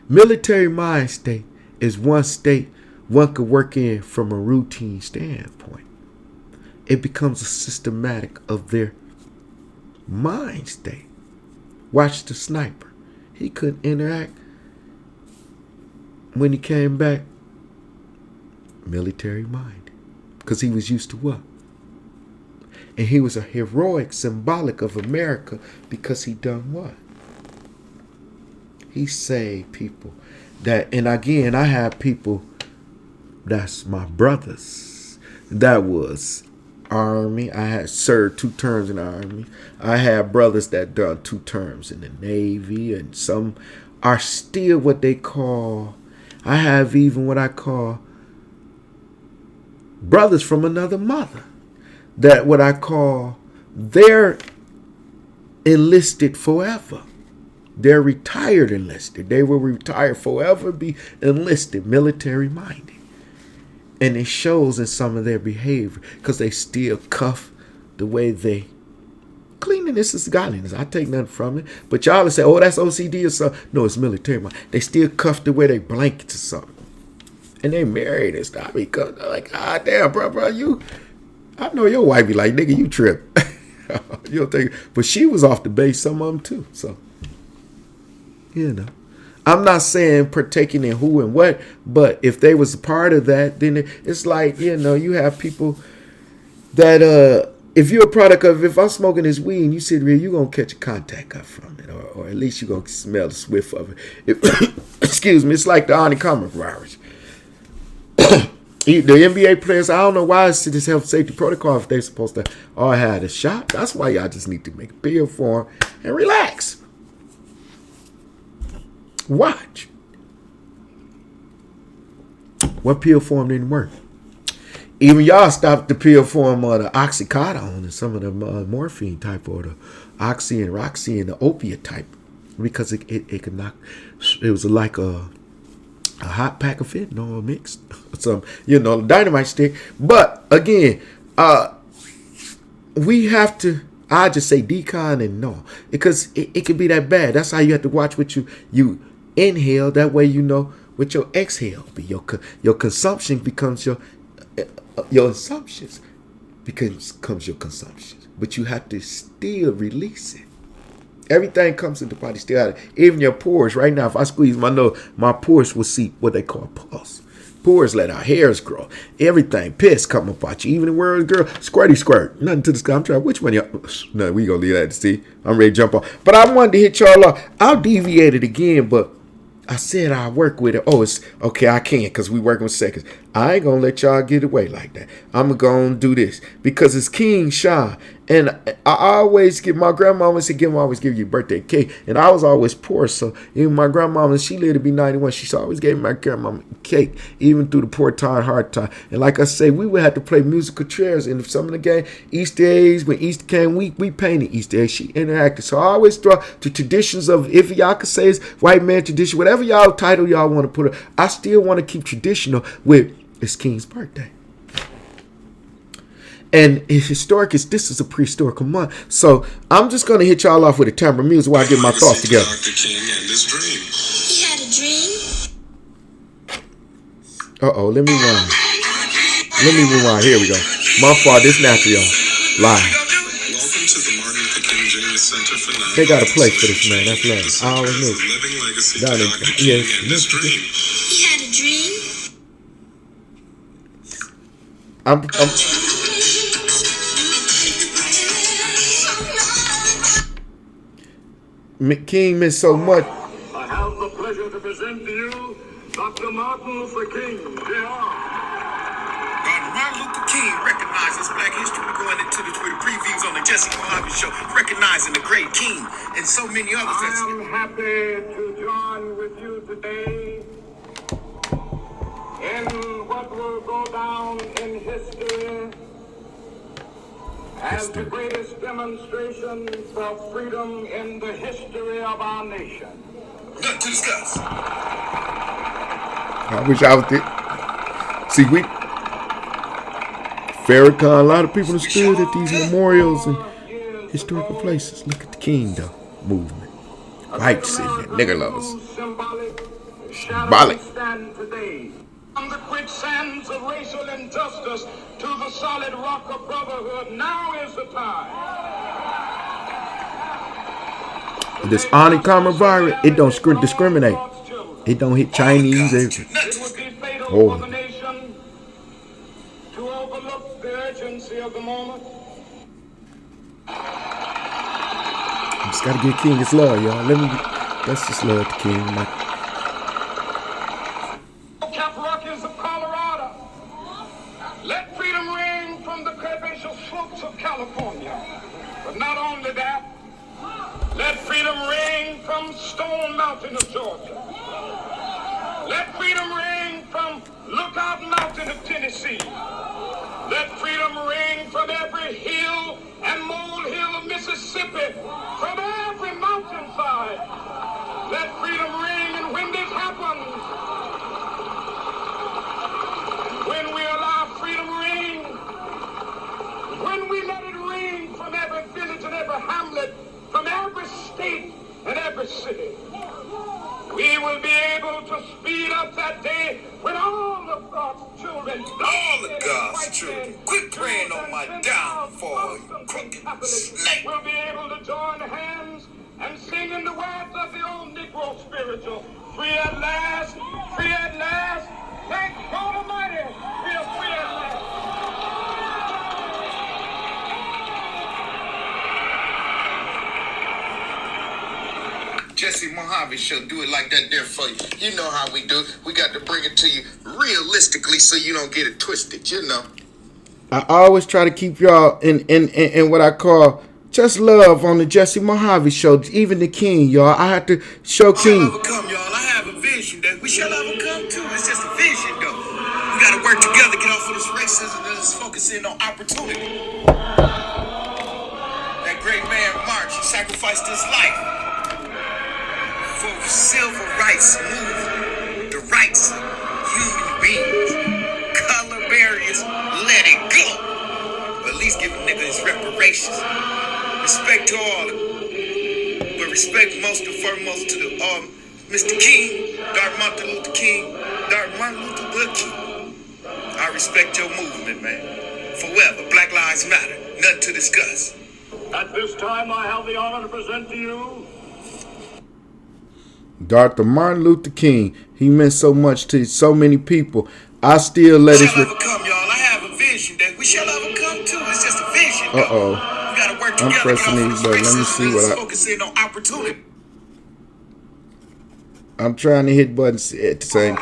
Military mind state is one state one could work in from a routine standpoint. It becomes a systematic of their mind state. Watch the sniper. He couldn't interact when he came back military minded. Because he was used to what? And he was a heroic symbolic of America because he done what? He saved people. That, and again, I have people that's my brothers. That was Army. I had served 2 terms in the Army. I had brothers that done 2 terms in the Navy, and some are still what they call, I have even what I call brothers from another mother. That what I call, they're enlisted forever. They're retired enlisted. They will retire forever, be enlisted, military minded. And it shows in some of their behavior because they still cuff the way they. Cleanliness is godliness. I take nothing from it. But y'all will say, oh, that's OCD or something. No, it's military mind. They still cuff the way they blankets or something. And they married and stuff. Because they're like, ah, damn, bro, you. I know your wife be like, nigga, you trip. You don't think, but she was off the base, some of them too. So, you know, I'm not saying partaking in who and what, but if they was a part of that, then it's like, you know, you have people that, if you're a product of, if I'm smoking this weed and you sit here, you're going to catch a contact up from it, or at least you're going to smell the swift of it. Excuse me, it's like the Onna virus. The NBA players, I don't know why it's this health safety protocol if they're supposed to all have a shot. That's why y'all just need to make a pill for them and relax. Watch. What pill form didn't work? Even y'all stopped the pill form of the oxycodone and some of the morphine type, or the oxy and roxy and the opiate type, because it could knock. It was like a hot pack of fentanyl mixed, some, you know, dynamite stick. But again, we have to, I just say decon and no, because it can be that bad. That's how you have to watch what you inhale. That way, you know what your exhale be. Your consumption becomes your assumptions becomes your consumptions. But you have to still release it. Everything comes into the body still out. Even your pores. Right now, if I squeeze my nose, my pores will see what they call pulse. Pores let our hairs grow. Everything, piss come up out you. Even the word girl, squirty squirt. Nothing to the sky. I'm trying, which one y'all? No, we gonna leave that to see. I'm ready to jump off. But I wanted to hit y'all off. I'll deviate it again, but I said I work with it. Oh, it's okay, I can't because we working with seconds. I ain't gonna let y'all get away like that. I'm gonna do this because it's King Sean. And I always give, my grandma always said, always give you a birthday cake. And I was always poor. So even my grandma, she lived to be 91. She always gave my grandma cake, even through the poor time, hard time. And like I say, we would have to play musical chairs. And some of the game, Easter eggs, when Easter came, we painted Easter eggs. She interacted. So I always draw the traditions of, if y'all could say it's white man tradition, whatever y'all title y'all want to put it, I still want to keep traditional with it's King's birthday. And historic is this is a prehistorical month. So I'm just gonna hit y'all off with a timbre music while I get my thoughts together. Dr. King and his dream. He had a dream. Let me rewind. Here we go. My fault. This natural, y'all. Live. Welcome to the Martin Luther King Jr. Center for Non. They got a place for this, man. That's love. I always knew. Living legacy Down to in- Dr. King yes, and his dream. He had a dream. King meant so much. I have the pleasure to present to you Dr. Martin Luther King, Jr. Martin Luther King recognizes Black history. We're going into the previews on the JesseMohaveShow, recognizing the great King and so many others. I am happy to join with you today in what will go down in history as the greatest demonstration for freedom in the history of our nation. Nothing to discuss. I wish I was there. See, Farrakhan, a lot of people have stood at these memorials and historical places. Look at the King, though, movement. White sitting there, nigger lovers. Symbolic. Stand today from the quicksands of racial injustice to the solid rock of brotherhood. Now is the time. This uncommon virus, it don't discriminate. It don't hit Chinese. It would be fatal for the nation to overlook the urgency of the moment. Just gotta give King his love, y'all. Let's just love the King. Rockies of Colorado. Let freedom ring from the curvaceous slopes of California. But not only that, let freedom ring from Stone Mountain of Georgia. Let freedom ring from Lookout Mountain of Tennessee. Let freedom ring from every hill and molehill of Mississippi, from every mountainside. Let freedom ring, and when this happens, when we allow freedom ring, when we let it ring from every village and every hamlet, from every state and every city, we will be able to speed up that day when all of God's children, All of God's children, quit praying on my downfall, you crooked snake. will be able to join hands and sing in the words of the old Negro spiritual. Free at last, free at last. Thank God Almighty, we are free at last. JesseMohaveShow, do it like that there for you. You know how we do. We got to bring it to you realistically so you don't get it twisted, you know. I always try to keep y'all in what I call just love on the JesseMohaveShow. Even the King, y'all. I have to show We shall King. overcome, y'all. I have a vision that we shall overcome too. It's just a vision, though. We got to work together, get off of this racism, and let's focus in on opportunity. That great man March, he sacrificed his life for civil rights movement, the rights of human beings. Color barriers, let it go. Or at least give a nigga his reparations. Respect to all of them. But respect most and foremost to the Mr. King, Martin Luther King, Martin Luther the King. I respect your movement, man. Forever, Black Lives Matter. Nothing to discuss. At this time, I have the honor to present to you Dr. Martin Luther King. He meant so much to so many people. I still let We his. shall overcome, y'all. I have a vision that we shall overcome too. It's just a vision, though. Uh-oh. We gotta work I'm together, pressing get off these of this buttons. Let me racism, see and what let's I- focus in on opportunity. I'm trying to hit buttons at the same. I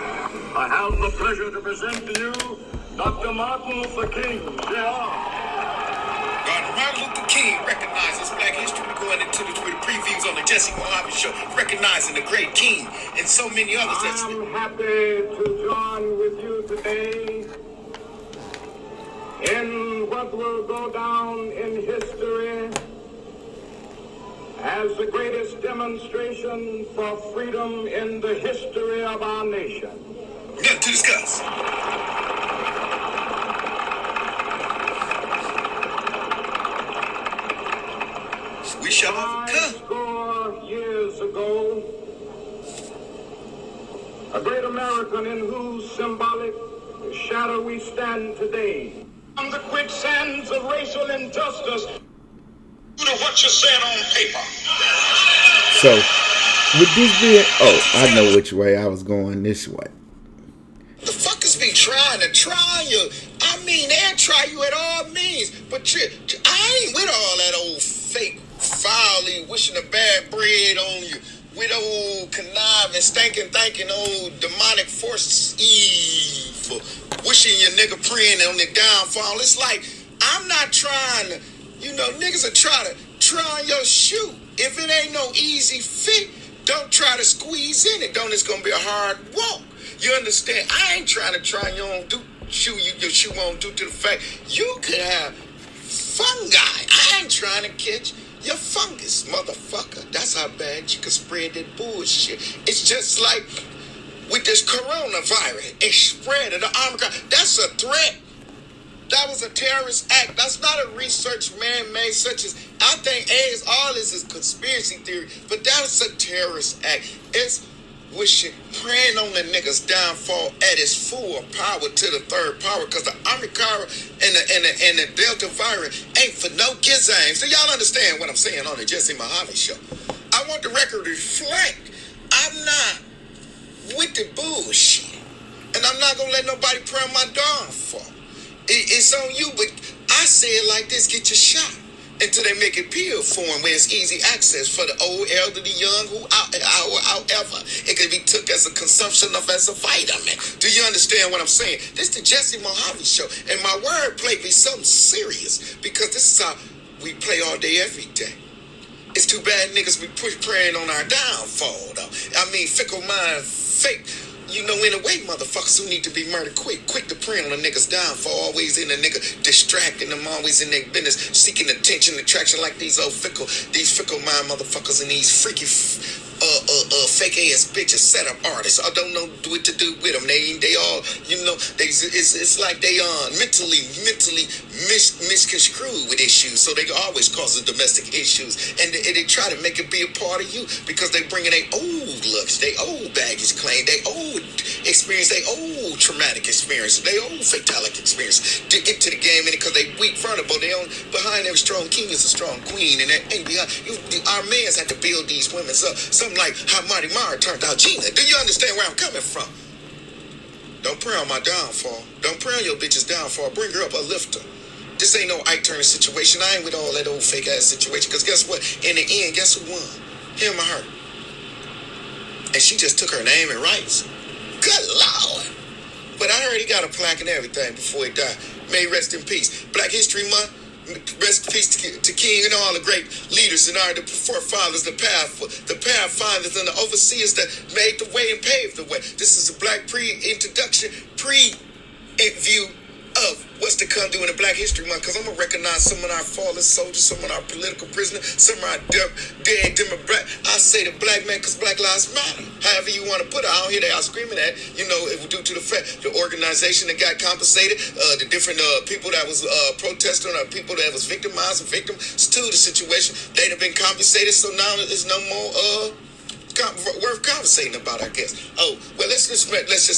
have the pleasure to present to you Dr. Martin Luther King, Jr. Martin Luther King recognizes Black history. We're going into the previews on the JesseMohaveShow, recognizing the great King and so many others. That's I'm happy to join with you today in what will go down in history as the greatest demonstration for freedom in the history of our nation. nothing to discuss. American in whose symbolic shadow we stand today. On the quicksands of racial injustice. To what you said on paper. So, with this being, I know which way I was going. This way. The fuckers be trying to try you. I mean, they'll try you at all means. But I ain't with all that old fake, foully, wishing a bad bread on you. With old conniving, thinking old demonic forces evil. Wishing your nigga praying on the downfall. It's like, I'm not trying to, niggas are trying to try on your shoe. If it ain't no easy fit, don't try to squeeze in it. It's gonna be a hard walk. You understand? I ain't trying to try your shoe won't do to the fact you could have fungi. I ain't trying to catch your fungus, motherfucker. That's how bad you can spread that bullshit. It's just like with this coronavirus. It spread of the Omicron. That's a threat. That was a terrorist act. That's not a research man-made such as, I think AIDS, all this is conspiracy theory, but that's a terrorist act. It's wishing, praying on the nigga's downfall at its full power to the third power, because the Omicron and the Delta virus ain't for no gizzang. So y'all understand what I'm saying on the Jesse Mohave Show. I want the record to reflect. I'm not with the bullshit. And I'm not gonna let nobody pray on my downfall. It's on you, but I say it like this: get your shot until they make it pill form where it's easy access for the old, elderly, young, however it can be took as a consumption of as a vitamin. Do you understand what I'm saying? This is the Jesse Mohave Show, and my wordplay be something serious because this is how we play all day, every day. It's too bad niggas be praying on our downfall, though. I mean, fickle mind, fake. In a way, motherfuckers who need to be murdered quick to prey on a nigga's downfall, always in a nigga distracting them, always in their business, seeking attention, attraction, like these fickle mind motherfuckers and these freaky, fake ass bitches, setup artists. I don't know what to do with them. They all, it's like they mentally misconstrued with issues, so they always causing domestic issues, and they try to make it be a part of you because they bringing their old looks, their old baggage claim, their old experience, their old traumatic experience, their old fatality experience to get to the game, and because they weak, vulnerable, they on behind every strong king is a strong queen, and behind our mans had to build these women up. Something like how Marty Mara turned out Gina. Do you understand where I'm coming from? Don't pray on my downfall. Don't pray on your bitch's downfall. Bring her up, uplift her. This ain't no Ike Turner situation. I ain't with all that old fake ass situation. Because guess what? In the end, guess who won? Him or her? And she just took her name and rights. Good Lord. But I heard he got a plaque and everything before he died. May he rest in peace. Black History Month. Rest in peace to King and all the great leaders and the forefathers, the pathfinders and the overseers that made the way and paved the way. This is a black pre-introduction, pre-view of what's to come during the Black History Month, because I'm going to recognize some of our fallen soldiers, some of our political prisoners, some of our dead Democrats. I say the black man because Black Lives Matter. However you want to put it, I don't hear they are screaming at, it was due to the fact the organization that got compensated, the different people that was protesting, or people that was victimized and victims to the situation, they'd have been compensated, so now there's no more worth conversating about, I guess. Oh, well, let's just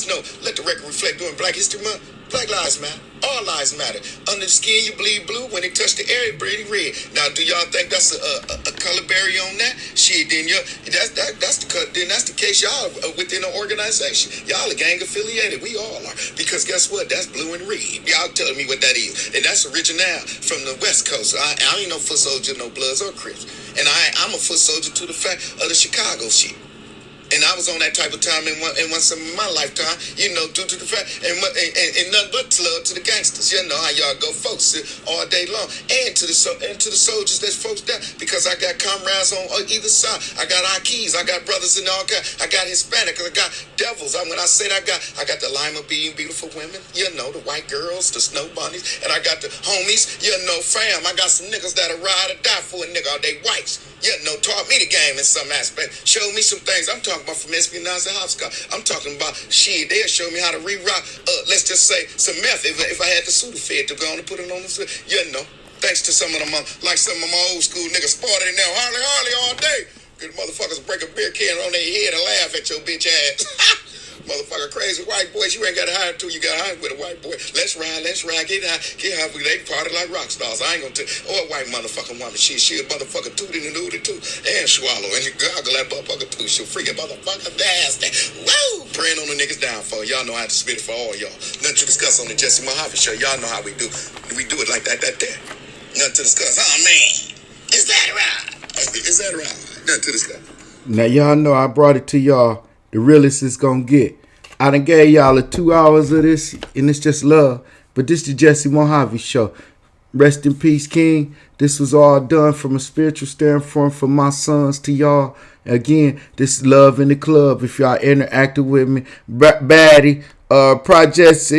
know, let the record reflect during Black History Month. Black lives matter. All lives matter. Under the skin, you bleed blue. When it touch the air, it bleed red. Now, do y'all think that's a color barrier on that? Shit, then that's the case. Y'all are within an organization. Y'all are gang affiliated. We all are. Because guess what? That's blue and red. Y'all telling me what that is. And that's original from the West Coast. I ain't no foot soldier, no Bloods or Crips. And I'm a foot soldier to the fact of the Chicago shit. And I was on that type of time in some of my lifetime, due to the fact, and nothing but love to the gangsters. You know how y'all go, folks, all day long, and to the soldiers that's folks down, because I got comrades on either side. I got Akis, I got brothers in all kinds. I got Hispanic, I got devils. When I said I got the Lima being beautiful women, the white girls, the snow bunnies, and I got the homies, fam. I got some niggas that'll ride or die for a nigga. Are they whites? Taught me the game in some aspect. Showed me some things. I'm talking about from espionage to hopscotch. I'm talking about shit. They'll show me how to reroute, let's just say, some meth. If I had the Sudafed to go on and put it on the, thanks to some of them, like some of my old school niggas sported in there, Harley all day. Good motherfuckers break a beer can on their head and laugh at your bitch ass. Motherfucker, crazy white boys, you ain't got to hire two. You got to hire with a white boy. Let's ride, get high. They party like rock stars. I ain't gonna tell. Or a white motherfucking woman. She a motherfucker tootin' and ooty too. And swallow. And you goggle that motherfucker too. She freaking motherfucker nasty. Woo! Praying on the niggas down for y'all know how to spit it for all y'all. Nothing to discuss on the Jesse Mohave show. Y'all know how we do. We do it like that there. Nothing to discuss. Oh man. Is that right? Is that right? Nothing to discuss. Now y'all know I brought it to y'all. The realest it's gonna get. I done gave y'all 2 hours of this, and it's just love. But this the Jesse Mohave show. Rest in peace, King. This was all done from a spiritual standpoint from my sons to y'all. Again, this is love in the club. If y'all interacted with me, Baddie, Projesse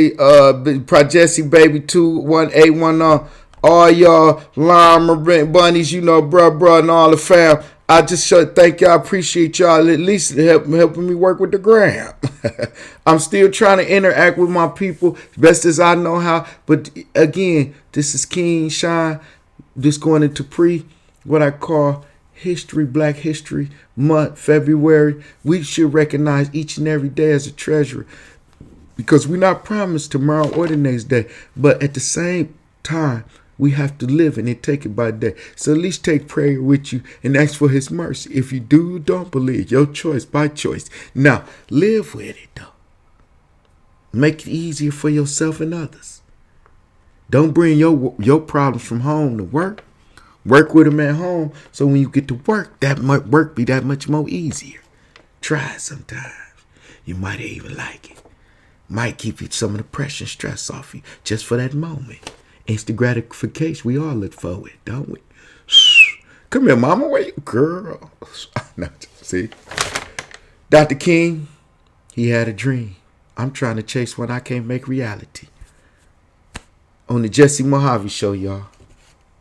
Baby 21810, all y'all Lima bunnies, you know, bruh, and all the fam. I just thank y'all, appreciate y'all at least helping me work with the gram. I'm still trying to interact with my people as best as I know how. But again, this is King Shine. This going into what I call Black History Month, February. We should recognize each and every day as a treasure because we're not promised tomorrow or the next day. But at the same time, we have to live in it, take it by day. So at least take prayer with you and ask for his mercy. If you do, don't believe. Your choice, by choice. Now, live with it, though. Make it easier for yourself and others. Don't bring your problems from home to work. Work with them at home. So when you get to work, work be that much more easier. Try it sometimes. You might even like it. Might keep you some of the pressure and stress off you just for that moment. Instant gratification, we all look forward, don't we? Come here, mama, where you, girl? See? Dr. King, he had a dream. I'm trying to chase one I can't make reality. On the Jesse Mohave show, y'all.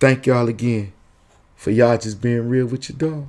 Thank y'all again for y'all just being real with your dog.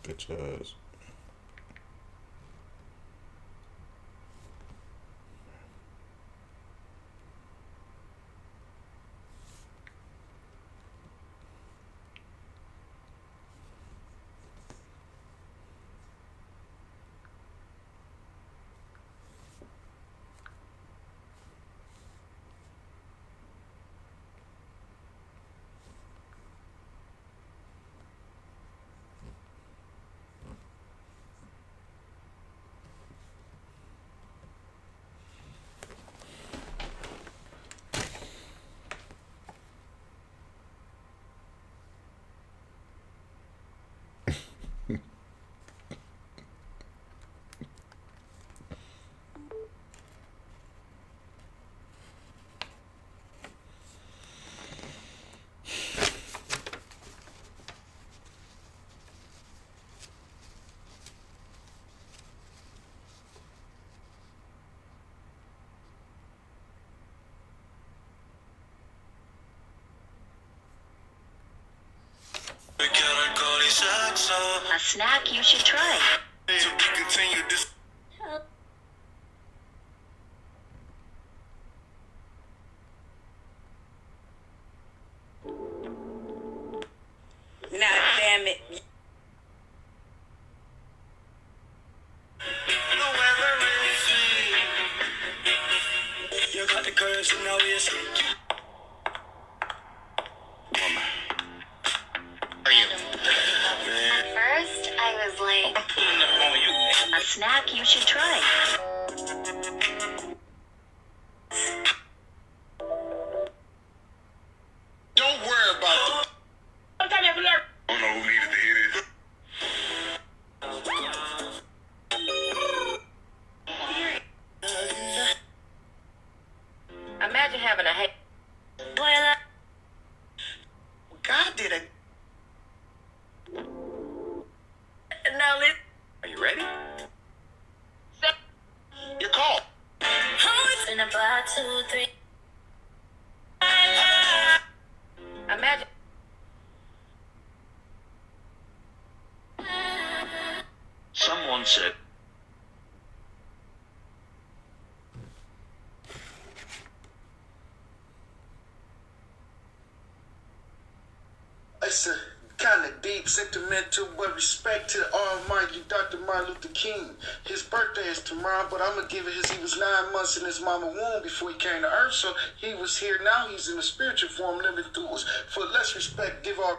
Because A snack you should try. To be continued. Now, damn it. You got the courage to know it's woman. Are you? At first, I was like, I'm pulling up on you. a snack you should try. Don't worry about the. I don't know who needed to hear this. Imagine having a hate. Well, God did it. now listen. Are you ready? Your call. In about 2, 3. Imagine. Someone said. It's a kind of deep, sentimental, but respect to the almighty Dr. Martin Luther King. His birthday is tomorrow, but I'm going to give it he was 9 months in his mama womb before he came to earth, so he was here now. He's in a spiritual form living through us. For less respect, give our...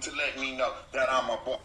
to let me know that I'm a boy.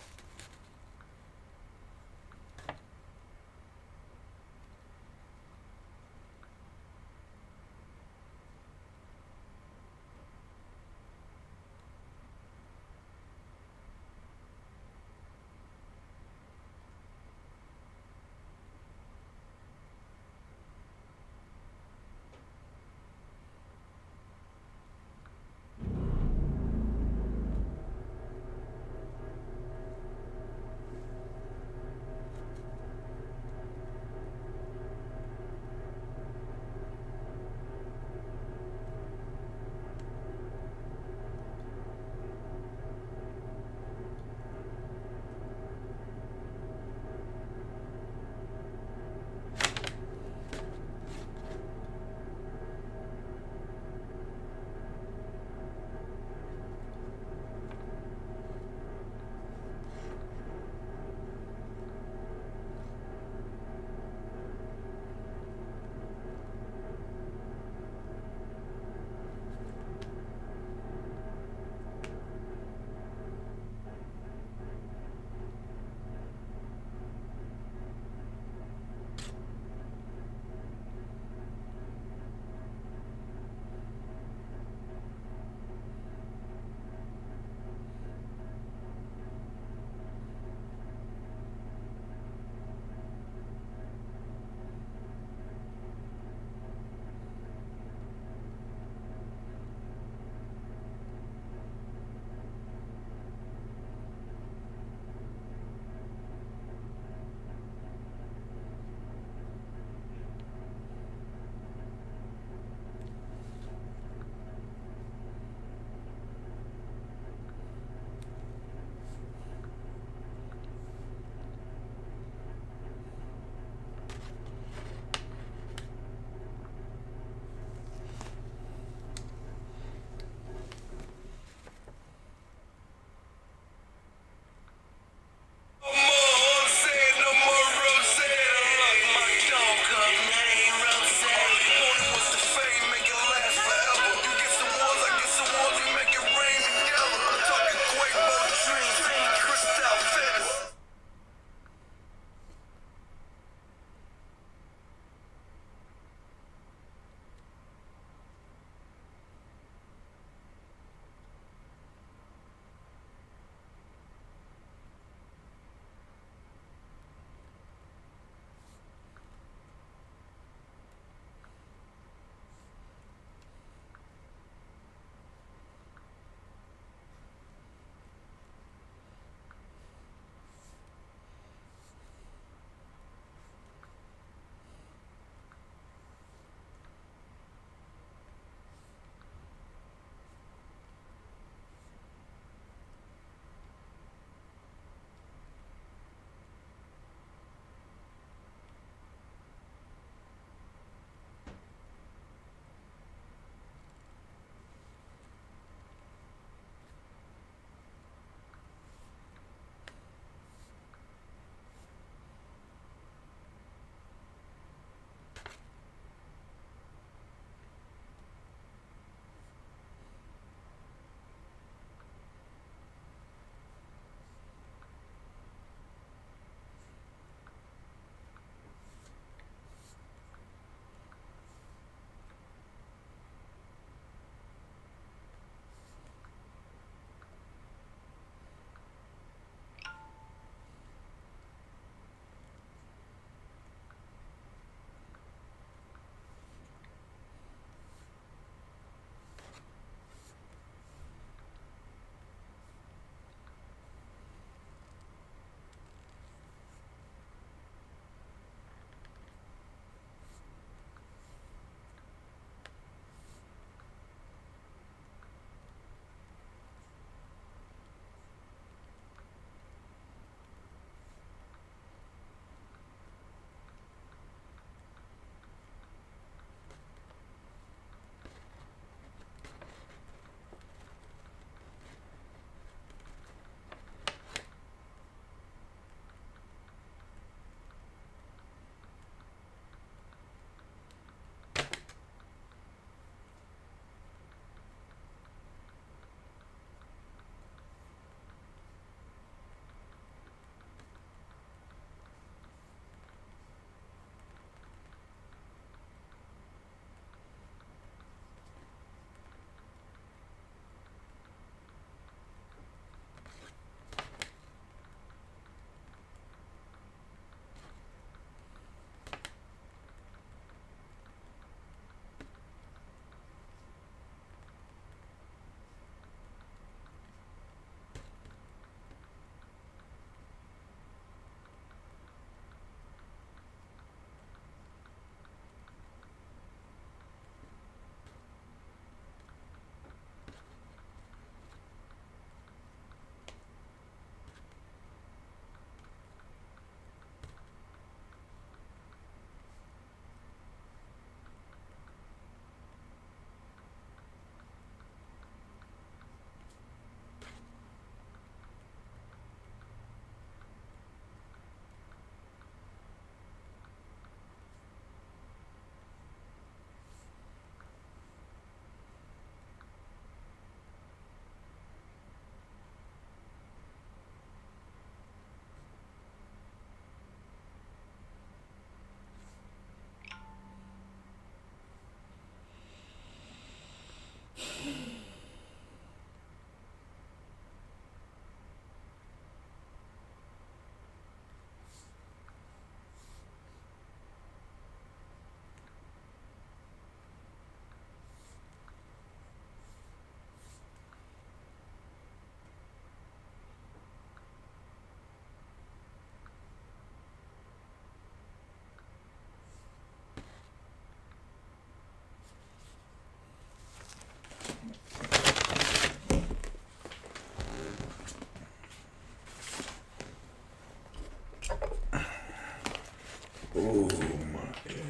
Oh, my ear.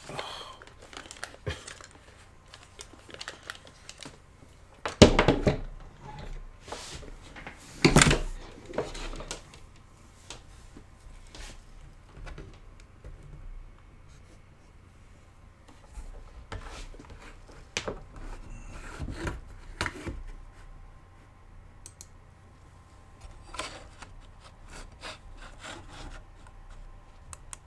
Oh.